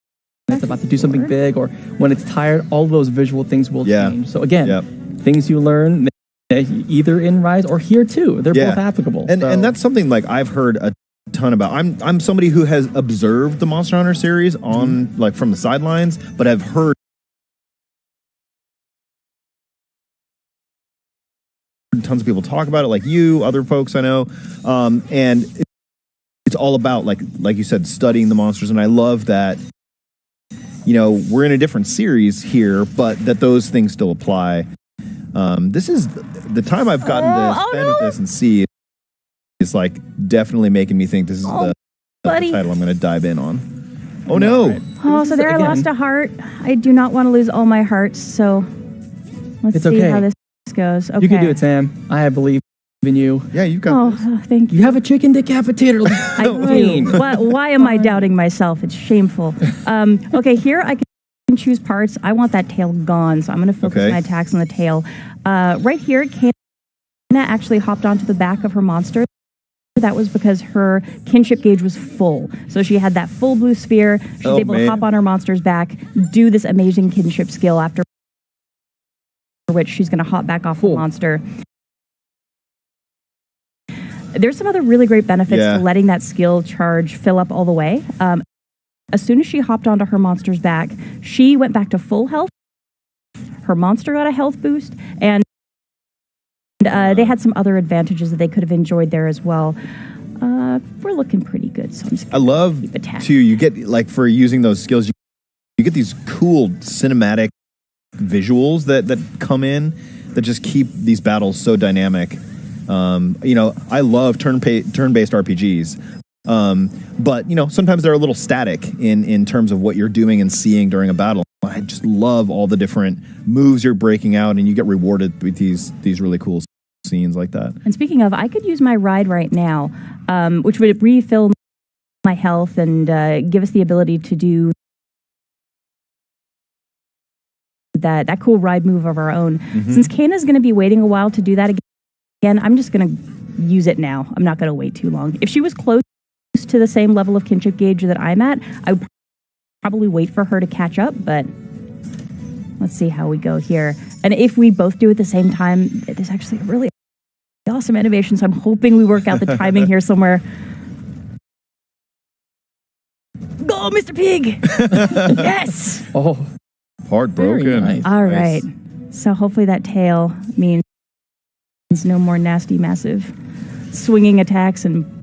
it's about to do something big or when it's tired, all those visual things will change. So again, things you learn either in Rise or here too. They're both applicable. And that's something like I've heard a ton about. I'm somebody who has observed the Monster Hunter series on like from the sidelines, but I've heard tons of people talk about it, like you, other folks I know, and it's all about like you said, studying the monsters. And I love that. We're in a different series here, but that those things still apply. This is the time I've gotten to spend with this and see. It's like definitely making me think this is the title I'm going to dive in on. Oh no! Oh, so there I lost a heart. I do not want to lose all my hearts, so let's see how this goes. Okay. You can do it, Sam. I believe in you. Yeah, you got this. Thank you. You have a chicken decapitator. Why am I doubting myself? It's shameful. Okay, here I can choose parts. I want that tail gone, so I'm going to focus my attacks on the tail. Right here, Kana actually hopped onto the back of her monster. That was because her kinship gauge was full. So she had that full blue sphere. She's able to hop on her monster's back, do this amazing kinship skill, after which she's going to hop back off the monster. There's some other really great benefits to letting that skill charge fill up all the way. As soon as she hopped onto her monster's back, she went back to full health. Her monster got a health boost, and they had some other advantages that they could have enjoyed there as well. We're looking pretty good, so I'm just I love too. You get like for using those skills, you get these cool cinematic visuals that come in. that just keep these battles so dynamic. I love turn-based RPGs. But sometimes they're a little static in terms of what you're doing and seeing during a battle. I just love all the different moves you're breaking out, and you get rewarded with these really cool scenes like that. And speaking of, I could use my ride right now, which would refill my health and give us the ability to do that cool ride move of our own. Mm-hmm. Since Kana's going to be waiting a while to do that again, I'm just going to use it now. I'm not going to wait too long. If she was close to the same level of kinship gauge that I'm at, I would probably wait for her to catch up, but let's see how we go here. And if we both do it at the same time, there's actually a really awesome animation, so I'm hoping we work out the timing here somewhere. Go, Mr. Pig! Yes! Oh, heartbroken. Nice. All right. So hopefully that tail means no more nasty, massive swinging attacks and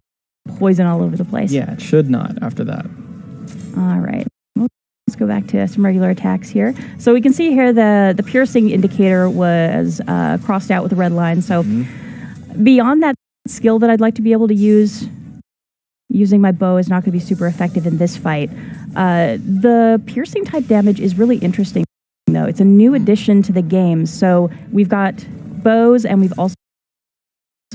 poison all over the place. Yeah, it should not after that. All right. Let's go back to some regular attacks here. So we can see here the piercing indicator was crossed out with a red line. So beyond that skill that I'd like to be able to use, using my bow is not going to be super effective in this fight. The piercing type damage is really interesting, though. It's a new addition to the game. So we've got bows, and we've also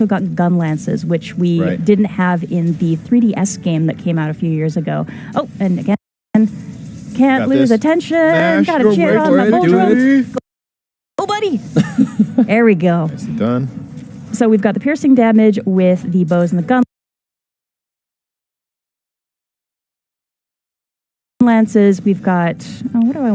got gun lances, which we didn't have in the 3DS game that came out a few years ago. Oh, and again, can't lose attention. Gotta cheer on my Voltron. Oh, buddy. There we go. Nicely done. So we've got the piercing damage with the bows and the gun lances. We've got, what do I want to